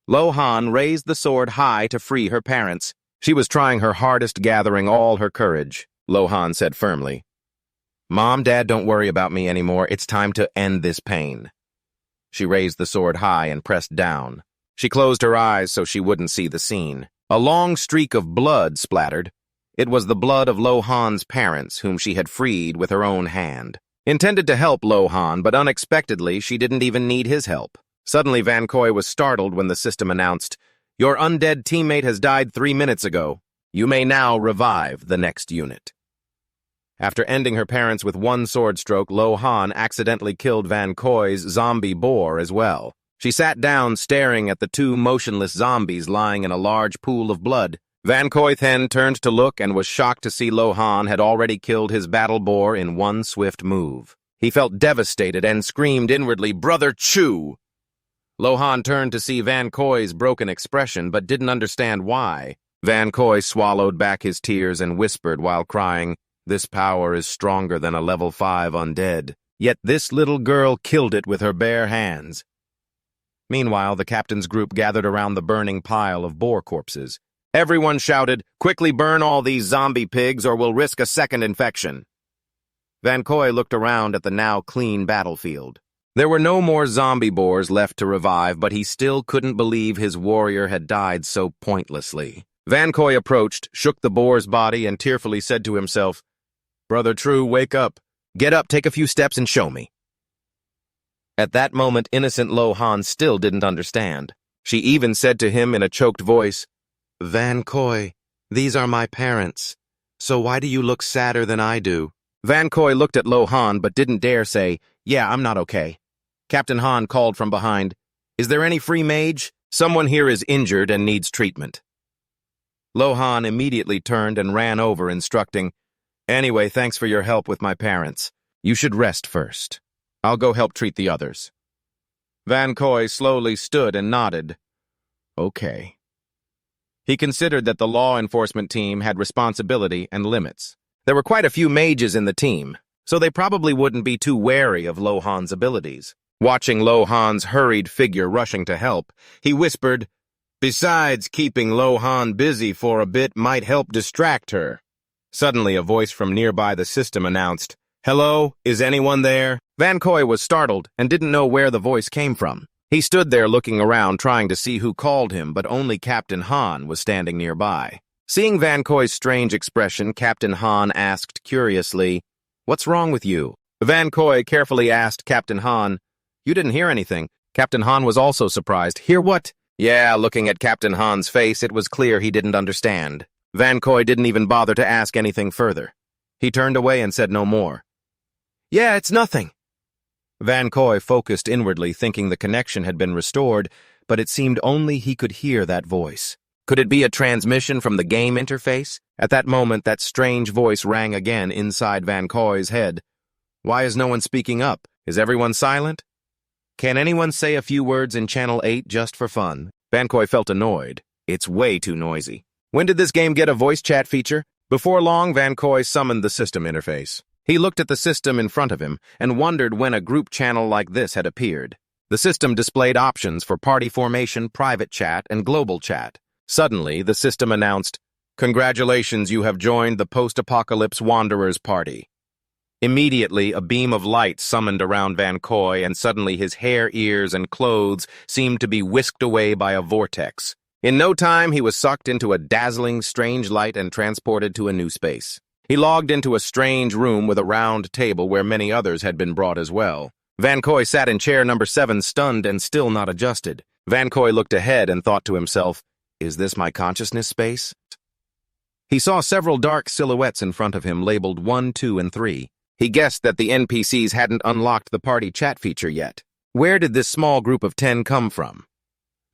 Lohan raised the sword high to free her parents. She was trying her hardest, gathering all her courage. Lohan said firmly, "Mom, Dad, don't worry about me anymore. It's time to end this pain." She raised the sword high and pressed down. She closed her eyes so she wouldn't see the scene. A long streak of blood splattered. It was the blood of Lohan's parents, whom she had freed with her own hand. Intended to help Lohan, but unexpectedly, she didn't even need his help. Suddenly, Vancoy was startled when the system announced, "Your undead teammate has died 3 minutes ago. You may now revive the next unit." After ending her parents with one sword stroke, Lohan accidentally killed Vancoy's zombie boar as well. She sat down, staring at the two motionless zombies lying in a large pool of blood. Vancoy then turned to look and was shocked to see Lohan had already killed his battle boar in one swift move. He felt devastated and screamed inwardly, "Brother Chu!" Lohan turned to see Vancoy's broken expression, but didn't understand why. Vancoy swallowed back his tears and whispered while crying, "This power is stronger than a level 5 undead. Yet this little girl killed it with her bare hands." Meanwhile, the captain's group gathered around the burning pile of boar corpses. Everyone shouted, "Quickly burn all these zombie pigs or we'll risk a second infection." Vancoy looked around at the now clean battlefield. There were no more zombie boars left to revive, but he still couldn't believe his warrior had died so pointlessly. Vancoy approached, shook the boar's body, and tearfully said to himself, "Brother True, wake up. Get up, take a few steps, and show me." At that moment, innocent Lohan still didn't understand. She even said to him in a choked voice, "Vancoy, these are my parents. So why do you look sadder than I do?" Vancoy looked at Lohan but didn't dare say, "Yeah, I'm not okay." Captain Han called from behind, "Is there any free mage? Someone here is injured and needs treatment." Lohan immediately turned and ran over, instructing, "Anyway, thanks for your help with my parents. You should rest first. I'll go help treat the others." Vancoy slowly stood and nodded. Okay. He considered that the law enforcement team had responsibility and limits. There were quite a few mages in the team, so they probably wouldn't be too wary of Lohan's abilities. Watching Lohan's hurried figure rushing to help, he whispered, "Besides, keeping Lohan busy for a bit might help distract her." Suddenly, a voice from nearby the system announced, "Hello, is anyone there?" Vancoy was startled and didn't know where the voice came from. He stood there looking around, trying to see who called him, but only Captain Han was standing nearby. Seeing Vancoy's strange expression, Captain Han asked curiously, "What's wrong with you?" Vancoy carefully asked Captain Han, "You didn't hear anything." Captain Han was also surprised. "Hear what?" Yeah, looking at Captain Han's face, it was clear he didn't understand. Vancoy didn't even bother to ask anything further. He turned away and said no more. "Yeah, it's nothing." Vancoy focused inwardly, thinking the connection had been restored, but it seemed only he could hear that voice. Could it be a transmission from the game interface? At that moment, that strange voice rang again inside Vancoy's head. Why is no one speaking up? Is everyone silent? Can anyone say a few words in Channel 8 just for fun? Vancoy felt annoyed. It's way too noisy. When did this game get a voice chat feature? Before long, Vancoy summoned the system interface. He looked at the system in front of him and wondered when a group channel like this had appeared. The system displayed options for party formation, private chat, and global chat. Suddenly, the system announced, "Congratulations, you have joined the post-apocalypse Wanderers party." Immediately, a beam of light summoned around Vancoy, and suddenly his hair, ears, and clothes seemed to be whisked away by a vortex. In no time, he was sucked into a dazzling, strange light and transported to a new space. He logged into a strange room with a round table where many others had been brought as well. Vancoy sat in chair number 7, stunned and still not adjusted. Vancoy looked ahead and thought to himself, "Is this my consciousness space?" He saw several dark silhouettes in front of him labeled 1, 2, and 3. He guessed that the NPCs hadn't unlocked the party chat feature yet. Where did this small group of 10 come from?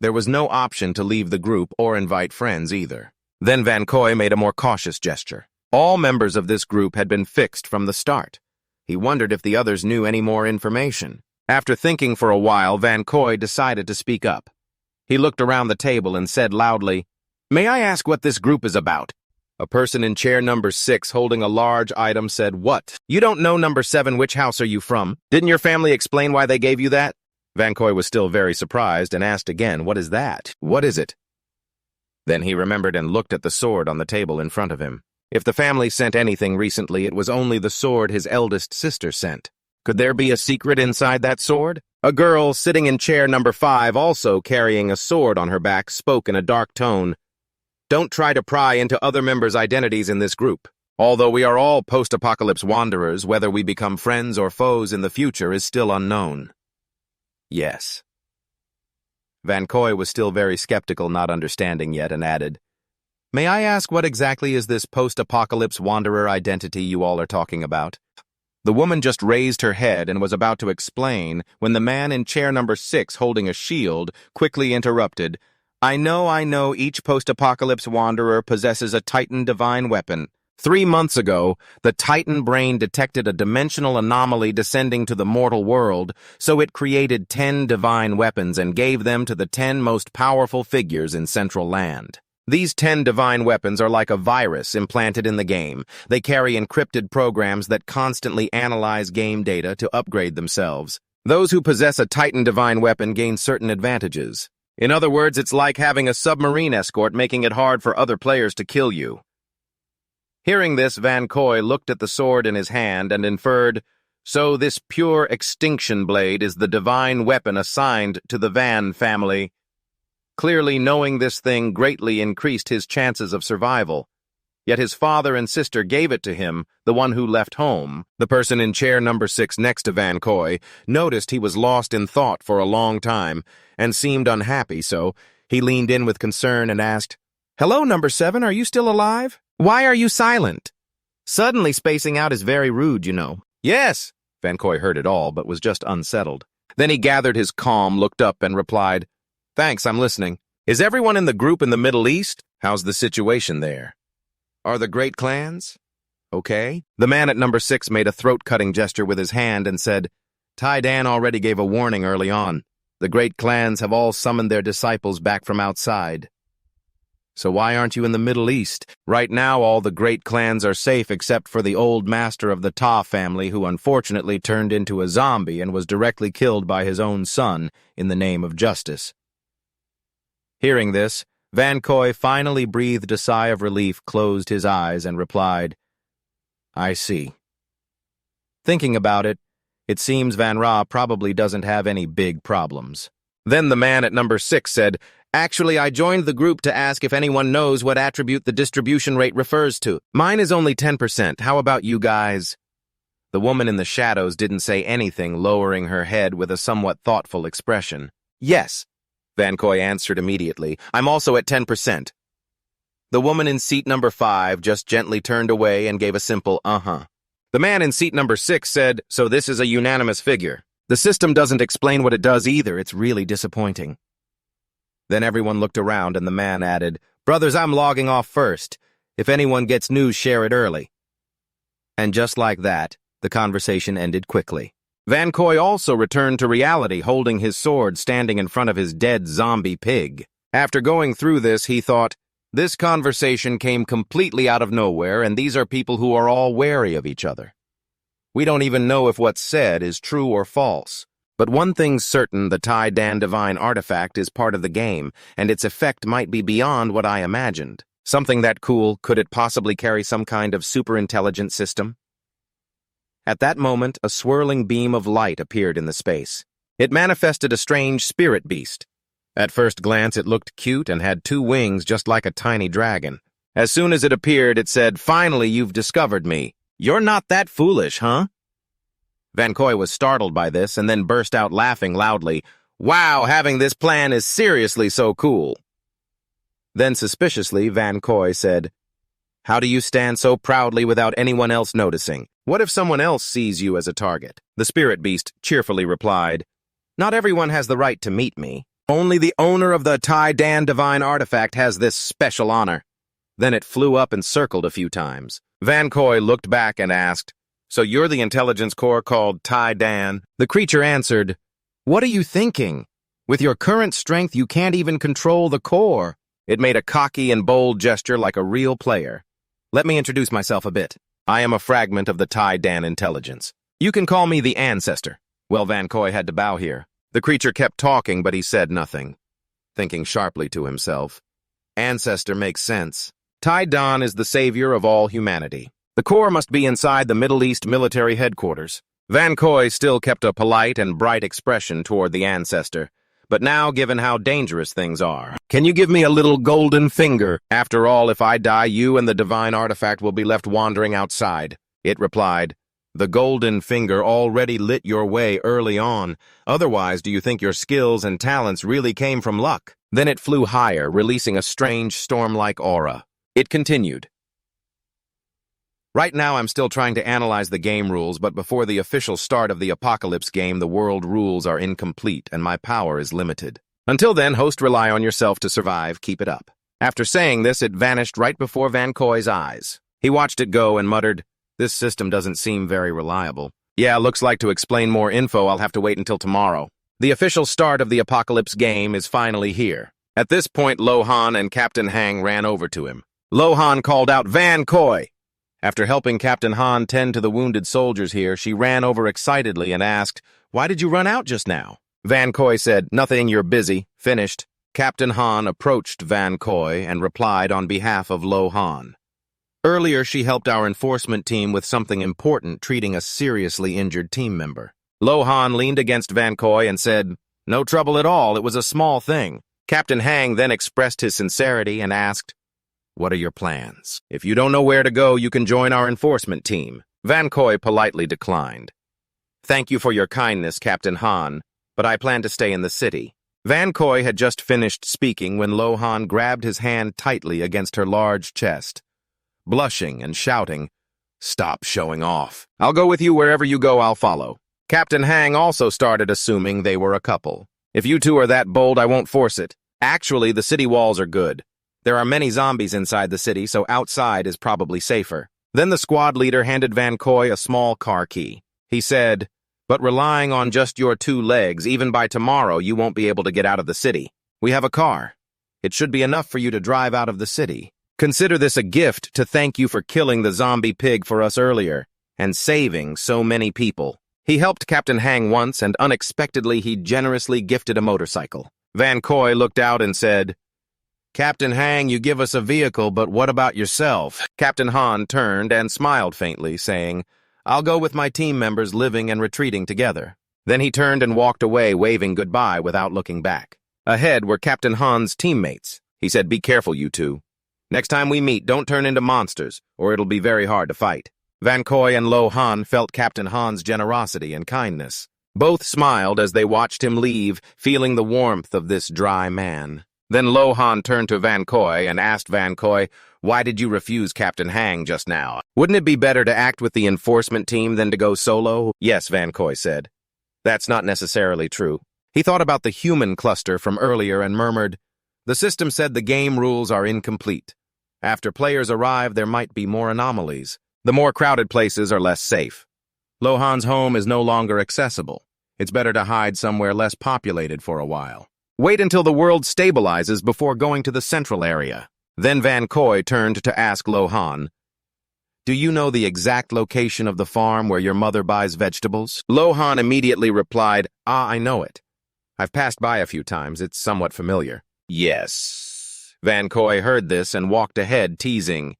There was no option to leave the group or invite friends either. Then Vancoy made a more cautious gesture. All members of this group had been fixed from the start. He wondered if the others knew any more information. After thinking for a while, Vancoy decided to speak up. He looked around the table and said loudly, "May I ask what this group is about?" A person in chair number 6 holding a large item said, "What? You don't know number 7, which house are you from? Didn't your family explain why they gave you that?" Vancoy was still very surprised and asked again, "What is that? What is it?" Then he remembered and looked at the sword on the table in front of him. If the family sent anything recently, it was only the sword his eldest sister sent. Could there be a secret inside that sword? A girl sitting in chair number 5, also carrying a sword on her back, spoke in a dark tone. "Don't try to pry into other members' identities in this group. Although we are all post-apocalypse wanderers, whether we become friends or foes in the future is still unknown." Yes. Vancoy was still very skeptical, not understanding yet, and added, "May I ask what exactly is this post-apocalypse wanderer identity you all are talking about?" The woman just raised her head and was about to explain when the man in chair number 6 holding a shield quickly interrupted. I know, each post-apocalypse wanderer possesses a Titan divine weapon. 3 months ago, the Titan brain detected a dimensional anomaly descending to the mortal world, so it created 10 divine weapons and gave them to the 10 most powerful figures in Central Land. These 10 divine weapons are like a virus implanted in the game. They carry encrypted programs that constantly analyze game data to upgrade themselves. Those who possess a Titan divine weapon gain certain advantages. In other words, it's like having a submarine escort, making it hard for other players to kill you. Hearing this, Vancoy looked at the sword in his hand and inferred, "So this pure extinction blade is the divine weapon assigned to the Van family." Clearly, knowing this thing greatly increased his chances of survival. Yet his father and sister gave it to him, the one who left home. The person in chair number 6 next to Vancoy noticed he was lost in thought for a long time and seemed unhappy, so he leaned in with concern and asked, "Hello, number 7, are you still alive? Why are you silent? Suddenly spacing out is very rude, you know." "Yes." Vancoy heard it all, but was just unsettled. Then he gathered his calm, looked up, and replied, "Thanks, I'm listening. Is everyone in the group in the Middle East? How's the situation there? Are the great clans okay?" The man at number 6 made a throat-cutting gesture with his hand and said, "Tai Dan already gave a warning early on. The great clans have all summoned their disciples back from outside." "So why aren't you in the Middle East? Right now all the great clans are safe except for the old master of the Ta family who unfortunately turned into a zombie and was directly killed by his own son in the name of justice." Hearing this, Vancoy finally breathed a sigh of relief, closed his eyes, and replied, "I see." Thinking about it, it seems Van Ra probably doesn't have any big problems. Then the man at number 6 said, "Actually, I joined the group to ask if anyone knows what attribute the distribution rate refers to. Mine is only 10%. How about you guys?" The woman in the shadows didn't say anything, lowering her head with a somewhat thoughtful expression. "Yes," Vancoy answered immediately. "I'm also at 10%. The woman in seat number 5 just gently turned away and gave a simple uh-huh. The man in seat number 6 said, "So this is a unanimous figure. The system doesn't explain what it does either. It's really disappointing." Then everyone looked around and the man added, "Brothers, I'm logging off first. If anyone gets news, share it early." And just like that, the conversation ended quickly. Vancoy also returned to reality, holding his sword, standing in front of his dead zombie pig. After going through this, he thought, this conversation came completely out of nowhere, and these are people who are all wary of each other. We don't even know if what's said is true or false. But one thing's certain, the Tai Dan divine artifact is part of the game, and its effect might be beyond what I imagined. Something that cool, could it possibly carry some kind of super-intelligent system? At that moment, a swirling beam of light appeared in the space. It manifested a strange spirit beast. At first glance, it looked cute and had 2 wings just like a tiny dragon. As soon as it appeared, it said, "Finally, you've discovered me. You're not that foolish, huh?" Vancoy was startled by this and then burst out laughing loudly. "Wow, having this plan is seriously so cool." Then suspiciously, Vancoy said, "How do you stand so proudly without anyone else noticing? What if someone else sees you as a target?" The spirit beast cheerfully replied, "Not everyone has the right to meet me. Only the owner of the Tai Dan divine artifact has this special honor." Then it flew up and circled a few times. Vancoy looked back and asked, "So you're the intelligence core called Tai Dan?" The creature answered, "What are you thinking? With your current strength, you can't even control the core." It made a cocky and bold gesture like a real player. "Let me introduce myself a bit. I am a fragment of the Tai Dan intelligence. You can call me the Ancestor." Well, Vancoy had to bow here. The creature kept talking, but he said nothing. Thinking sharply to himself, "Ancestor makes sense. Tai Dan is the savior of all humanity. The core must be inside the Middle East military headquarters." Vancoy still kept a polite and bright expression toward the Ancestor, but now, given how dangerous things are, "Can you give me a little golden finger? After all, if I die, you and the divine artifact will be left wandering outside." It replied, "The golden finger already lit your way early on. Otherwise, do you think your skills and talents really came from luck?" Then it flew higher, releasing a strange storm-like aura. It continued, "Right now I'm still trying to analyze the game rules, but before the official start of the Apocalypse game, the world rules are incomplete and my power is limited. Until then, host, rely on yourself to survive. Keep it up." After saying this, it vanished right before Vancoy's eyes. He watched it go and muttered, "This system doesn't seem very reliable. Yeah, looks like to explain more info, I'll have to wait until tomorrow." The official start of the Apocalypse game is finally here. At this point, Lohan and Captain Hang ran over to him. Lohan called out, "Vancoy!" After helping Captain Han tend to the wounded soldiers here, she ran over excitedly and asked, "Why did you run out just now?" Vancoy said, "Nothing, you're busy. Finished." Captain Han approached Vancoy and replied on behalf of Lohan. Earlier, she helped our enforcement team with something important, treating a seriously injured team member. Lohan leaned against Vancoy and said, "No trouble at all, it was a small thing. Captain Hang then expressed his sincerity and asked, "What are your plans? If you don't know where to go, you can join our enforcement team." Vancoy politely declined. "Thank you for your kindness, Captain Han, but I plan to stay in the city." Vancoy had just finished speaking when Lohan grabbed his hand tightly against her large chest, blushing and shouting, "Stop showing off. I'll go with you wherever you go, I'll follow." Captain Hang also started assuming they were a couple. "If you two are that bold, I won't force it. Actually, the city walls are good. There are many zombies inside the city, so outside is probably safer." Then the squad leader handed Vancoy a small car key. He said, "But relying on just your 2 legs, even by tomorrow, you won't be able to get out of the city. We have a car. It should be enough for you to drive out of the city. Consider this a gift to thank you for killing the zombie pig for us earlier and saving so many people." He helped Captain Hang once, and unexpectedly he generously gifted a motorcycle. Vancoy looked out and said, "Captain Hang, you give us a vehicle, but what about yourself?" Captain Han turned and smiled faintly, saying, "I'll go with my team members living and retreating together." Then he turned and walked away, waving goodbye without looking back. Ahead were Captain Han's teammates. He said, "Be careful, you two. Next time we meet, don't turn into monsters, or it'll be very hard to fight." Vancoy and Lohan felt Captain Han's generosity and kindness. Both smiled as they watched him leave, feeling the warmth of this dry man. Then Lohan turned to Vancoy and asked Vancoy, "Why did you refuse Captain Hang just now? Wouldn't it be better to act with the enforcement team than to go solo?" "Yes," Vancoy said. "That's not necessarily true." He thought about the human cluster from earlier and murmured, "The system said the game rules are incomplete. After players arrive, there might be more anomalies. The more crowded places are less safe. Lohan's home is no longer accessible. It's better to hide somewhere less populated for a while. Wait until the world stabilizes before going to the central area." Then Vancoy turned to ask Lohan, "Do you know the exact location of the farm where your mother buys vegetables?" Lohan immediately replied, "I know it. I've passed by a few times. It's somewhat familiar." "Yes." Vancoy heard this and walked ahead, teasing,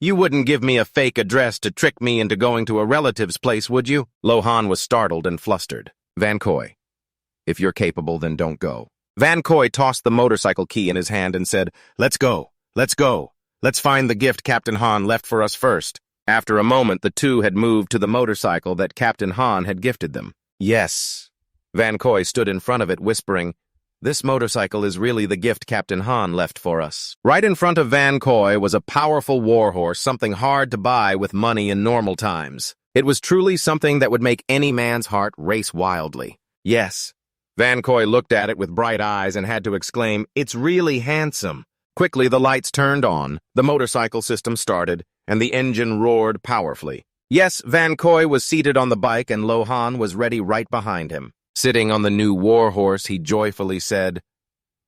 "You wouldn't give me a fake address to trick me into going to a relative's place, would you?" Lohan was startled and flustered. "Vancoy, if you're capable, then don't go." Vancoy tossed the motorcycle key in his hand and said, "Let's go. Let's go. Let's find the gift Captain Han left for us first." After a moment, the two had moved to the motorcycle that Captain Han had gifted them. "Yes." Vancoy stood in front of it, whispering, "This motorcycle is really the gift Captain Han left for us." Right in front of Vancoy was a powerful warhorse, something hard to buy with money in normal times. It was truly something that would make any man's heart race wildly. "Yes." Vancoy looked at it with bright eyes and had to exclaim, "It's really handsome." Quickly, the lights turned on, the motorcycle system started, and the engine roared powerfully. Yes, Vancoy was seated on the bike and Lohan was ready right behind him. Sitting on the new warhorse, he joyfully said,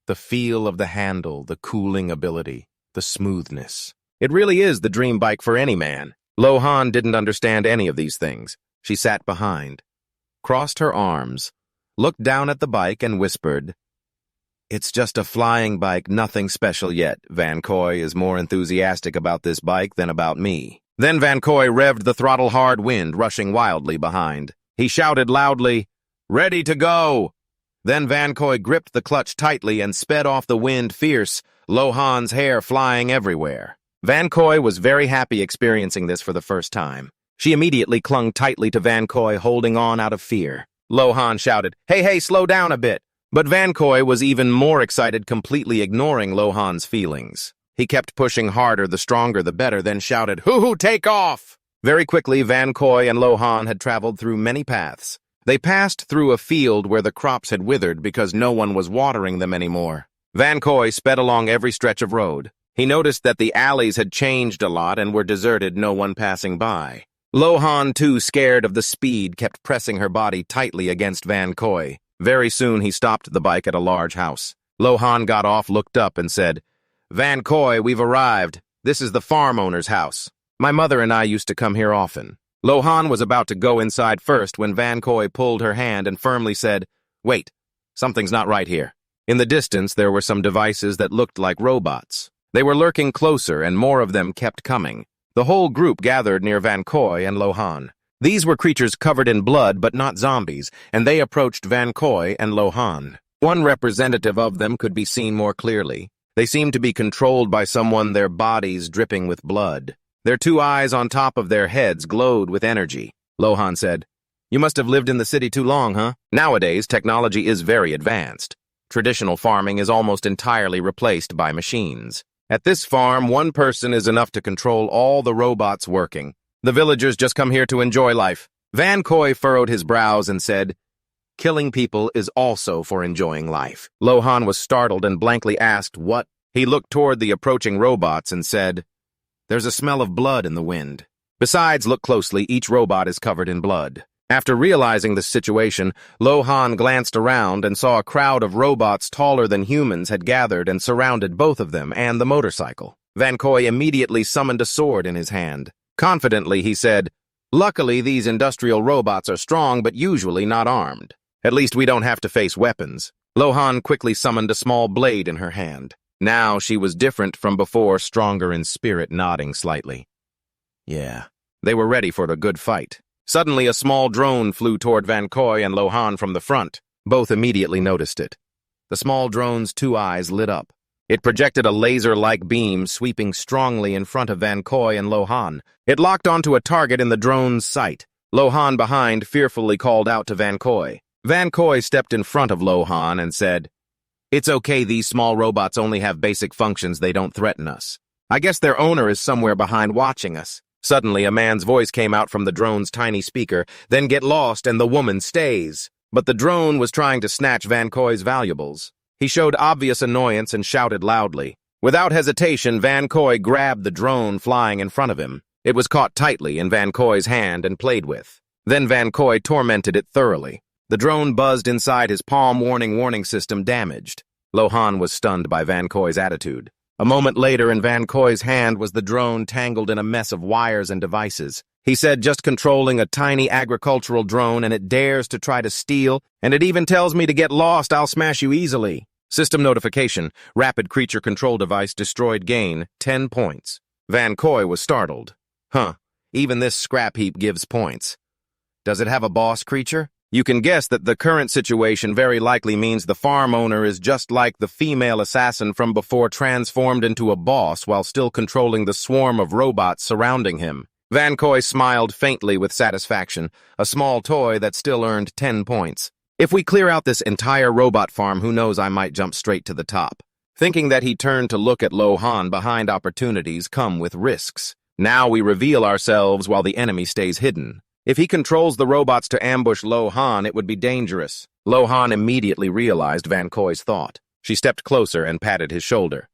"The feel of the handle, the cooling ability, the smoothness. It really is the dream bike for any man." Lohan didn't understand any of these things. She sat behind, crossed her arms, looked down at the bike and whispered, "It's just a flying bike, nothing special yet. Vancoy is more enthusiastic about this bike than about me." Then Vancoy revved the throttle hard, wind rushing wildly behind. He shouted loudly, "Ready to go!" Then Vancoy gripped the clutch tightly and sped off the wind fierce, Lohan's hair flying everywhere. Vancoy was very happy experiencing this for the first time. She immediately clung tightly to Vancoy, holding on out of fear. Lohan shouted, Hey, slow down a bit." But Vancoy was even more excited, completely ignoring Lohan's feelings. He kept pushing harder, the stronger the better, then shouted, Hoo-hoo, take off! Very quickly, Vancoy and Lohan had traveled through many paths. They passed through a field where the crops had withered because no one was watering them anymore. Vancoy sped along every stretch of road. He noticed that the alleys had changed a lot and were deserted, no one passing by. Lohan, too scared of the speed, kept pressing her body tightly against Vancoy. Very soon he stopped the bike at a large house. Lohan got off, looked up, and said, Vancoy, we've arrived. This is the farm owner's house. My mother and I used to come here often. Lohan was about to go inside first when Vancoy pulled her hand and firmly said, Wait, something's not right here. In the distance, there were some devices that looked like robots. They were lurking closer, and more of them kept coming. The whole group gathered near Vancoy and Lohan. These were creatures covered in blood, but not zombies, and they approached Vancoy and Lohan. One representative of them could be seen more clearly. They seemed to be controlled by someone, their bodies dripping with blood. Their two eyes on top of their heads glowed with energy. Lohan said, "You must have lived in the city too long, huh? Nowadays, technology is very advanced. Traditional farming is almost entirely replaced by machines. At this farm, one person is enough to control all the robots working. The villagers just come here to enjoy life." Vancoy furrowed his brows and said, "Killing people is also for enjoying life." Lohan was startled and blankly asked, "What?" He looked toward the approaching robots and said, "There's a smell of blood in the wind. Besides, look closely, each robot is covered in blood." After realizing the situation, Lohan glanced around and saw a crowd of robots taller than humans had gathered and surrounded both of them and the motorcycle. Vancoy immediately summoned a sword in his hand. Confidently, he said, "Luckily, these industrial robots are strong but usually not armed. At least we don't have to face weapons." Lohan quickly summoned a small blade in her hand. Now she was different from before, stronger in spirit, nodding slightly. Yeah, they were ready for a good fight. Suddenly, a small drone flew toward Vancoy and Lohan from the front. Both immediately noticed it. The small drone's two eyes lit up. It projected a laser-like beam sweeping strongly in front of Vancoy and Lohan. It locked onto a target in the drone's sight. Lohan behind fearfully called out to Vancoy. Vancoy stepped in front of Lohan and said, "It's okay, these small robots only have basic functions, they don't threaten us. I guess their owner is somewhere behind watching us." Suddenly, a man's voice came out from the drone's tiny speaker, "Then get lost and the woman stays." But the drone was trying to snatch Vancoy's valuables. He showed obvious annoyance and shouted loudly. Without hesitation, Vancoy grabbed the drone flying in front of him. It was caught tightly in Vancoy's hand and played with. Then Vancoy tormented it thoroughly. The drone buzzed inside his palm, warning system damaged. Lohan was stunned by Vancoy's attitude. A moment later, in Vancoy's hand was the drone tangled in a mess of wires and devices. He said, "Just controlling a tiny agricultural drone and it dares to try to steal, and it even tells me to get lost, I'll smash you easily." System notification, rapid creature control device destroyed, gain 10 points. Vancoy was startled. Even this scrap heap gives points. Does it have a boss creature? You can guess that the current situation very likely means the farm owner is just like the female assassin from before, transformed into a boss while still controlling the swarm of robots surrounding him. Vancoy smiled faintly with satisfaction, a small toy that still earned 10 points. If we clear out this entire robot farm, who knows, I might jump straight to the top. Thinking that, he turned to look at Lohan. Behind opportunities come with risks. Now we reveal ourselves while the enemy stays hidden. If he controls the robots to ambush Lohan, it would be dangerous. Lohan immediately realized Vancoy's thought. She stepped closer and patted his shoulder.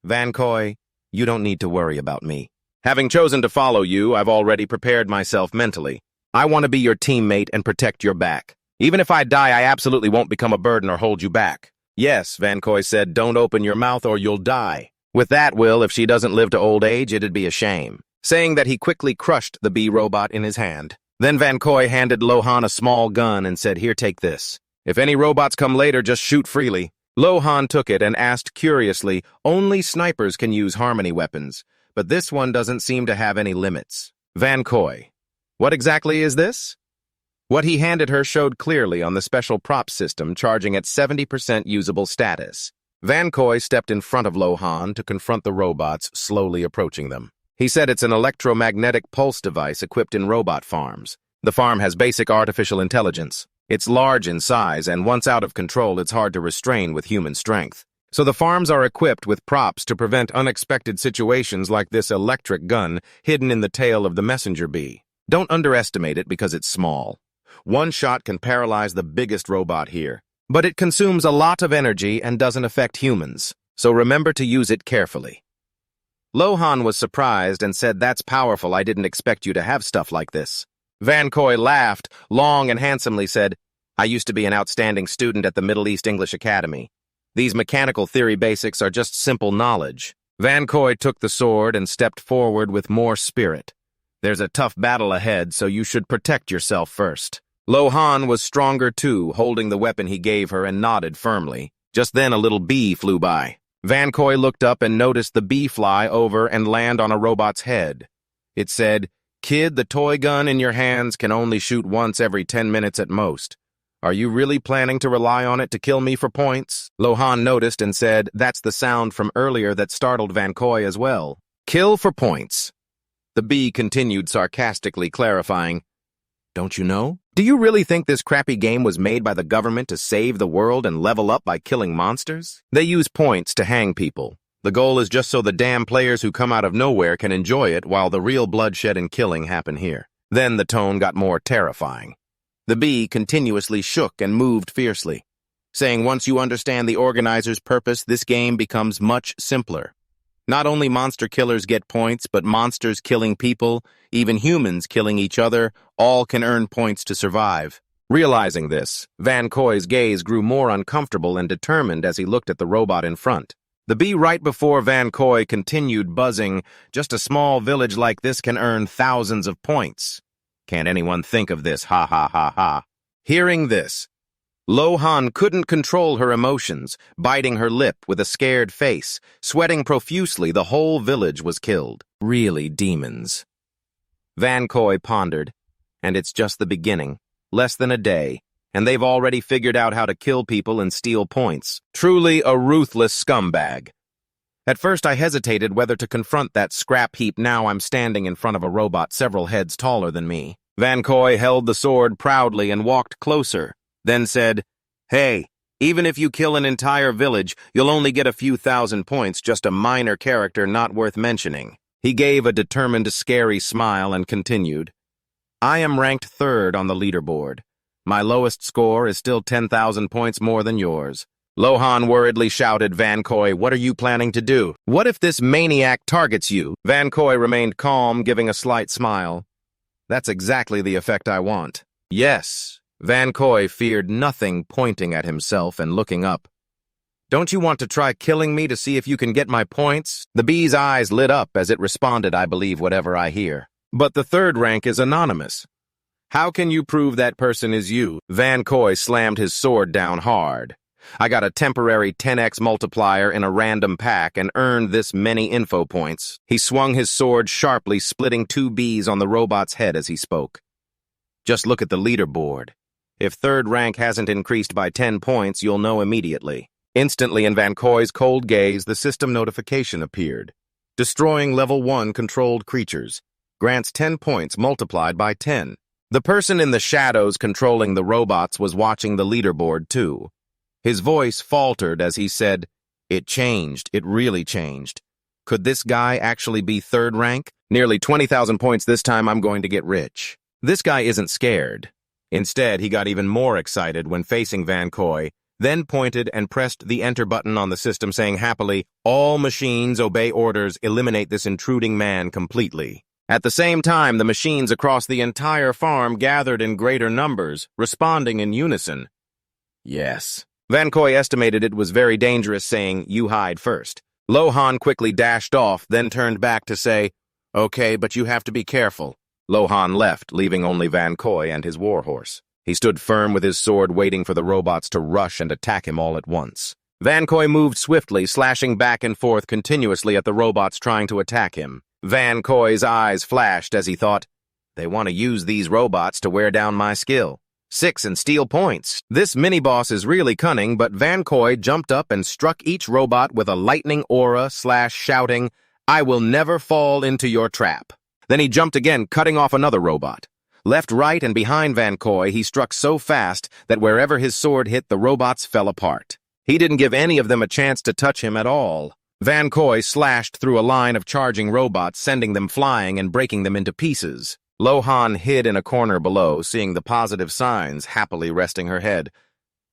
"Vancoy, you don't need to worry about me. Having chosen to follow you, I've already prepared myself mentally. I want to be your teammate and protect your back. Even if I die, I absolutely won't become a burden or hold you back." "Yes," Vancoy said, "don't open your mouth or you'll die." "With that, Will, if she doesn't live to old age, it'd be a shame." Saying that, he quickly crushed the bee robot in his hand. Then Vancoy handed Lohan a small gun and said, "Here, take this. If any robots come later, just shoot freely." Lohan took it and asked curiously, "Only snipers can use harmony weapons, but this one doesn't seem to have any limits." Vancoy, "What exactly is this?" What he handed her showed clearly on the special prop system, charging at 70% usable status. Vancoy stepped in front of Lohan to confront the robots slowly approaching them. He said it's an electromagnetic pulse device equipped in robot farms. The farm has basic artificial intelligence. It's large in size, and once out of control, it's hard to restrain with human strength. So the farms are equipped with props to prevent unexpected situations like this electric gun hidden in the tail of the messenger bee. Don't underestimate it because it's small. One shot can paralyze the biggest robot here. But it consumes a lot of energy and doesn't affect humans, so remember to use it carefully. Lohan was surprised and said, "That's powerful. I didn't expect you to have stuff like this." Vancoy laughed, long and handsomely said, "I used to be an outstanding student at the Middle East English Academy. These mechanical theory basics are just simple knowledge." Vancoy took the sword and stepped forward with more spirit. "There's a tough battle ahead, so you should protect yourself first." Lohan was stronger too, holding the weapon he gave her, and nodded firmly. Just then a little bee flew by. Vancoy looked up and noticed the bee fly over and land on a robot's head. It said, "Kid, the toy gun in your hands can only shoot once every 10 minutes at most. Are you really planning to rely on it to kill me for points? Lohan noticed and said, that's the sound from earlier that startled Vancoy as well. Kill for points. The bee continued sarcastically, clarifying, don't you know? Do you really think this crappy game was made by the government to save the world and level up by killing monsters? They use points to hang people. The goal is just so the damn players who come out of nowhere can enjoy it while the real bloodshed and killing happen here. Then the tone got more terrifying. The bee continuously shook and moved fiercely, saying once you understand the organizer's purpose, this game becomes much simpler. Not only monster killers get points, but monsters killing people, even humans killing each other, all can earn points to survive. Realizing this, Vancoy's gaze grew more uncomfortable and determined as he looked at the robot in front. The bee right before Vancoy continued buzzing, just a small village like this can earn thousands of points. Can't anyone think of this, ha ha ha ha. Hearing this, Lohan couldn't control her emotions, biting her lip with a scared face, sweating profusely. The whole village was killed. Really demons. Vancoy pondered, and it's just the beginning. Less than a day, and they've already figured out how to kill people and steal points. Truly a ruthless scumbag. At first I hesitated whether to confront that scrap heap. Now I'm standing in front of a robot several heads taller than me. Vancoy held the sword proudly and walked closer, then said, hey, even if you kill an entire village, you'll only get a few thousand points, just a minor character not worth mentioning. He gave a determined, scary smile and continued, I am ranked 3rd on the leaderboard. My lowest score is still 10,000 points more than yours. Lohan worriedly shouted, Vancoy, what are you planning to do? What if this maniac targets you? Vancoy remained calm, giving a slight smile. That's exactly the effect I want. Yes. Vancoy feared nothing, pointing at himself and looking up. Don't you want to try killing me to see if you can get my points? The bee's eyes lit up as it responded, I believe whatever I hear. But the 3rd rank is anonymous. How can you prove that person is you? Vancoy slammed his sword down hard. I got a temporary 10x multiplier in a random pack and earned this many info points. He swung his sword sharply, splitting 2 bees on the robot's head as he spoke. Just look at the leaderboard. If 3rd rank hasn't increased by 10 points, you'll know immediately. Instantly in Vancoy's cold gaze, the system notification appeared. Destroying level 1 controlled creatures. Grants 10 points multiplied by 10. The person in the shadows controlling the robots was watching the leaderboard too. His voice faltered as he said, it changed, it really changed. Could this guy actually be 3rd rank? Nearly 20,000 points this time. I'm going to get rich. This guy isn't scared. Instead, he got even more excited when facing Vancoy, then pointed and pressed the enter button on the system, saying happily, all machines obey orders, eliminate this intruding man completely. At the same time, the machines across the entire farm gathered in greater numbers, responding in unison. Yes. Vancoy estimated it was very dangerous, saying, you hide first. Lohan quickly dashed off, then turned back to say, okay, but you have to be careful. Lohan left, leaving only Vancoy and his warhorse. He stood firm with his sword, waiting for the robots to rush and attack him all at once. Vancoy moved swiftly, slashing back and forth continuously at the robots trying to attack him. Vancoy's eyes flashed as he thought, they want to use these robots to wear down my skill. 6 and steal points. This mini-boss is really cunning, but Vancoy jumped up and struck each robot with a lightning aura, shouting, I will never fall into your trap. Then he jumped again, cutting off another robot. Left, right, and behind Vancoy, he struck so fast that wherever his sword hit, the robots fell apart. He didn't give any of them a chance to touch him at all. Vancoy slashed through a line of charging robots, sending them flying and breaking them into pieces. Lohan hid in a corner below, seeing the positive signs, happily resting her head.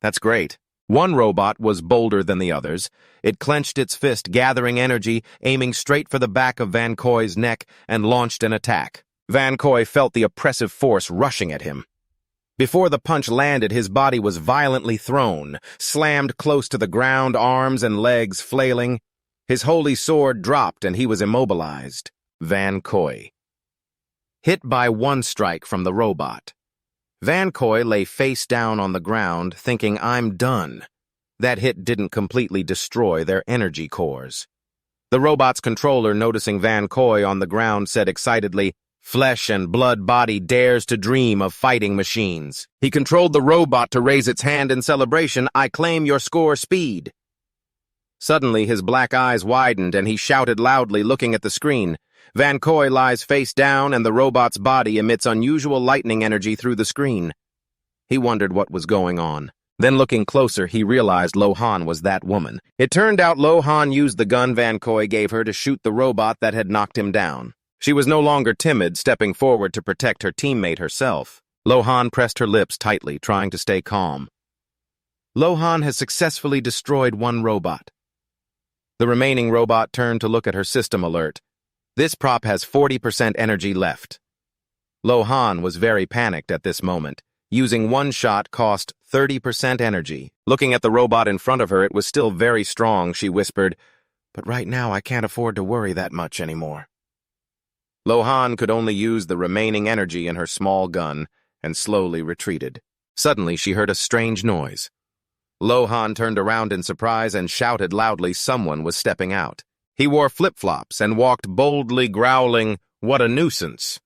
That's great. One robot was bolder than the others. It clenched its fist, gathering energy, aiming straight for the back of Vancoy's neck, and launched an attack. Vancoy felt the oppressive force rushing at him. Before the punch landed, his body was violently thrown, slammed close to the ground, arms and legs flailing. His holy sword dropped and he was immobilized. Vancoy. Hit by one strike from the robot. Vancoy lay face down on the ground, thinking, I'm done. That hit didn't completely destroy their energy cores. The robot's controller, noticing Vancoy on the ground, said excitedly, Flesh and blood body dares to dream of fighting machines. He controlled the robot to raise its hand in celebration. I claim your score speed. Suddenly, his black eyes widened and he shouted loudly, looking at the screen. Vancoy lies face down and the robot's body emits unusual lightning energy through the screen. He wondered what was going on. Then looking closer, he realized Lohan was that woman. It turned out Lohan used the gun Vancoy gave her to shoot the robot that had knocked him down. She was no longer timid, stepping forward to protect her teammate herself. Lohan pressed her lips tightly, trying to stay calm. Lohan has successfully destroyed one robot. The remaining robot turned to look at her system alert. This prop has 40% energy left. Lohan was very panicked at this moment. Using one shot cost 30% energy. Looking at the robot in front of her, it was still very strong, she whispered, "But right now I can't afford to worry that much anymore." Lohan could only use the remaining energy in her small gun and slowly retreated. Suddenly, she heard a strange noise. Lohan turned around in surprise and shouted loudly someone was stepping out. He wore flip-flops and walked boldly, growling, "What a nuisance."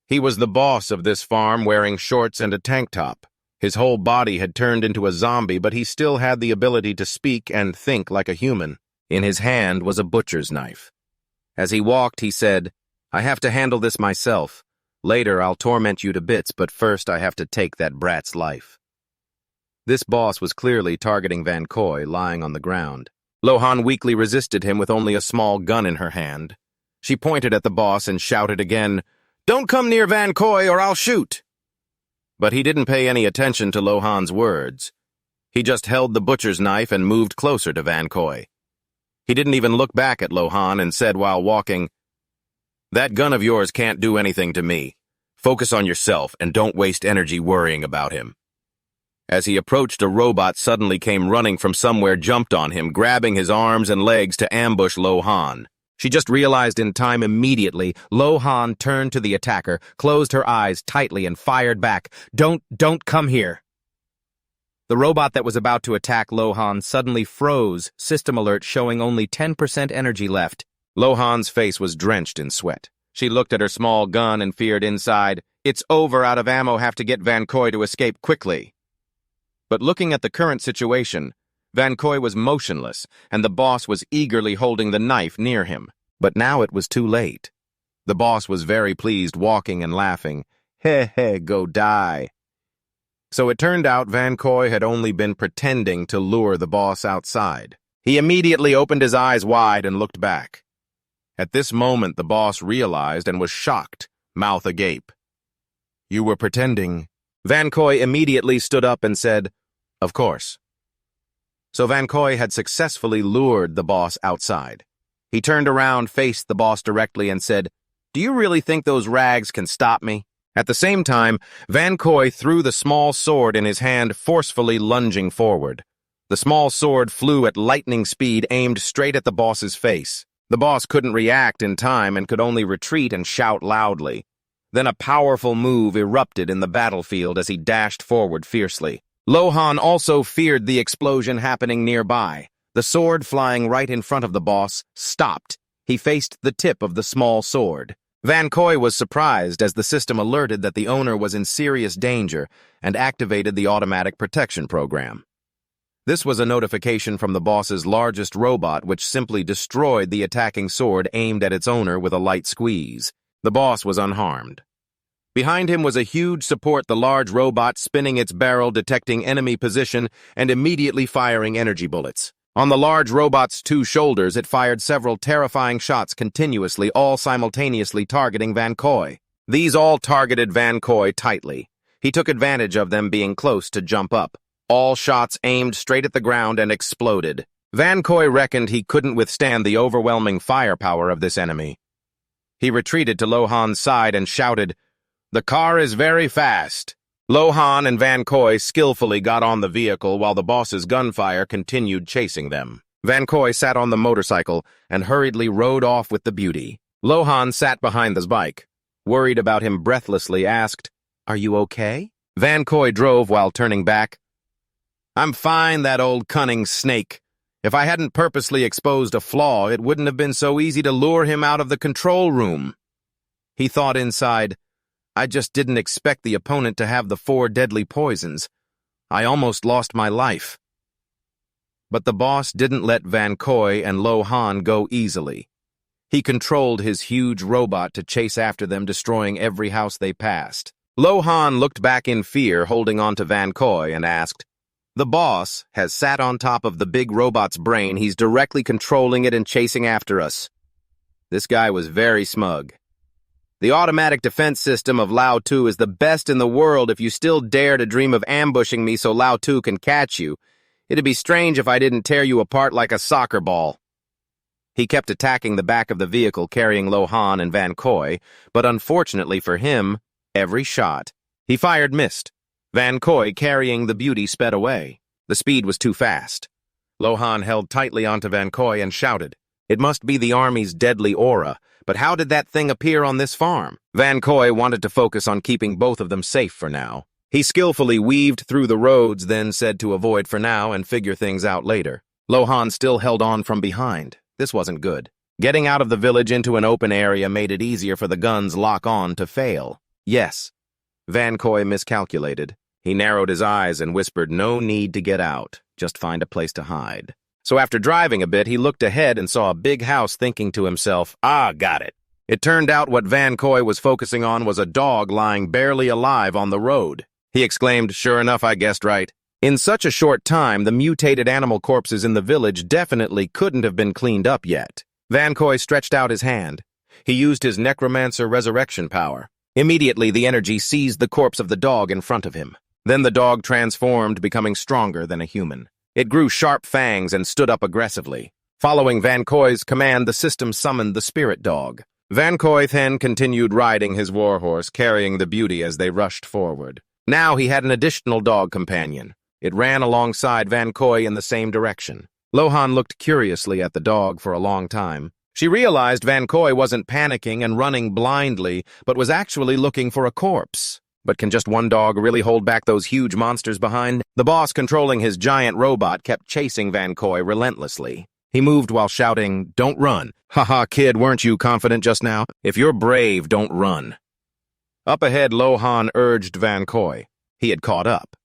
He was the boss of this farm, wearing shorts and a tank top. His whole body had turned into a zombie, but he still had the ability to speak and think like a human. In his hand was a butcher's knife. As he walked, he said, "I have to handle this myself. Later, I'll torment you to bits, but first I have to take that brat's life." This boss was clearly targeting Vancoy, lying on the ground. Lohan weakly resisted him with only a small gun in her hand. She pointed at the boss and shouted again, "Don't come near Vancoy or I'll shoot!" But he didn't pay any attention to Lohan's words. He just held the butcher's knife and moved closer to Vancoy. He didn't even look back at Lohan and said while walking, "That gun of yours can't do anything to me. Focus on yourself and don't waste energy worrying about him." As he approached, a robot suddenly came running from somewhere, jumped on him, grabbing his arms and legs to ambush Lohan. She just realized in time immediately. Lohan turned to the attacker, closed her eyes tightly, and fired back. Don't come here." The robot that was about to attack Lohan suddenly froze, system alert showing only 10% energy left. Lohan's face was drenched in sweat. She looked at her small gun and feared inside, "It's over, out of ammo, have to get Vancoy to escape quickly." But looking at the current situation, Vancoy was motionless, and the boss was eagerly holding the knife near him. But now it was too late. The boss was very pleased, walking and laughing. "Heh, go die." So it turned out Vancoy had only been pretending to lure the boss outside. He immediately opened his eyes wide and looked back. At this moment, the boss realized and was shocked, mouth agape. "You were pretending." Vancoy immediately stood up and said, "Of course." So Vancoy had successfully lured the boss outside. He turned around, faced the boss directly, and said, "Do you really think those rags can stop me?" At the same time, Vancoy threw the small sword in his hand, forcefully lunging forward. The small sword flew at lightning speed, aimed straight at the boss's face. The boss couldn't react in time and could only retreat and shout loudly. Then a powerful move erupted in the battlefield as he dashed forward fiercely. Lohan also feared the explosion happening nearby. The sword flying right in front of the boss stopped. He faced the tip of the small sword. Vancoy was surprised as the system alerted that the owner was in serious danger and activated the automatic protection program. This was a notification from the boss's largest robot, which simply destroyed the attacking sword aimed at its owner with a light squeeze. The boss was unharmed. Behind him was a huge support, the large robot spinning its barrel, detecting enemy position and immediately firing energy bullets. On the large robot's two shoulders, it fired several terrifying shots continuously, all simultaneously targeting Vancoy. These all targeted Vancoy tightly. He took advantage of them being close to jump up. All shots aimed straight at the ground and exploded. Vancoy reckoned he couldn't withstand the overwhelming firepower of this enemy. He retreated to Lohan's side and shouted, "The car is very fast." Lohan and Vancoy skillfully got on the vehicle while the boss's gunfire continued chasing them. Vancoy sat on the motorcycle and hurriedly rode off with the beauty. Lohan sat behind the bike. Worried about him breathlessly, asked, "Are you okay?" Vancoy drove while turning back. "I'm fine, that old cunning snake. If I hadn't purposely exposed a flaw, it wouldn't have been so easy to lure him out of the control room." He thought inside, I just didn't expect the opponent to have the 4 deadly poisons. I almost lost my life. But the boss didn't let Vancoy and Lohan go easily. He controlled his huge robot to chase after them, destroying every house they passed. Lohan looked back in fear, holding on to Vancoy, and asked, "The boss has sat on top of the big robot's brain. He's directly controlling it and chasing after us." This guy was very smug. "The automatic defense system of Lao 2 is the best in the world. If you still dare to dream of ambushing me so Lao 2 can catch you, it'd be strange if I didn't tear you apart like a soccer ball." He kept attacking the back of the vehicle carrying Lohan and Vancoy, but unfortunately for him, every shot he fired missed. Vancoy, carrying the beauty, sped away. The speed was too fast. Lohan held tightly onto Vancoy and shouted, "It must be the army's deadly aura, but how did that thing appear on this farm?" Vancoy wanted to focus on keeping both of them safe for now. He skillfully weaved through the roads, then said to avoid for now and figure things out later. Lohan still held on from behind. This wasn't good. Getting out of the village into an open area made it easier for the guns lock-on to fail. Yes, Vancoy miscalculated. He narrowed his eyes and whispered, "No need to get out. Just find a place to hide." So after driving a bit, he looked ahead and saw a big house, thinking to himself, got it. It turned out what Vancoy was focusing on was a dog lying barely alive on the road. He exclaimed, "Sure enough, I guessed right." In such a short time, the mutated animal corpses in the village definitely couldn't have been cleaned up yet. Vancoy stretched out his hand. He used his necromancer resurrection power. Immediately, the energy seized the corpse of the dog in front of him. Then the dog transformed, becoming stronger than a human. It grew sharp fangs and stood up aggressively. Following Vancoy's command, the system summoned the spirit dog. Vancoy then continued riding his warhorse, carrying the beauty as they rushed forward. Now he had an additional dog companion. It ran alongside Vancoy in the same direction. Lohan looked curiously at the dog for a long time. She realized Vancoy wasn't panicking and running blindly, but was actually looking for a corpse. But can just one dog really hold back those huge monsters behind? The boss, controlling his giant robot, kept chasing Vancoy relentlessly. He moved while shouting, "Don't run. Haha, kid, weren't you confident just now? If you're brave, don't run." Up ahead, Lohan urged Vancoy. He had caught up.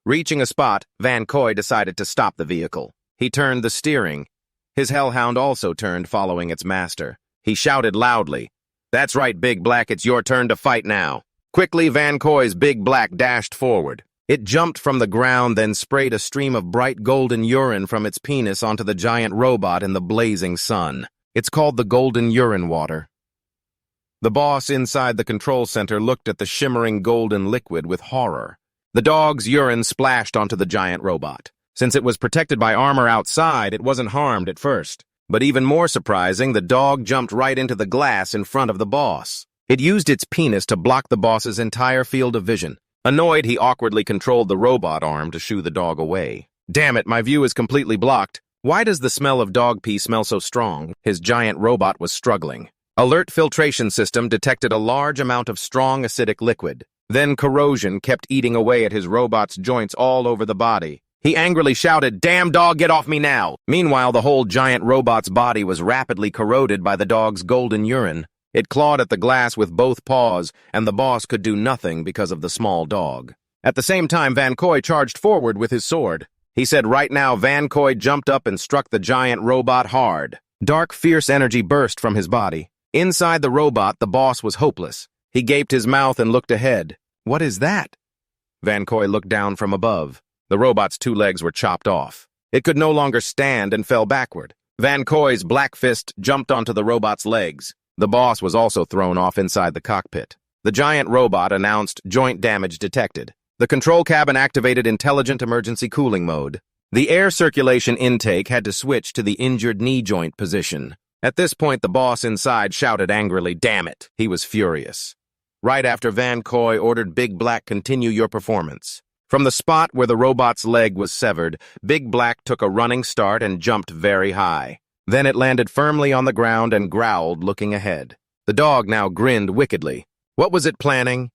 Reaching a spot, Vancoy decided to stop the vehicle. He turned the steering. His hellhound also turned, following its master. He shouted loudly, "That's right, Big Black, it's your turn to fight now." Quickly, Vancoy's Big Black dashed forward. It jumped from the ground, then sprayed a stream of bright golden urine from its penis onto the giant robot in the blazing sun. It's called the golden urine water. The boss inside the control center looked at the shimmering golden liquid with horror. The dog's urine splashed onto the giant robot. Since it was protected by armor outside, it wasn't harmed at first. But even more surprising, the dog jumped right into the glass in front of the boss. It used its penis to block the boss's entire field of vision. Annoyed, he awkwardly controlled the robot arm to shoo the dog away. "Damn it, my view is completely blocked. Why does the smell of dog pee smell so strong?" His giant robot was struggling. Alert filtration system detected a large amount of strong acidic liquid. Then corrosion kept eating away at his robot's joints all over the body. He angrily shouted, "Damn dog, get off me now!" Meanwhile, the whole giant robot's body was rapidly corroded by the dog's golden urine. It clawed at the glass with both paws, and the boss could do nothing because of the small dog. At the same time, Vancoy charged forward with his sword. He said right now, Vancoy jumped up and struck the giant robot hard. Dark, fierce energy burst from his body. Inside the robot, the boss was hopeless. He gaped his mouth and looked ahead. "What is that?" Vancoy looked down from above. The robot's 2 legs were chopped off. It could no longer stand and fell backward. Vancoy's black fist jumped onto the robot's legs. The boss was also thrown off inside the cockpit. The giant robot announced joint damage detected. The control cabin activated intelligent emergency cooling mode. The air circulation intake had to switch to the injured knee joint position. At this point, the boss inside shouted angrily, "Damn it!" He was furious. Right after Vancoy ordered Big Black continue your performance. From the spot where the robot's leg was severed, Big Black took a running start and jumped very high. Then it landed firmly on the ground and growled, looking ahead. The dog now grinned wickedly. What was it planning?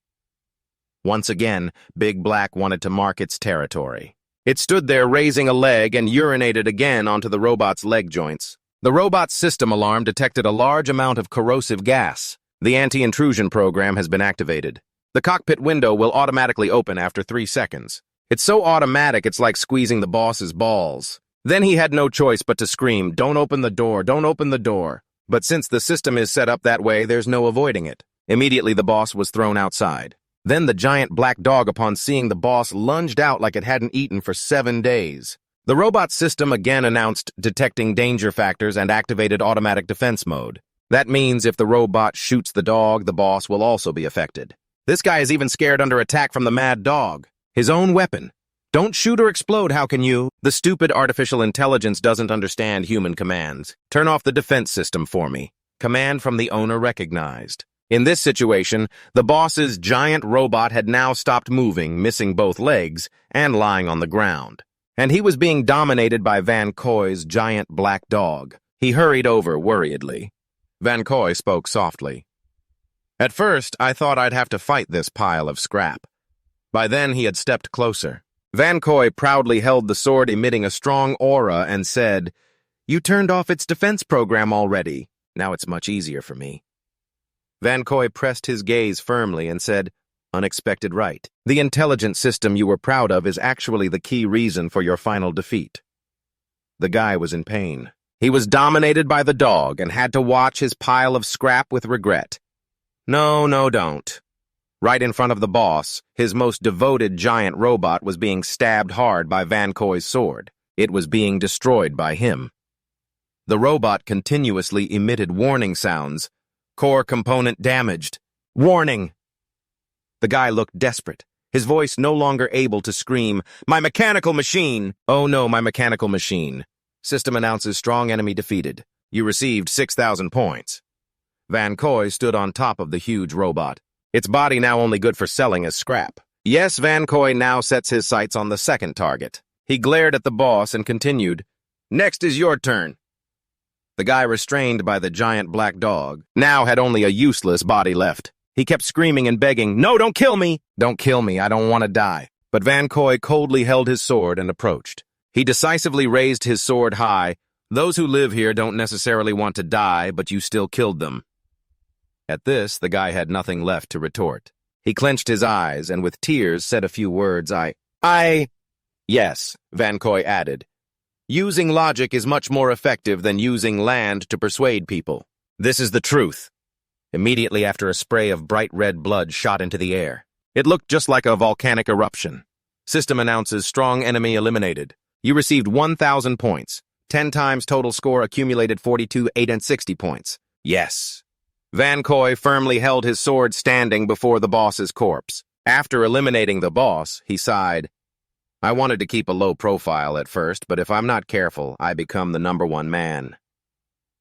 Once again, Big Black wanted to mark its territory. It stood there raising a leg and urinated again onto the robot's leg joints. The robot's system alarm detected a large amount of corrosive gas. The anti-intrusion program has been activated. The cockpit window will automatically open after 3 seconds. It's so automatic it's like squeezing the boss's balls. Then he had no choice but to scream, "Don't open the door, don't open the door." But since the system is set up that way, there's no avoiding it. Immediately the boss was thrown outside. Then the giant black dog, upon seeing the boss, lunged out like it hadn't eaten for 7 days. The robot system again announced detecting danger factors and activated automatic defense mode. That means if the robot shoots the dog, the boss will also be affected. This guy is even scared under attack from the mad dog. His own weapon. Don't shoot or explode, how can you? The stupid artificial intelligence doesn't understand human commands. Turn off the defense system for me. Command from the owner recognized. In this situation, the boss's giant robot had now stopped moving, missing both legs, and lying on the ground. And he was being dominated by Vancoy's giant black dog. He hurried over worriedly. Vancoy spoke softly. At first, I thought I'd have to fight this pile of scrap. By then, he had stepped closer. Vancoy proudly held the sword, emitting a strong aura, and said, "You turned off its defense program already. Now it's much easier for me." Vancoy pressed his gaze firmly and said, "Unexpected right. The intelligent system you were proud of is actually the key reason for your final defeat." The guy was in pain. He was dominated by the dog and had to watch his pile of scrap with regret. No, don't. Right in front of the boss, his most devoted giant robot was being stabbed hard by Vancoy's sword. It was being destroyed by him. The robot continuously emitted warning sounds. Core component damaged. Warning! The guy looked desperate, his voice no longer able to scream, "My mechanical machine!" "Oh no, my mechanical machine." System announces strong enemy defeated. You received 6,000 points. Vancoy stood on top of the huge robot. Its body now only good for selling as scrap. Yes, Vancoy now sets his sights on the second target. He glared at the boss and continued, "Next is your turn." The guy, restrained by the giant black dog, now had only a useless body left. He kept screaming and begging, "No, don't kill me! Don't kill me, I don't want to die." But Vancoy coldly held his sword and approached. He decisively raised his sword high. "Those who live here don't necessarily want to die, but you still killed them." At this, the guy had nothing left to retort. He clenched his eyes and with tears said a few words. Yes, Vancoy added. Using logic is much more effective than using land to persuade people. This is the truth. Immediately after, a spray of bright red blood shot into the air. It looked just like a volcanic eruption. System announces strong enemy eliminated. You received 1,000 points. 10 times total score accumulated 42, 8, and 60 points. Yes. Vancoy firmly held his sword standing before the boss's corpse. After eliminating the boss, he sighed. I wanted to keep a low profile at first, but if I'm not careful, I become the #1 man.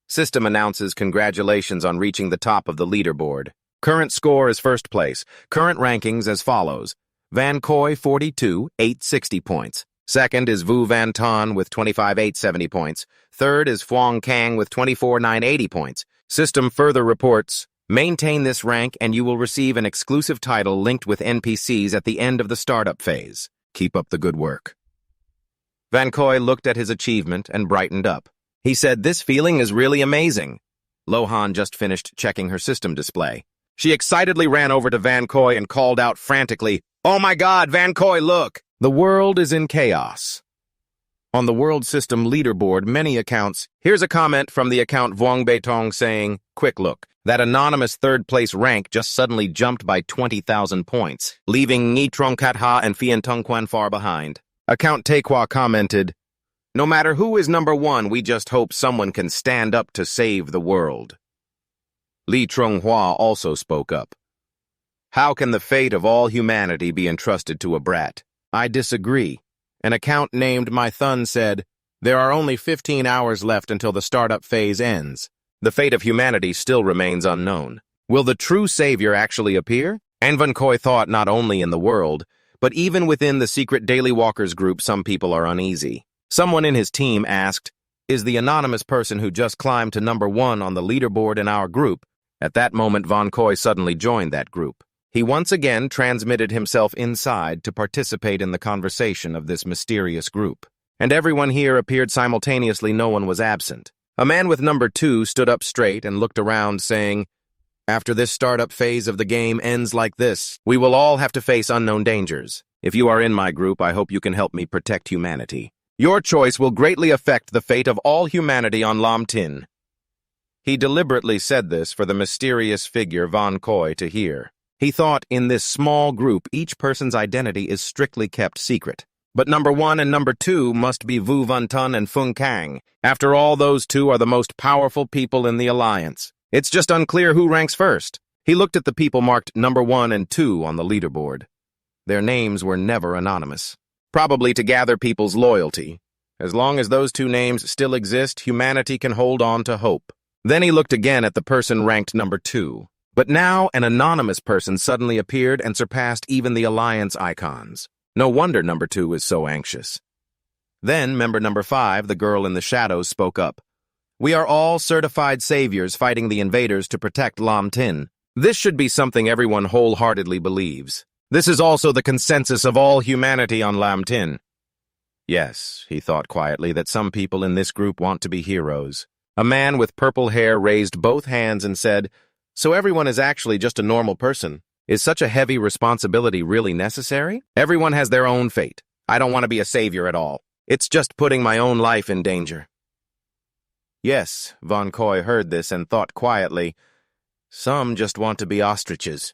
System announces congratulations on reaching the top of the leaderboard. Current score is first place. Current rankings as follows. Vancoy 42, 860 points. Second is Vu Van Ton with 25, 870 points. Third is Phuong Kang with 24, 980 points. System further reports, maintain this rank and you will receive an exclusive title linked with NPCs at the end of the startup phase. Keep up the good work. Vancoy looked at his achievement and brightened up. He said, this feeling is really amazing. Lohan just finished checking her system display. She excitedly ran over to Vancoy and called out frantically, Oh my God, Vancoy, look! The world is in chaos. On the world system leaderboard, many accounts. Here's a comment from the account Vuong Beitong saying, quick look, that anonymous third-place rank just suddenly jumped by 20,000 points, leaving Ngi Trong Kat Ha and Phien Tung Quan far behind. Account Taekwha commented, no matter who is #1, we just hope someone can stand up to save the world. Lee Trunghua also spoke up. How can the fate of all humanity be entrusted to a brat? I disagree. An account named My Thun said, there are only 15 hours left until the startup phase ends. The fate of humanity still remains unknown. Will the true savior actually appear? And Vancoy thought not only in the world, but even within the secret Daily Walkers group some people are uneasy. Someone in his team asked, is the anonymous person who just climbed to #1 on the leaderboard in our group? At that moment, Vancoy suddenly joined that group. He once again transmitted himself inside to participate in the conversation of this mysterious group. And everyone here appeared simultaneously, no one was absent. A man with #2 stood up straight and looked around saying, After this startup phase of the game ends like this, we will all have to face unknown dangers. If you are in my group, I hope you can help me protect humanity. Your choice will greatly affect the fate of all humanity on Lam Tin. He deliberately said this for the mysterious figure Vancoy to hear. He thought in this small group, each person's identity is strictly kept secret. But number 1 and number 2 must be Vu Vuntun and Fung Kang. After all, those two are the most powerful people in the alliance. It's just unclear who ranks first. He looked at the people marked number 1 and 2 on the leaderboard. Their names were never anonymous. Probably to gather people's loyalty. As long as those two names still exist, humanity can hold on to hope. Then he looked again at the person ranked number 2. But now an anonymous person suddenly appeared and surpassed even the alliance icons. No wonder number 2 is so anxious. Then member number 5, the girl in the shadows, spoke up. We are all certified saviors fighting the invaders to protect Lam Tin. This should be something everyone wholeheartedly believes. This is also the consensus of all humanity on Lam Tin. Yes, he thought quietly that some people in this group want to be heroes. A man with purple hair raised both hands and said, So everyone is actually just a normal person. Is such a heavy responsibility really necessary? Everyone has their own fate. I don't want to be a savior at all. It's just putting my own life in danger. Yes, Vancoy heard this and thought quietly, Some just want to be ostriches.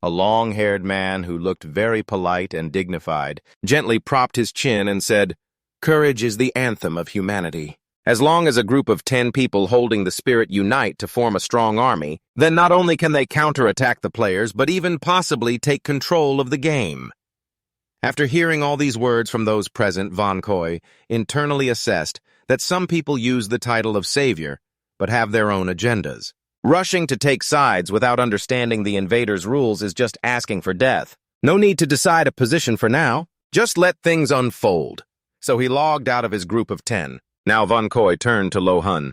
A long-haired man who looked very polite and dignified gently propped his chin and said, Courage is the anthem of humanity. As long as a group of 10 people holding the spirit unite to form a strong army, then not only can they counterattack the players, but even possibly take control of the game. After hearing all these words from those present, Vancoy internally assessed that some people use the title of savior, but have their own agendas. Rushing to take sides without understanding the invaders' rules is just asking for death. No need to decide a position for now. Just let things unfold. So he logged out of his group of 10. Now Vancoy turned to Lohan.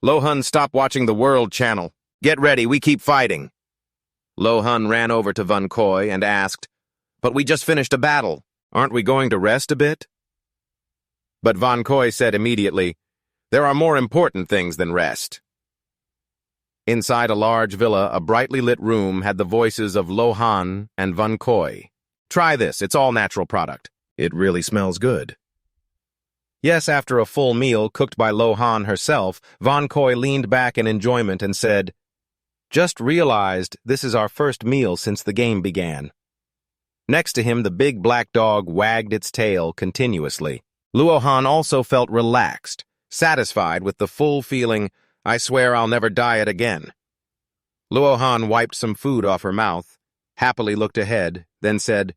Lohan, stop watching the World Channel. Get ready, we keep fighting. Lohan ran over to Vancoy and asked, But we just finished a battle. Aren't we going to rest a bit? But Vancoy said immediately, There are more important things than rest. Inside a large villa, a brightly lit room had the voices of Lohan and Vancoy. Try this, it's all natural product. It really smells good. Yes, after a full meal cooked by Lohan herself, Vancoy leaned back in enjoyment and said, Just realized this is our first meal since the game began. Next to him, the big black dog wagged its tail continuously. Luohan also felt relaxed, satisfied with the full feeling, I swear I'll never diet again. Luohan wiped some food off her mouth, happily looked ahead, then said,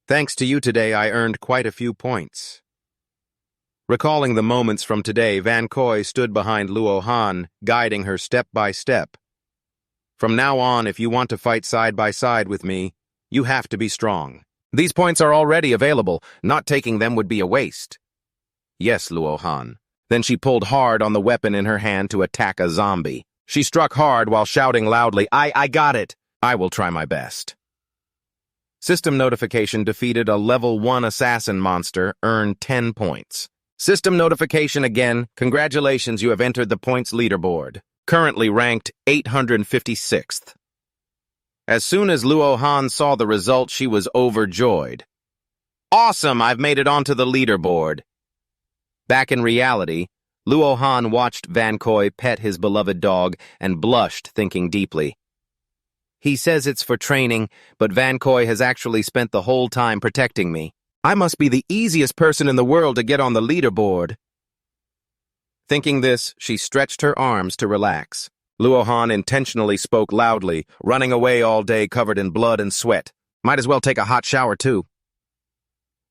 Thanks to you today, I earned quite a few points. Recalling the moments from today, Vancoy stood behind Luohan, guiding her step by step. From now on, if you want to fight side by side with me, you have to be strong. These points are already available. Not taking them would be a waste. Yes, Luohan. Then she pulled hard on the weapon in her hand to attack a zombie. She struck hard while shouting loudly, I got it. I will try my best. System notification defeated a level 1 assassin monster, earned 10 points. System notification again, congratulations, you have entered the points leaderboard. Currently ranked 856th. As soon as Luohan saw the result, she was overjoyed. Awesome, I've made it onto the leaderboard. Back in reality, Luohan watched Vancoy pet his beloved dog and blushed, thinking deeply. He says it's for training, but Vancoy has actually spent the whole time protecting me. I must be the easiest person in the world to get on the leaderboard. Thinking this, she stretched her arms to relax. Luohan intentionally spoke loudly, running away all day covered in blood and sweat. Might as well take a hot shower, too.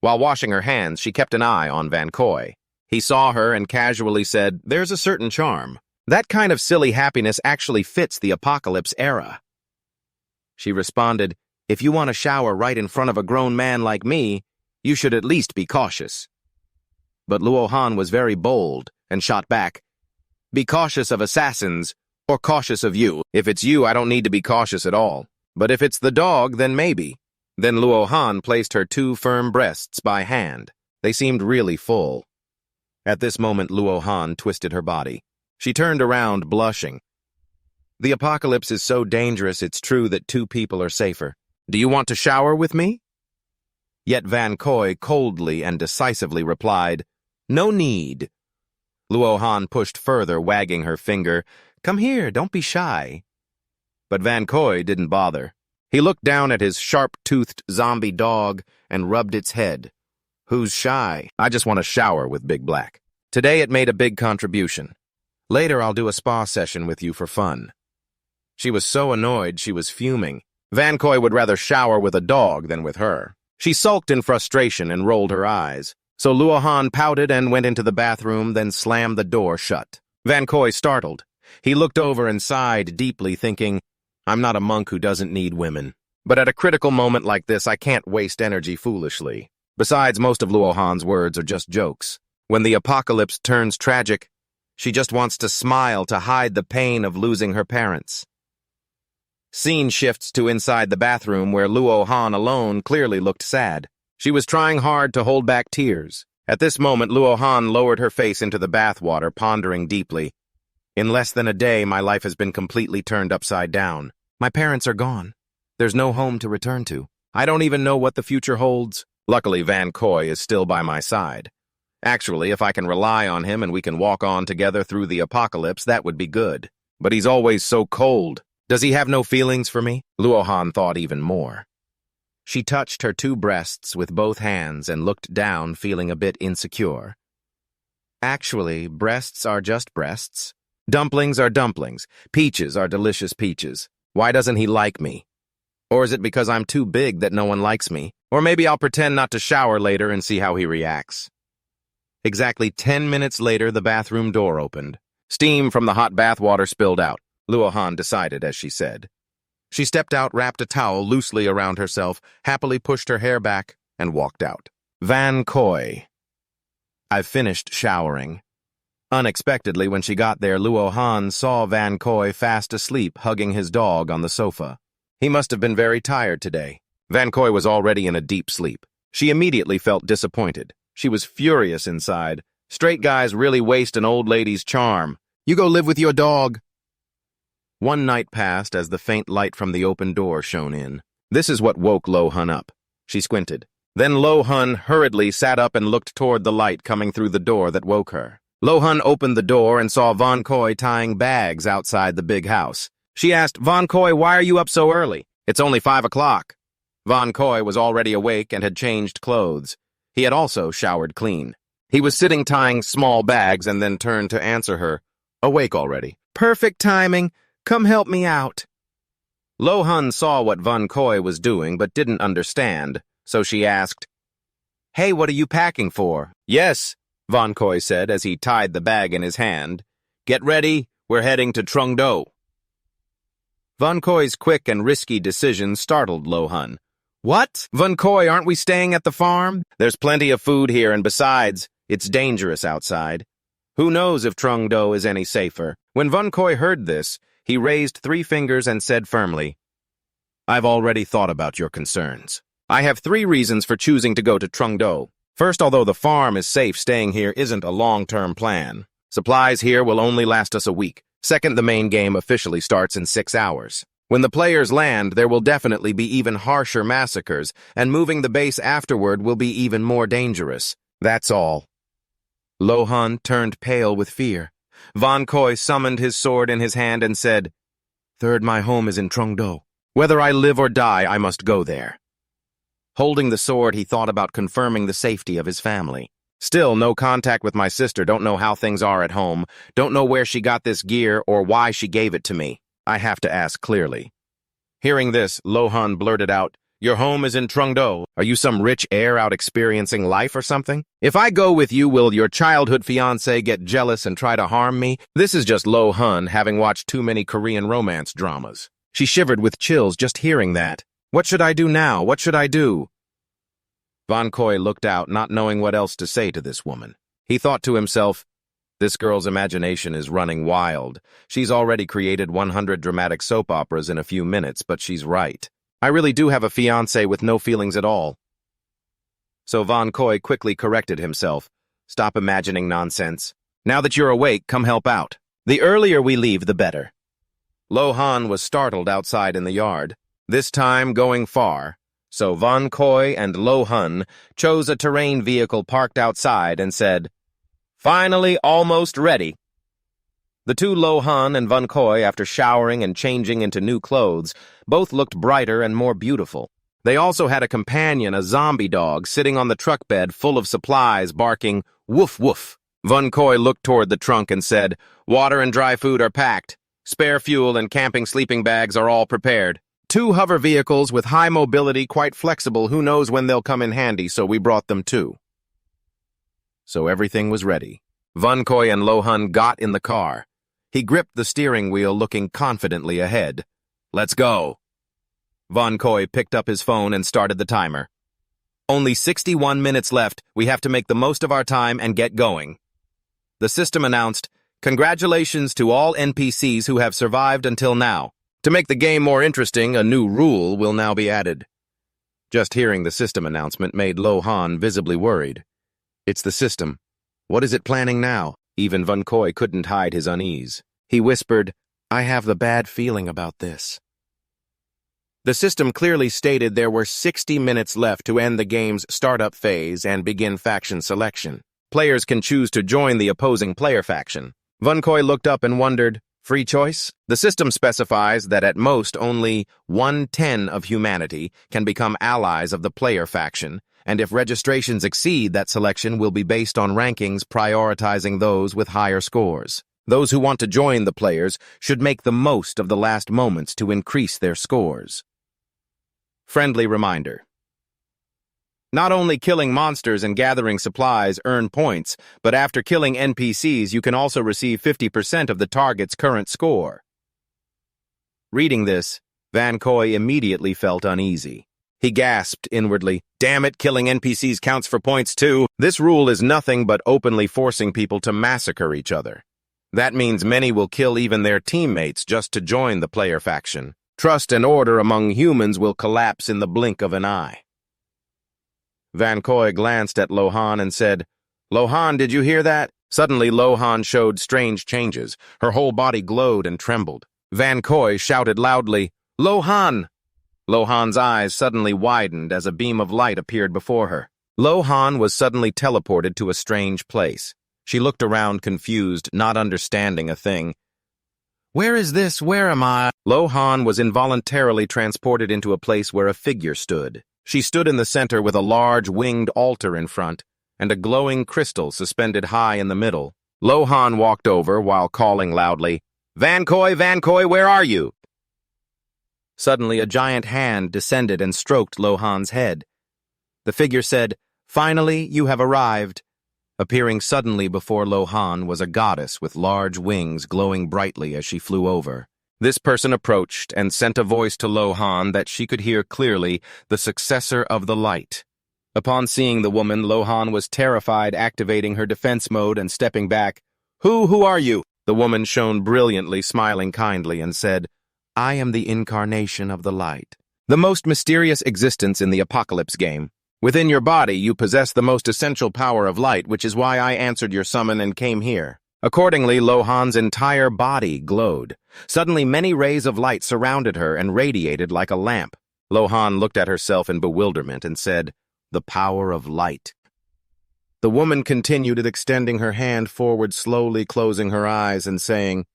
While washing her hands, she kept an eye on Vancoy. He saw her and casually said, There's a certain charm. That kind of silly happiness actually fits the apocalypse era. She responded, If you want to shower right in front of a grown man like me, you should at least be cautious. But Luohan was very bold and shot back, Be cautious of assassins, or cautious of you. If it's you, I don't need to be cautious at all. But if it's the dog, then maybe. Then Luohan placed her 2 firm breasts by hand. They seemed really full. At this moment, Luohan twisted her body. She turned around, blushing. The apocalypse is so dangerous it's true that two people are safer. Do you want to shower with me? Yet Vancoy coldly and decisively replied, No need. Luohan pushed further, wagging her finger. Come here, don't be shy. But Vancoy didn't bother. He looked down at his sharp-toothed zombie dog and rubbed its head. Who's shy? I just want to shower with Big Black. Today it made a big contribution. Later I'll do a spa session with you for fun. She was so annoyed she was fuming. Vancoy would rather shower with a dog than with her. She sulked in frustration and rolled her eyes. So Luohan pouted and went into the bathroom, then slammed the door shut. Vancoy startled. He looked over and sighed deeply, thinking, I'm not a monk who doesn't need women. But at a critical moment like this, I can't waste energy foolishly. Besides, most of Luohan's words are just jokes. When the apocalypse turns tragic, she just wants to smile to hide the pain of losing her parents. Scene shifts to inside the bathroom where Luohan alone clearly looked sad. She was trying hard to hold back tears. At this moment, Luohan lowered her face into the bathwater, pondering deeply. In less than a day, my life has been completely turned upside down. My parents are gone. There's no home to return to. I don't even know what the future holds. Luckily, Vancoy is still by my side. Actually, if I can rely on him and we can walk on together through the apocalypse, that would be good. But he's always so cold. Does he have no feelings for me? Luohan thought even more. She touched her two breasts with both hands and looked down, feeling a bit insecure. Actually, breasts are just breasts. Dumplings are dumplings. Peaches are delicious peaches. Why doesn't he like me? Or is it because I'm too big that no one likes me? Or maybe I'll pretend not to shower later and see how he reacts. Exactly 10 minutes later, the bathroom door opened. Steam from the hot bath water spilled out. Luohan decided, as she said. She stepped out, wrapped a towel loosely around herself, happily pushed her hair back, and walked out. Vancoy. I've finished showering. Unexpectedly, when she got there, Luohan saw Vancoy fast asleep, hugging his dog on the sofa. He must have been very tired today. Vancoy was already in a deep sleep. She immediately felt disappointed. She was furious inside. Straight guys really waste an old lady's charm. You go live with your dog. One night passed as the faint light from the open door shone in. This is what woke Lohan up. She squinted. Then Lohan hurriedly sat up and looked toward the light coming through the door that woke her. Lohan opened the door and saw Vancoy tying bags outside the big house. She asked, Vancoy, why are you up so early? It's only 5 o'clock. Vancoy was already awake and had changed clothes. He had also showered clean. He was sitting tying small bags and then turned to answer her. Awake already. Perfect timing. Come help me out. Lohan saw what Vancoy was doing but didn't understand, so she asked, Hey, what are you packing for? Yes, Vancoy said as he tied the bag in his hand. Get ready, we're heading to Trungdau. Vancoy's quick and risky decision startled Lohan. What? Vancoy, aren't we staying at the farm? There's plenty of food here, and besides, it's dangerous outside. Who knows if Trungdau is any safer? When Vancoy heard this, he raised 3 fingers and said firmly, I've already thought about your concerns. I have 3 reasons for choosing to go to Trungdau. First, although the farm is safe, staying here isn't a long-term plan. Supplies here will only last us a week. Second, the main game officially starts in 6 hours. When the players land, there will definitely be even harsher massacres, and moving the base afterward will be even more dangerous. That's all. Lohan turned pale with fear. Vancoy summoned his sword in his hand and said, Third, my home is in Trungdau. Whether I live or die, I must go there. Holding the sword, he thought about confirming the safety of his family. Still, no contact with my sister, don't know how things are at home, don't know where she got this gear or why she gave it to me. I have to ask clearly. Hearing this, Lohan blurted out, Your home is in Trungdau. Are you some rich heir out experiencing life or something? If I go with you, will your childhood fiancé get jealous and try to harm me? This is just Lohan having watched too many Korean romance dramas. She shivered with chills just hearing that. What should I do now? What should I do? Vancoy looked out, not knowing what else to say to this woman. He thought to himself, This girl's imagination is running wild. She's already created 100 dramatic soap operas in a few minutes, but she's right. I really do have a fiancé with no feelings at all. So Vancoy quickly corrected himself. Stop imagining nonsense. Now that you're awake, come help out. The earlier we leave, the better. Lohan was startled outside in the yard, this time going far, so Vancoy and Lohan chose a terrain vehicle parked outside and said, "Finally almost ready." The two Lohan and Vancoy, after showering and changing into new clothes, both looked brighter and more beautiful. They also had a companion, a zombie dog, sitting on the truck bed full of supplies, barking, "Woof, woof." Vancoy looked toward the trunk and said, "Water and dry food are packed. Spare fuel and camping sleeping bags are all prepared. Two hover vehicles with high mobility, quite flexible, who knows when they'll come in handy, so we brought them too." So everything was ready. Vancoy and Lohan got in the car. He gripped the steering wheel, looking confidently ahead. "Let's go." Vancoy picked up his phone and started the timer. "Only 61 minutes left. We have to make the most of our time and get going." The system announced, "Congratulations to all NPCs who have survived until now. To make the game more interesting, a new rule will now be added." Just hearing the system announcement made Lohan visibly worried. It's the system. What is it planning now? Even Vancoy couldn't hide his unease. He whispered, "I have the bad feeling about this." The system clearly stated there were 60 minutes left to end the game's startup phase and begin faction selection. Players can choose to join the opposing player faction. Vancoy looked up and wondered, free choice? The system specifies that at most only 1/10 of humanity can become allies of the player faction, and if registrations exceed that selection will be based on rankings prioritizing those with higher scores. Those who want to join the players should make the most of the last moments to increase their scores. Friendly reminder. Not only killing monsters and gathering supplies earn points, but after killing NPCs you can also receive 50% of the target's current score. Reading this, Vancoy immediately felt uneasy. He gasped inwardly, "Damn it, killing NPCs counts for points too." This rule is nothing but openly forcing people to massacre each other. That means many will kill even their teammates just to join the player faction. Trust and order among humans will collapse in the blink of an eye. Vancoy glanced at Lohan and said, "Lohan, did you hear that?" Suddenly Lohan showed strange changes. Her whole body glowed and trembled. Vancoy shouted loudly, "Lohan!" Lohan's eyes suddenly widened as a beam of light appeared before her. Lohan was suddenly teleported to a strange place. She looked around confused, not understanding a thing. "Where is this? Where am I?" Lohan was involuntarily transported into a place where a figure stood. She stood in the center with a large winged altar in front, and a glowing crystal suspended high in the middle. Lohan walked over while calling loudly, "Vancoy, Vancoy, where are you?" Suddenly, a giant hand descended and stroked Lohan's head. The figure said, "Finally, you have arrived." Appearing suddenly before Lohan was a goddess with large wings glowing brightly as she flew over. This person approached and sent a voice to Lohan that she could hear clearly, the successor of the light. Upon seeing the woman, Lohan was terrified, activating her defense mode and stepping back. Who are you?" The woman shone brilliantly, smiling kindly, and said, "I am the incarnation of the light, the most mysterious existence in the Apocalypse game. Within your body, you possess the most essential power of light, which is why I answered your summon and came here." Accordingly, Lohan's entire body glowed. Suddenly, many rays of light surrounded her and radiated like a lamp. Lohan looked at herself in bewilderment and said, "The power of light." The woman continued, extending her hand forward, slowly closing her eyes and saying,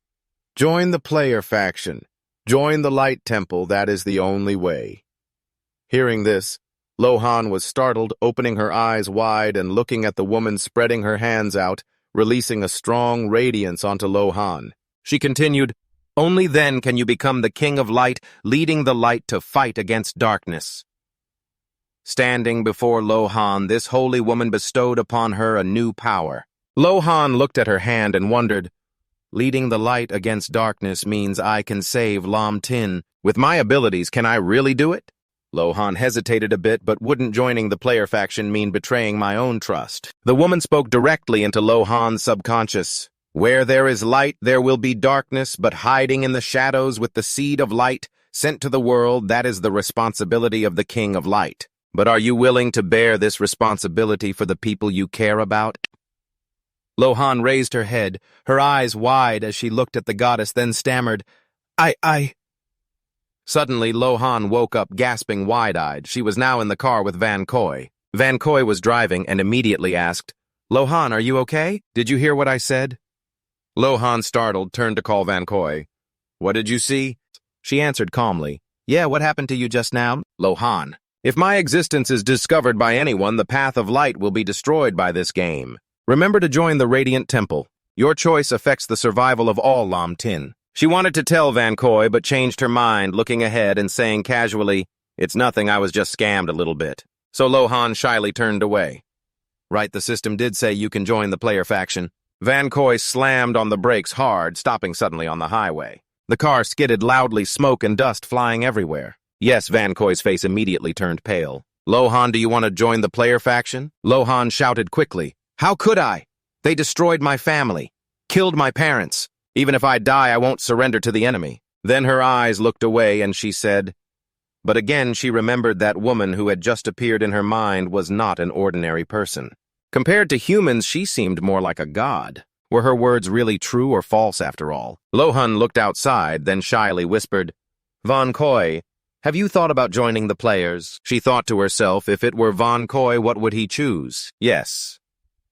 "Join the player faction. Join the light temple, that is the only way." Hearing this, Lohan was startled, opening her eyes wide and looking at the woman spreading her hands out, releasing a strong radiance onto Lohan. She continued, "Only then can you become the King of Light, leading the light to fight against darkness." Standing before Lohan, this holy woman bestowed upon her a new power. Lohan looked at her hand and wondered, leading the light against darkness means I can save Lam Tin. With my abilities, can I really do it? Lohan hesitated a bit, but wouldn't joining the player faction mean betraying my own trust? The woman spoke directly into Lohan's subconscious. "Where there is light, there will be darkness, but hiding in the shadows with the seed of light sent to the world, that is the responsibility of the King of Light. But are you willing to bear this responsibility for the people you care about?" Lohan raised her head, her eyes wide as she looked at the goddess, then stammered, I... Suddenly, Lohan woke up gasping wide-eyed. She was now in the car with Vancoy. Vancoy was driving and immediately asked, "Lohan, are you okay? Did you hear what I said?" Lohan, startled, turned to call Vancoy. "What did you see?" She answered calmly, "Yeah, what happened to you just now?" "Lohan, if my existence is discovered by anyone, the path of light will be destroyed by this game. Remember to join the Radiant Temple. Your choice affects the survival of all Lam Tin." She wanted to tell Vancoy, but changed her mind, looking ahead and saying casually, "It's nothing, I was just scammed a little bit." So Lohan shyly turned away. "Right, the system did say you can join the player faction." Vancoy slammed on the brakes hard, stopping suddenly on the highway. The car skidded loudly, smoke and dust flying everywhere. Yes, Vancoy's face immediately turned pale. "Lohan, do you want to join the player faction?" Lohan shouted quickly. "How could I? They destroyed my family, killed my parents. Even if I die, I won't surrender to the enemy." Then her eyes looked away and she said, but again she remembered that woman who had just appeared in her mind was not an ordinary person. Compared to humans, she seemed more like a god. Were her words really true or false after all? Lohan looked outside, then shyly whispered, "Vancoy, have you thought about joining the players?" She thought to herself, if it were Vancoy, what would he choose? Yes.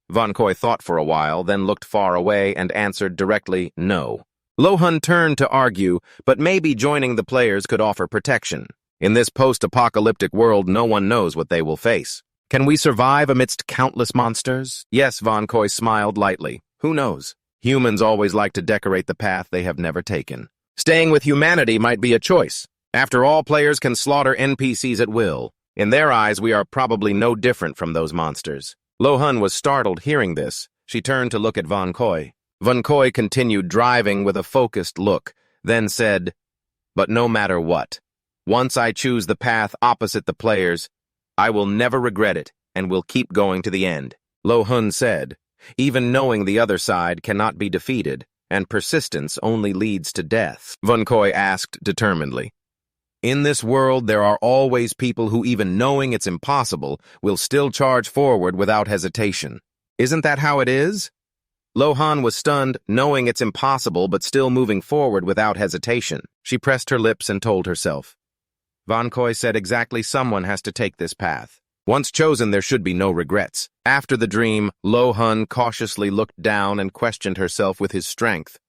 Vancoy thought for a while, then looked far away and answered directly, no. Lohan turned to argue, but maybe joining the players could offer protection. In this post-apocalyptic world, no one knows what they will face. Can we survive amidst countless monsters? Yes, Vancoy smiled lightly. Who knows? Humans always like to decorate the path they have never taken. Staying with humanity might be a choice. After all, players can slaughter NPCs at will. In their eyes, we are probably no different from those monsters. Lohan was startled hearing this. She turned to look at Vancoy. Vancoy continued driving with a focused look, then said, "But no matter what, once I choose the path opposite the players, I will never regret it and will keep going to the end." Lohan said, "Even knowing the other side cannot be defeated, and persistence only leads to death." Vancoy asked determinedly, "In this world, there are always people who, even knowing it's impossible, will still charge forward without hesitation. Isn't that how it is?" Lohan was stunned, knowing it's impossible but still moving forward without hesitation. She pressed her lips and told herself, "Vancoy said exactly, someone has to take this path. Once chosen, there should be no regrets." After the dream, Lohan cautiously looked down and questioned herself with his strength.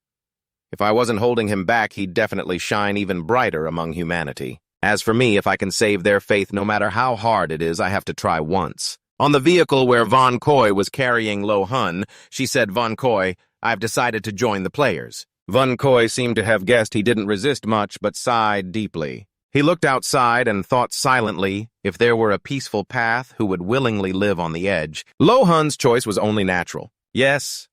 If I wasn't holding him back, he'd definitely shine even brighter among humanity. As for me, if I can save their faith, no matter how hard it is, I have to try once. On the vehicle where Vancoy was carrying Lohan, she said, "Vancoy, I've decided to join the players." Vancoy seemed to have guessed he didn't resist much, but sighed deeply. He looked outside and thought silently, if there were a peaceful path, who would willingly live on the edge? Lohan's choice was only natural. "Yes."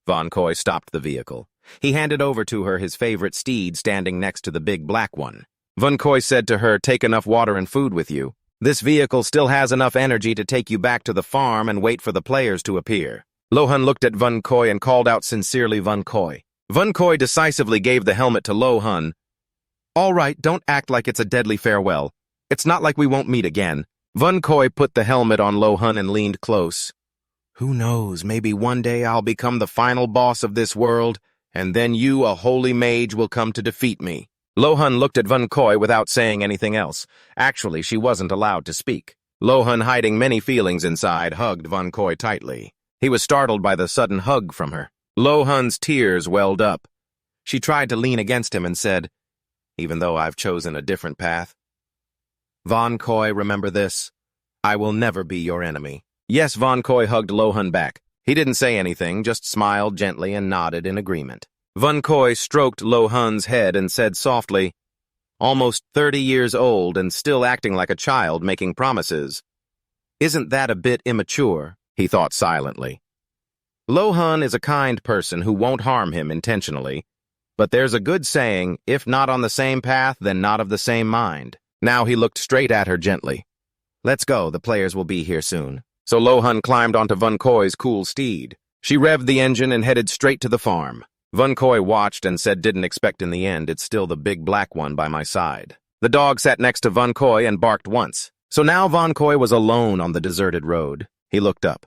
Vancoy stopped the vehicle. He handed over to her his favorite steed standing next to the big black one. Vancoy said to her, "Take enough water and food with you. This vehicle still has enough energy to take you back to the farm and wait for the players to appear." Lohan looked at Vancoy and called out sincerely, "Vancoy." Vancoy decisively gave the helmet to Lohan. "All right, don't act like it's a deadly farewell. It's not like we won't meet again." Vancoy put the helmet on Lohan and leaned close. "Who knows, maybe one day I'll become the final boss of this world, and then you, a holy mage, will come to defeat me." Lohan looked at Vancoy without saying anything else. Actually, she wasn't allowed to speak. Lohan, hiding many feelings inside, hugged Vancoy tightly. He was startled by the sudden hug from her. Lohan's tears welled up. She tried to lean against him and said, "Even though I've chosen a different path, Vancoy, remember this. I will never be your enemy." Yes, Vancoy hugged Lohan back. He didn't say anything, just smiled gently and nodded in agreement. Vancoy stroked Lohan's head and said softly, "Almost 30 years old and still acting like a child, making promises. Isn't that a bit immature?" he thought silently. Lohan is a kind person who won't harm him intentionally, but there's a good saying, if not on the same path, then not of the same mind. Now he looked straight at her gently. "Let's go, the players will be here soon." So Lohan climbed onto Vancoy's cool steed. She revved the engine and headed straight to the farm. Vancoy watched and said, "Didn't expect in the end, it's still the big black one by my side." The dog sat next to Vancoy and barked once. So now Vancoy was alone on the deserted road. He looked up.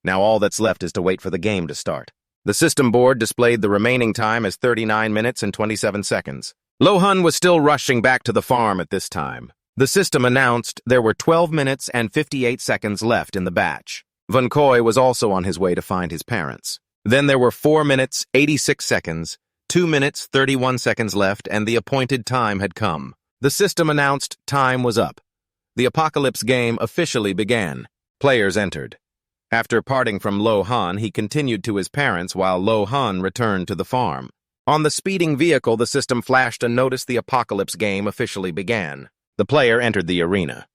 Now all that's left is to wait for the game to start. The system board displayed the remaining time as 39 minutes and 27 seconds. Lohan was still rushing back to the farm at this time. The system announced there were 12 minutes and 58 seconds left in the batch. Vancoy was also on his way to find his parents. Then there were 4 minutes, 86 seconds, 2 minutes, 31 seconds left, and the appointed time had come. The system announced time was up. The apocalypse game officially began. Players entered. After parting from Lohan, he continued to his parents while Lohan returned to the farm. On the speeding vehicle, the system flashed a notice the apocalypse game officially began. The player entered the arena.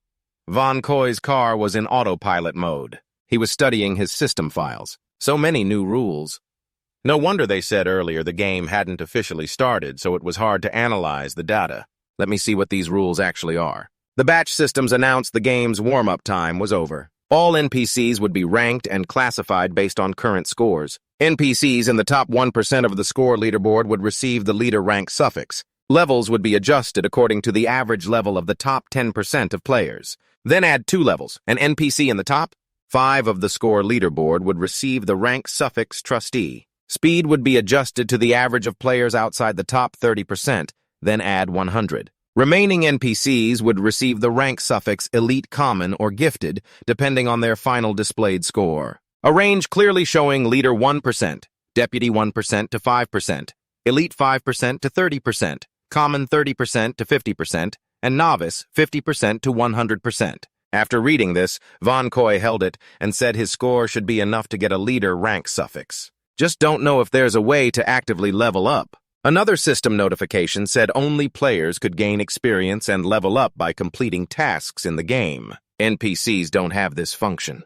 Vancoy's car was in autopilot mode. He was studying his system files. So many new rules. No wonder they said earlier the game hadn't officially started, so it was hard to analyze the data. Let me see what these rules actually are. The batch systems announced the game's warm-up time was over. All NPCs would be ranked and classified based on current scores. NPCs in the top 1% of the score leaderboard would receive the leader rank suffix. Levels would be adjusted according to the average level of the top 10% of players. Then add 2 levels. An NPC in the top 5 of the score leaderboard would receive the rank suffix trustee. Speed would be adjusted to the average of players outside the top 30%, then add 100. Remaining NPCs would receive the rank suffix elite common or gifted, depending on their final displayed score. A range clearly showing leader 1%, deputy 1% to 5%, elite 5% to 30%, common 30% to 50%, and novice 50% to 100%. After reading this, Vancoy held it and said his score should be enough to get a leader rank suffix. Just don't know if there's a way to actively level up. Another system notification said only players could gain experience and level up by completing tasks in the game. NPCs don't have this function.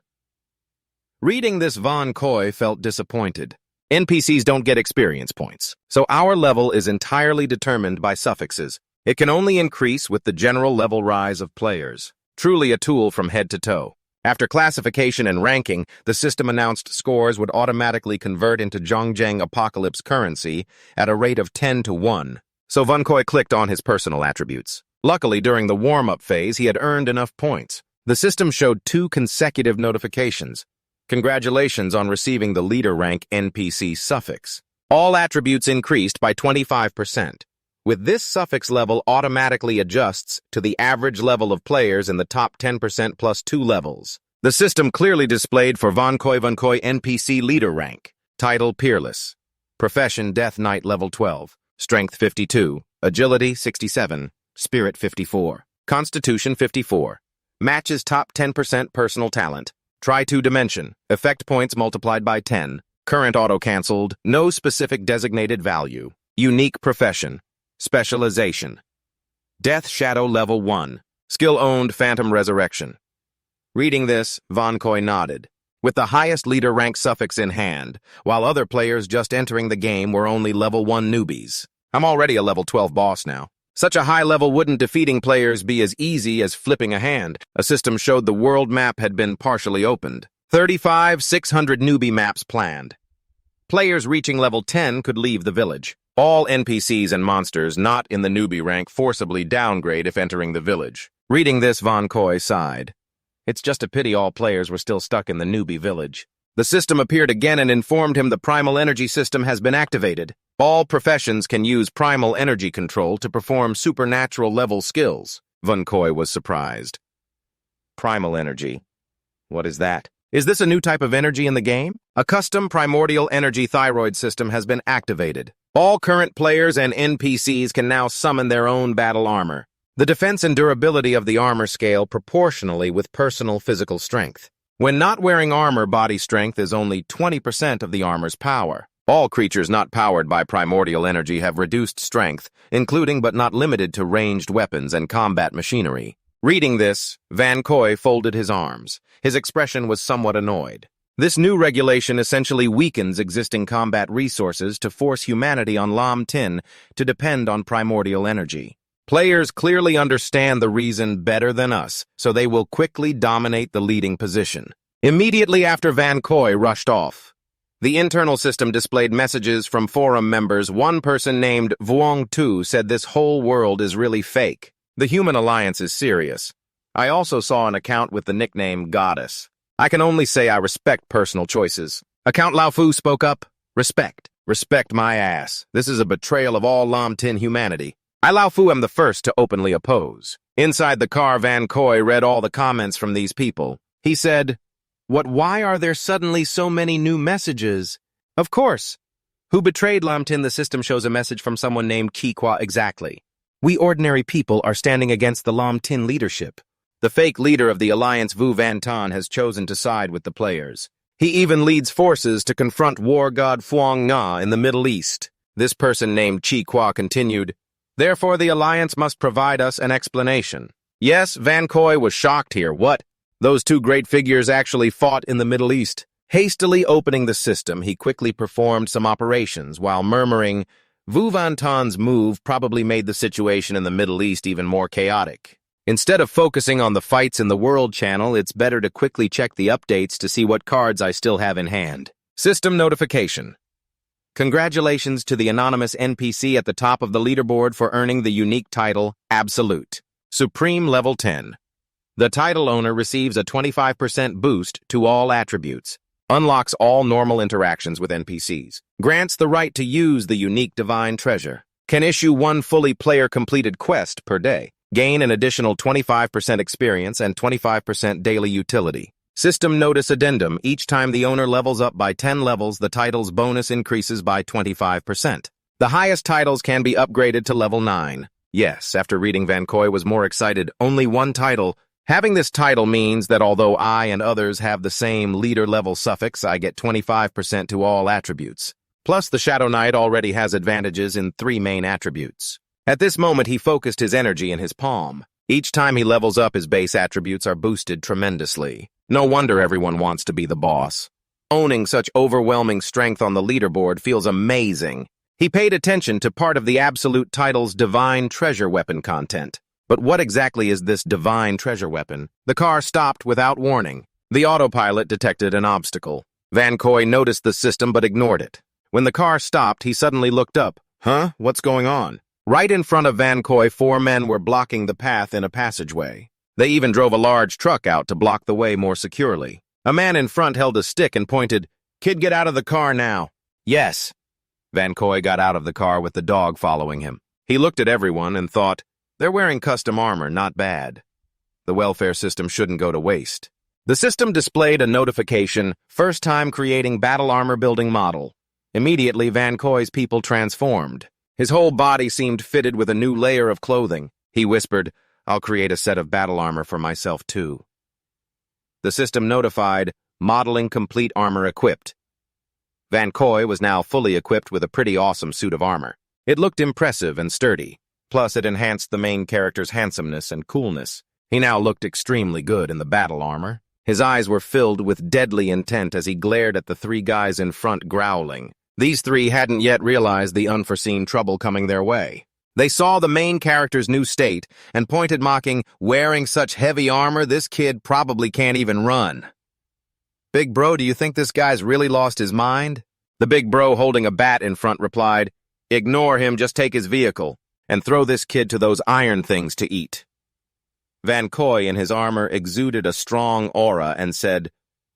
Reading this, Vancoy felt disappointed. NPCs don't get experience points, so our level is entirely determined by suffixes. It can only increase with the general level rise of players. Truly a tool from head to toe. After classification and ranking, the system announced scores would automatically convert into Zhongjang Apocalypse currency at a rate of 10 to 1. So Vancoy clicked on his personal attributes. Luckily, during the warm-up phase, he had earned enough points. The system showed 2 consecutive notifications. Congratulations on receiving the leader rank NPC suffix. All attributes increased by 25%. With this suffix level automatically adjusts to the average level of players in the top 10% plus 2 levels. The system clearly displayed for Vancoy NPC leader rank. Title Peerless. Profession Death Knight level 12. Strength 52. Agility 67. Spirit 54. Constitution 54. Matches top 10% personal talent. Try 2-dimension. Effect points multiplied by 10. Current auto-cancelled. No specific designated value. Unique profession. Specialization. Death Shadow Level 1. Skill owned Phantom Resurrection. Reading this, Vancoy nodded. With the highest leader rank suffix in hand, while other players just entering the game were only level 1 newbies. I'm already a level 12 boss now. Such a high level wouldn't defeating players be as easy as flipping a hand. A system showed the world map had been partially opened. 600 newbie maps planned. Players reaching level 10 could leave the village. All NPCs and monsters not in the newbie rank forcibly downgrade if entering the village. Reading this, Vancoy sighed. It's just a pity all players were still stuck in the newbie village. The system appeared again and informed him the primal energy system has been activated. All professions can use primal energy control to perform supernatural level skills. Vancoy was surprised. Primal energy. What is that? Is this a new type of energy in the game? A custom primordial energy thyroid system has been activated. All current players and NPCs can now summon their own battle armor. The defense and durability of the armor scale proportionally with personal physical strength. When not wearing armor, body strength is only 20% of the armor's power. All creatures not powered by primordial energy have reduced strength, including but not limited to ranged weapons and combat machinery. Reading this, Vancoy folded his arms. His expression was somewhat annoyed. This new regulation essentially weakens existing combat resources to force humanity on Lam Tin to depend on primordial energy. Players clearly understand the reason better than us, so they will quickly dominate the leading position. Immediately after Vancoy rushed off, the internal system displayed messages from forum members. One person named Vuong Tu said this whole world is really fake. The human alliance is serious. I also saw an account with the nickname Goddess. I can only say I respect personal choices. Account Lao Fu spoke up. Respect. Respect my ass. This is a betrayal of all Lam Tin humanity. I Lao Fu am the first to openly oppose. Inside the car, Vancoy read all the comments from these people. He said, why are there suddenly so many new messages? Of course. Who betrayed Lam Tin? The system shows a message from someone named Kikwa exactly. We ordinary people are standing against the Lam Tin leadership. The fake leader of the alliance, Vu Van Tan, has chosen to side with the players. He even leads forces to confront war god Phuong Nga in the Middle East. This person named Chi Kwa continued, therefore the alliance must provide us an explanation. Yes, Vancoy was shocked here. What? Those two great figures actually fought in the Middle East. Hastily opening the system, he quickly performed some operations while murmuring, Vu Van Tan's move probably made the situation in the Middle East even more chaotic. Instead of focusing on the fights in the World Channel, it's better to quickly check the updates to see what cards I still have in hand. System notification. Congratulations to the anonymous NPC at the top of the leaderboard for earning the unique title, Absolute. Supreme Level 10. The title owner receives a 25% boost to all attributes, unlocks all normal interactions with NPCs, grants the right to use the unique divine treasure, can issue one fully player-completed quest per day, gain an additional 25% experience and 25% daily utility. System notice addendum. Each time the owner levels up by 10 levels, the title's bonus increases by 25%. The highest titles can be upgraded to level 9. Yes, after reading, Vancoy was more excited. Only one title. Having this title means that although I and others have the same leader level suffix, I get 25% to all attributes. Plus, the Shadow Knight already has advantages in 3 main attributes. At this moment, he focused his energy in his palm. Each time he levels up, his base attributes are boosted tremendously. No wonder everyone wants to be the boss. Owning such overwhelming strength on the leaderboard feels amazing. He paid attention to part of the Absolute title's divine treasure weapon content. But what exactly is this divine treasure weapon? The car stopped without warning. The autopilot detected an obstacle. Vancoy noticed the system but ignored it. When the car stopped, he suddenly looked up. Huh? What's going on? Right in front of Vancoy, 4 men were blocking the path in a passageway. They even drove a large truck out to block the way more securely. A man in front held a stick and pointed, "Kid, get out of the car now." Yes. Vancoy got out of the car with the dog following him. He looked at everyone and thought, they're wearing custom armor, not bad. The welfare system shouldn't go to waste. The system displayed a notification, first time creating battle armor building model. Immediately, Vancoy's people transformed. His whole body seemed fitted with a new layer of clothing. He whispered, I'll create a set of battle armor for myself too. The system notified, modeling complete armor equipped. Vancoy was now fully equipped with a pretty awesome suit of armor. It looked impressive and sturdy. Plus, it enhanced the main character's handsomeness and coolness. He now looked extremely good in the battle armor. His eyes were filled with deadly intent as he glared at the 3 guys in front, growling. These 3 hadn't yet realized the unforeseen trouble coming their way. They saw the main character's new state and pointed mocking, wearing such heavy armor, this kid probably can't even run. Big bro, do you think this guy's really lost his mind? The big bro holding a bat in front replied, ignore him, just take his vehicle and throw this kid to those iron things to eat. Vancoy in his armor exuded a strong aura and said,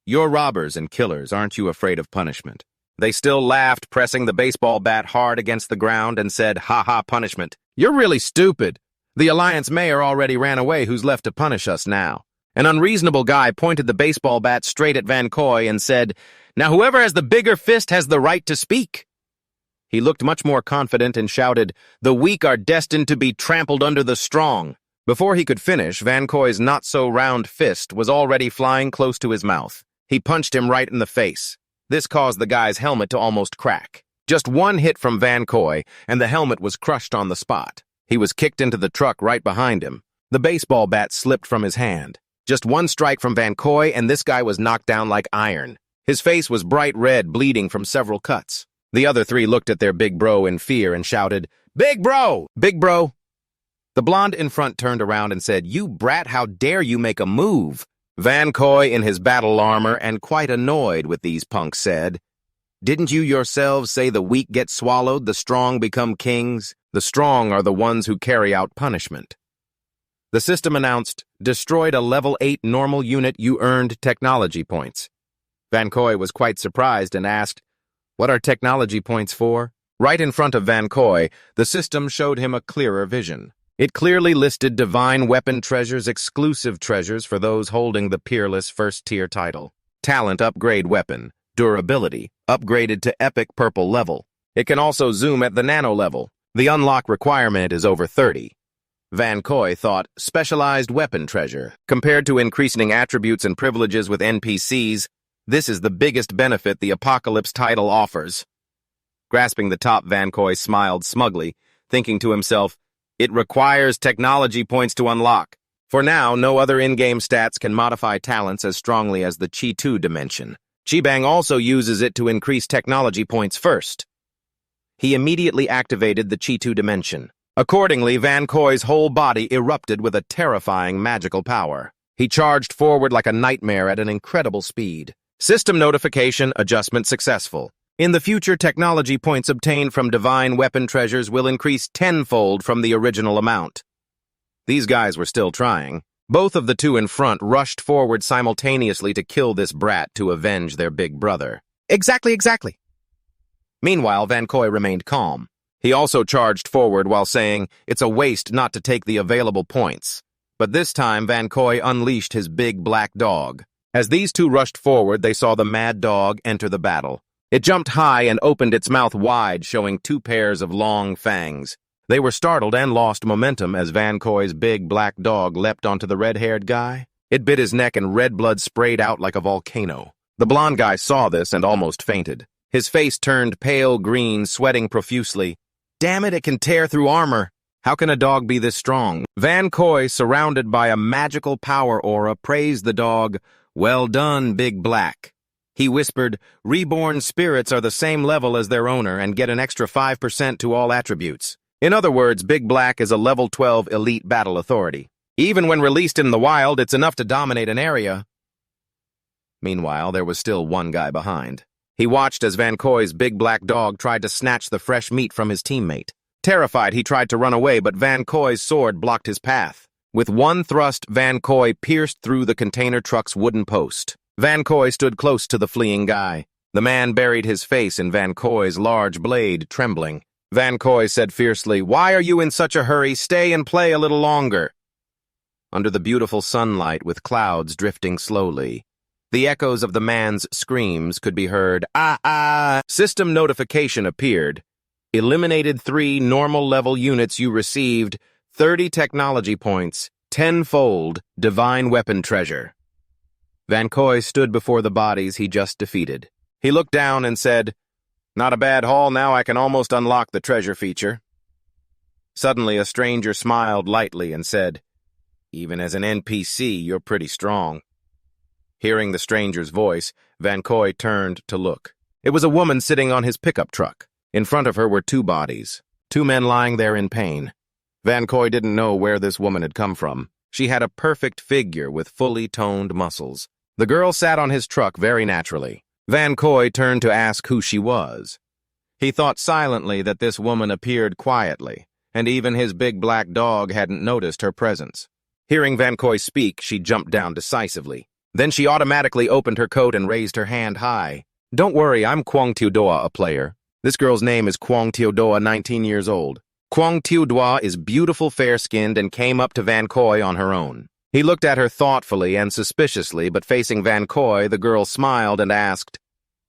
you're robbers and killers, aren't you afraid of punishment? They still laughed, pressing the baseball bat hard against the ground and said, ha ha, punishment. You're really stupid. The Alliance mayor already ran away, who's left to punish us now? An unreasonable guy pointed the baseball bat straight at Vancoy and said, now whoever has the bigger fist has the right to speak. He looked much more confident and shouted, the weak are destined to be trampled under the strong. Before he could finish, Vancoy's not-so-round fist was already flying close to his mouth. He punched him right in the face. This caused the guy's helmet to almost crack. Just one hit from Vancoy, and the helmet was crushed on the spot. He was kicked into the truck right behind him. The baseball bat slipped from his hand. Just one strike from Vancoy, and this guy was knocked down like iron. His face was bright red, bleeding from several cuts. The other 3 looked at their big bro in fear and shouted, Big bro! Big bro! The blonde in front turned around and said, you brat, how dare you make a move? Vancoy in his battle armor and quite annoyed with these punks said, didn't you yourselves say the weak get swallowed, the strong become kings? The strong are the ones who carry out punishment. The system announced, destroyed a level 8 normal unit, you earned technology points. Vancoy was quite surprised and asked, what are technology points for? Right in front of Vancoy, the system showed him a clearer vision. It clearly listed divine weapon treasures, exclusive treasures for those holding the peerless first-tier title. Talent upgrade weapon. Durability, upgraded to epic purple level. It can also zoom at the nano level. The unlock requirement is over 30. Vancoy thought, specialized weapon treasure. Compared to increasing attributes and privileges with NPCs, this is the biggest benefit the Apocalypse title offers. Grasping the top, Vancoy smiled smugly, thinking to himself, it requires technology points to unlock. For now, no other in-game stats can modify talents as strongly as the Chi 2 dimension. Chibang also uses it to increase technology points first. He immediately activated the Chi 2 dimension. Accordingly, Vancoy's whole body erupted with a terrifying magical power. He charged forward like a nightmare at an incredible speed. System notification, adjustment successful. In the future, technology points obtained from divine weapon treasures will increase tenfold from the original amount. These guys were still trying. Both of the two in front rushed forward simultaneously to kill this brat to avenge their big brother. Exactly. Meanwhile, Vancoy remained calm. He also charged forward while saying, it's a waste not to take the available points. But this time, Vancoy unleashed his big black dog. As these two rushed forward, they saw the mad dog enter the battle. It jumped high and opened its mouth wide, showing 2 pairs of long fangs. They were startled and lost momentum as Vancoy's big black dog leapt onto the red-haired guy. It bit his neck and red blood sprayed out like a volcano. The blonde guy saw this and almost fainted. His face turned pale green, sweating profusely. Damn it can tear through armor. How can a dog be this strong? Vancoy, surrounded by a magical power aura, praised the dog. Well done, Big Black. He whispered, reborn spirits are the same level as their owner and get an extra 5% to all attributes. In other words, Big Black is a level 12 elite battle authority. Even when released in the wild, it's enough to dominate an area. Meanwhile, there was still one guy behind. He watched as Vancoy's big black dog tried to snatch the fresh meat from his teammate. Terrified, he tried to run away, but Vancoy's sword blocked his path. With one thrust, Vancoy pierced through the container truck's wooden post. Vancoy stood close to the fleeing guy. The man buried his face in Vancoy's large blade, trembling. Vancoy said fiercely, why are you in such a hurry? Stay and play a little longer. Under the beautiful sunlight with clouds drifting slowly, the echoes of the man's screams could be heard. System notification appeared. Eliminated 3 normal level units you received, 30 technology points, 10-fold divine weapon treasure. Vancoy stood before the bodies he just defeated. He looked down and said, not a bad haul, now I can almost unlock the treasure feature. Suddenly, a stranger smiled lightly and said, even as an NPC, you're pretty strong. Hearing the stranger's voice, Vancoy turned to look. It was a woman sitting on his pickup truck. In front of her were 2 bodies, 2 men lying there in pain. Vancoy didn't know where this woman had come from. She had a perfect figure with fully toned muscles. The girl sat on his truck very naturally. Vancoy turned to ask who she was. He thought silently that this woman appeared quietly, and even his big black dog hadn't noticed her presence. Hearing Vancoy speak, she jumped down decisively. Then she automatically opened her coat and raised her hand high. Don't worry, I'm Kwang Tiodoa, a player. This girl's name is Kwang Tiodoa, 19 years old. Kwang Tiodoa is beautiful, fair-skinned, and came up to Vancoy on her own. He looked at her thoughtfully and suspiciously, but facing Vancoy, the girl smiled and asked,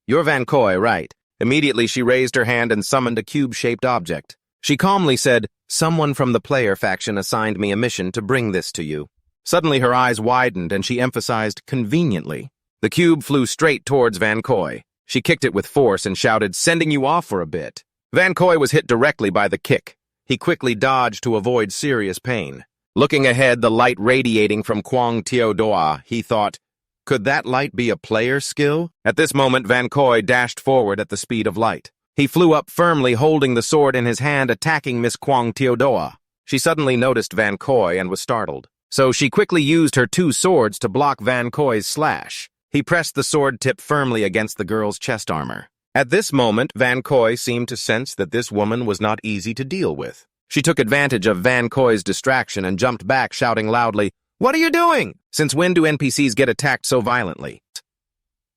you're Vancoy, right? Immediately she raised her hand and summoned a cube-shaped object. She calmly said, someone from the player faction assigned me a mission to bring this to you. Suddenly her eyes widened and she emphasized, conveniently. The cube flew straight towards Vancoy. She kicked it with force and shouted, sending you off for a bit. Vancoy was hit directly by the kick. He quickly dodged to avoid serious pain. Looking ahead, the light radiating from Kwang Tiodoa, he thought, could that light be a player skill? At this moment, Vancoy dashed forward at the speed of light. He flew up firmly, holding the sword in his hand, attacking Miss Kwang Tiodoa. She suddenly noticed Vancoy and was startled. So she quickly used her 2 swords to block Vancoy's slash. He pressed the sword tip firmly against the girl's chest armor. At this moment, Vancoy seemed to sense that this woman was not easy to deal with. She took advantage of Vancoy's distraction and jumped back, shouting loudly, what are you doing? Since when do NPCs get attacked so violently?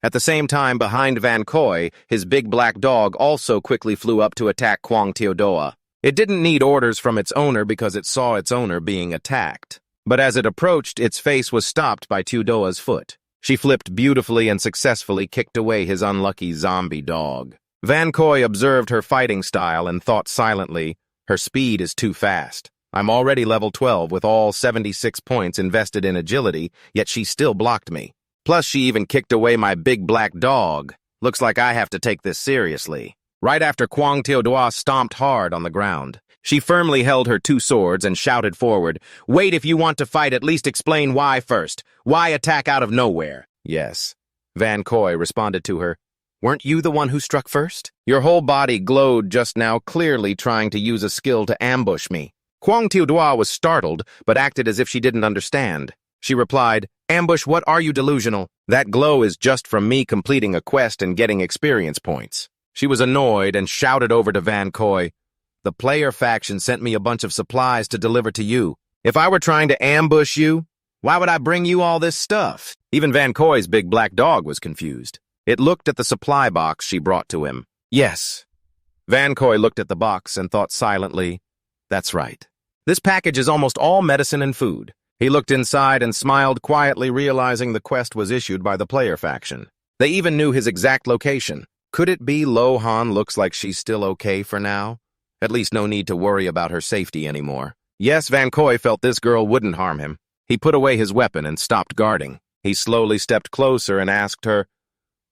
At the same time, behind Vancoy, his big black dog also quickly flew up to attack Kwang Teodoa. It didn't need orders from its owner because it saw its owner being attacked. But as it approached, its face was stopped by Teodoa's foot. She flipped beautifully and successfully kicked away his unlucky zombie dog. Vancoy observed her fighting style and thought silently, her speed is too fast. I'm already level 12 with all 76 points invested in agility, yet she still blocked me. Plus, she even kicked away my big black dog. Looks like I have to take this seriously. Right after Kwang Teodoa stomped hard on the ground, she firmly held her two swords and shouted forward, "Wait, if you want to fight, at least explain why first. Why attack out of nowhere?" "Yes," Vancoy responded to her. "Weren't you the one who struck first? Your whole body glowed just now, clearly trying to use a skill to ambush me." Kwang Teodoa was startled, but acted as if she didn't understand. She replied, "Ambush, what are you delusional? That glow is just from me completing a quest and getting experience points." She was annoyed and shouted over to Vancoy, "The player faction sent me a bunch of supplies to deliver to you. If I were trying to ambush you, why would I bring you all this stuff?" Even Vancoy's big black dog was confused. It looked at the supply box she brought to him. "Yes." Vancoy looked at the box and thought silently, "That's right. This package is almost all medicine and food." He looked inside and smiled quietly, realizing the quest was issued by the player faction. They even knew his exact location. Could it be Lohan looks like she's still okay for now? At least no need to worry about her safety anymore. Yes, Vancoy felt this girl wouldn't harm him. He put away his weapon and stopped guarding. He slowly stepped closer and asked her,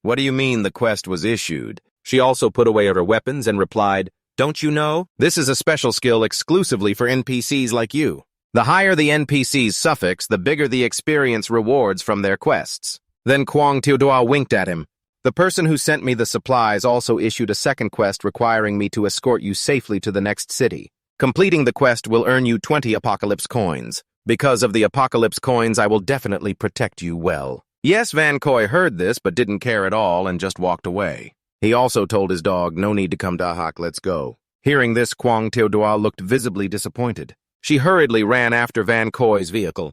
"What do you mean the quest was issued?" She also put away her weapons and replied, "Don't you know? This is a special skill exclusively for NPCs like you. The higher the NPC's suffix, the bigger the experience rewards from their quests." Then Kwang Teodoa winked at him. "The person who sent me the supplies also issued a second quest requiring me to escort you safely to the next city. Completing the quest will earn you 20 Apocalypse coins. Because of the Apocalypse coins, I will definitely protect you well." Yes, Vancoy heard this but didn't care at all and just walked away. He also told his dog, "No need to come, Dahak, let's go." Hearing this, Kwang Teodoa looked visibly disappointed. She hurriedly ran after Vancoy's vehicle.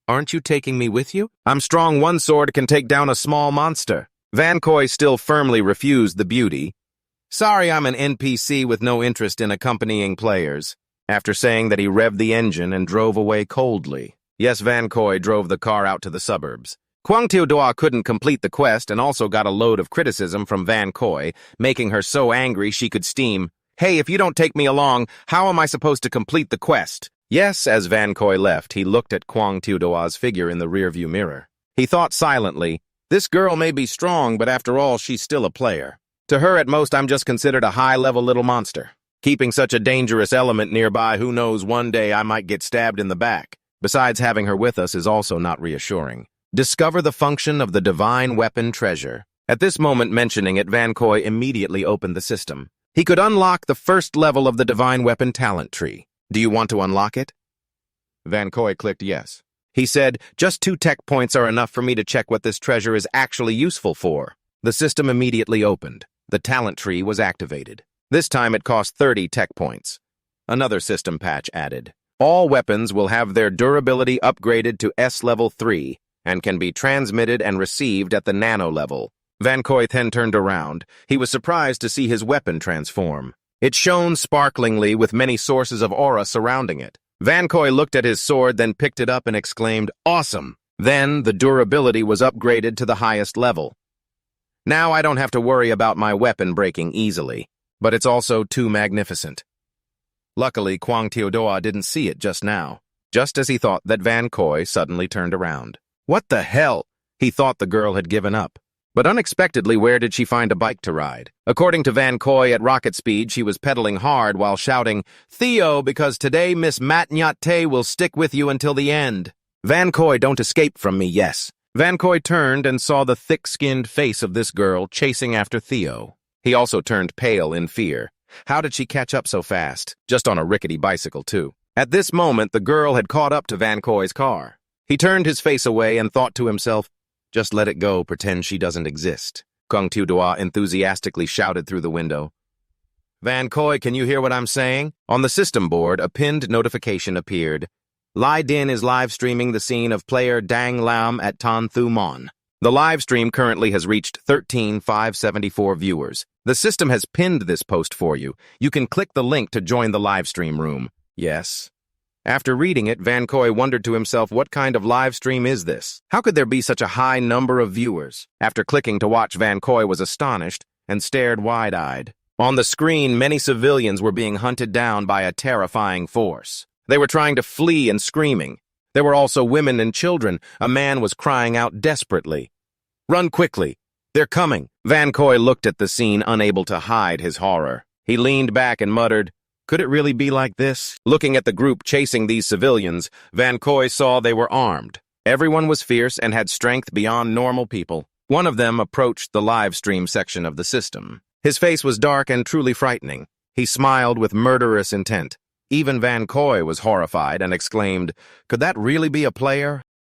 "Aren't you taking me with you? I'm strong, one sword can take down a small monster." Vancoy still firmly refused the beauty. "Sorry, I'm an NPC with no interest in accompanying players." After saying that, he revved the engine and drove away coldly. Yes, Vancoy drove the car out to the suburbs. Kwang Teodoa couldn't complete the quest and also got a load of criticism from Vancoy, making her so angry she could steam, "Hey, if you don't take me along, how am I supposed to complete the quest?" Yes, as Vancoy left, he looked at Kwang Teodoa's figure in the rearview mirror. He thought silently, "This girl may be strong, but after all, she's still a player. To her, at most, I'm just considered a high-level little monster. Keeping such a dangerous element nearby, who knows, one day I might get stabbed in the back. Besides, having her with us is also not reassuring." Discover the function of the divine weapon treasure. At this moment mentioning it, Vancoy immediately opened the system. He could unlock the first level of the divine weapon talent tree. "Do you want to unlock it?" Vancoy clicked yes. He said, "Just 2 tech points are enough for me to check what this treasure is actually useful for." The system immediately opened. The talent tree was activated. This time it cost 30 tech points. Another system patch added. All weapons will have their durability upgraded to S level 3 and can be transmitted and received at the nano level. Vancoy then turned around. He was surprised to see his weapon transform. It shone sparklingly with many sources of aura surrounding it. Vancoy looked at his sword, then picked it up and exclaimed, "Awesome!" Then the durability was upgraded to the highest level. Now I don't have to worry about my weapon breaking easily, but it's also too magnificent. Luckily, Kwang Teodoa didn't see it just now. Just as he thought that, Vancoy suddenly turned around. What the hell? He thought the girl had given up. But unexpectedly, where did she find a bike to ride? According to Vancoy, at rocket speed, she was pedaling hard while shouting, "Theo, because today Miss Matnyate will stick with you until the end." Vancoy, don't escape from me, yes. Vancoy turned and saw the thick-skinned face of this girl chasing after Theo. He also turned pale in fear. How did she catch up so fast? Just on a rickety bicycle, too. At this moment, the girl had caught up to Vancoy's car. He turned his face away and thought to himself, "Just let it go, pretend she doesn't exist." Kwang Teodoa enthusiastically shouted through the window. "Vancoy, can you hear what I'm saying?" On the system board, a pinned notification appeared. Lai Din is live streaming the scene of player Dang Lam at Tan Thu Mon. The live stream currently has reached 13,574 viewers. The system has pinned this post for you. You can click the link to join the live stream room. Yes. After reading it, Vancoy wondered to himself, what kind of live stream is this? How could there be such a high number of viewers? After clicking to watch, Vancoy was astonished and stared wide-eyed. On the screen, many civilians were being hunted down by a terrifying force. They were trying to flee and screaming. There were also women and children. A man was crying out desperately. "Run quickly! They're coming!" Vancoy looked at the scene, unable to hide his horror. He leaned back and muttered, "Could it really be like this?" Looking at the group chasing these civilians, Vancoy saw they were armed. Everyone was fierce and had strength beyond normal people. One of them approached the live stream section of the system. His face was dark and truly frightening. He smiled with murderous intent. Even Vancoy was horrified and exclaimed, "Could that really be a player?"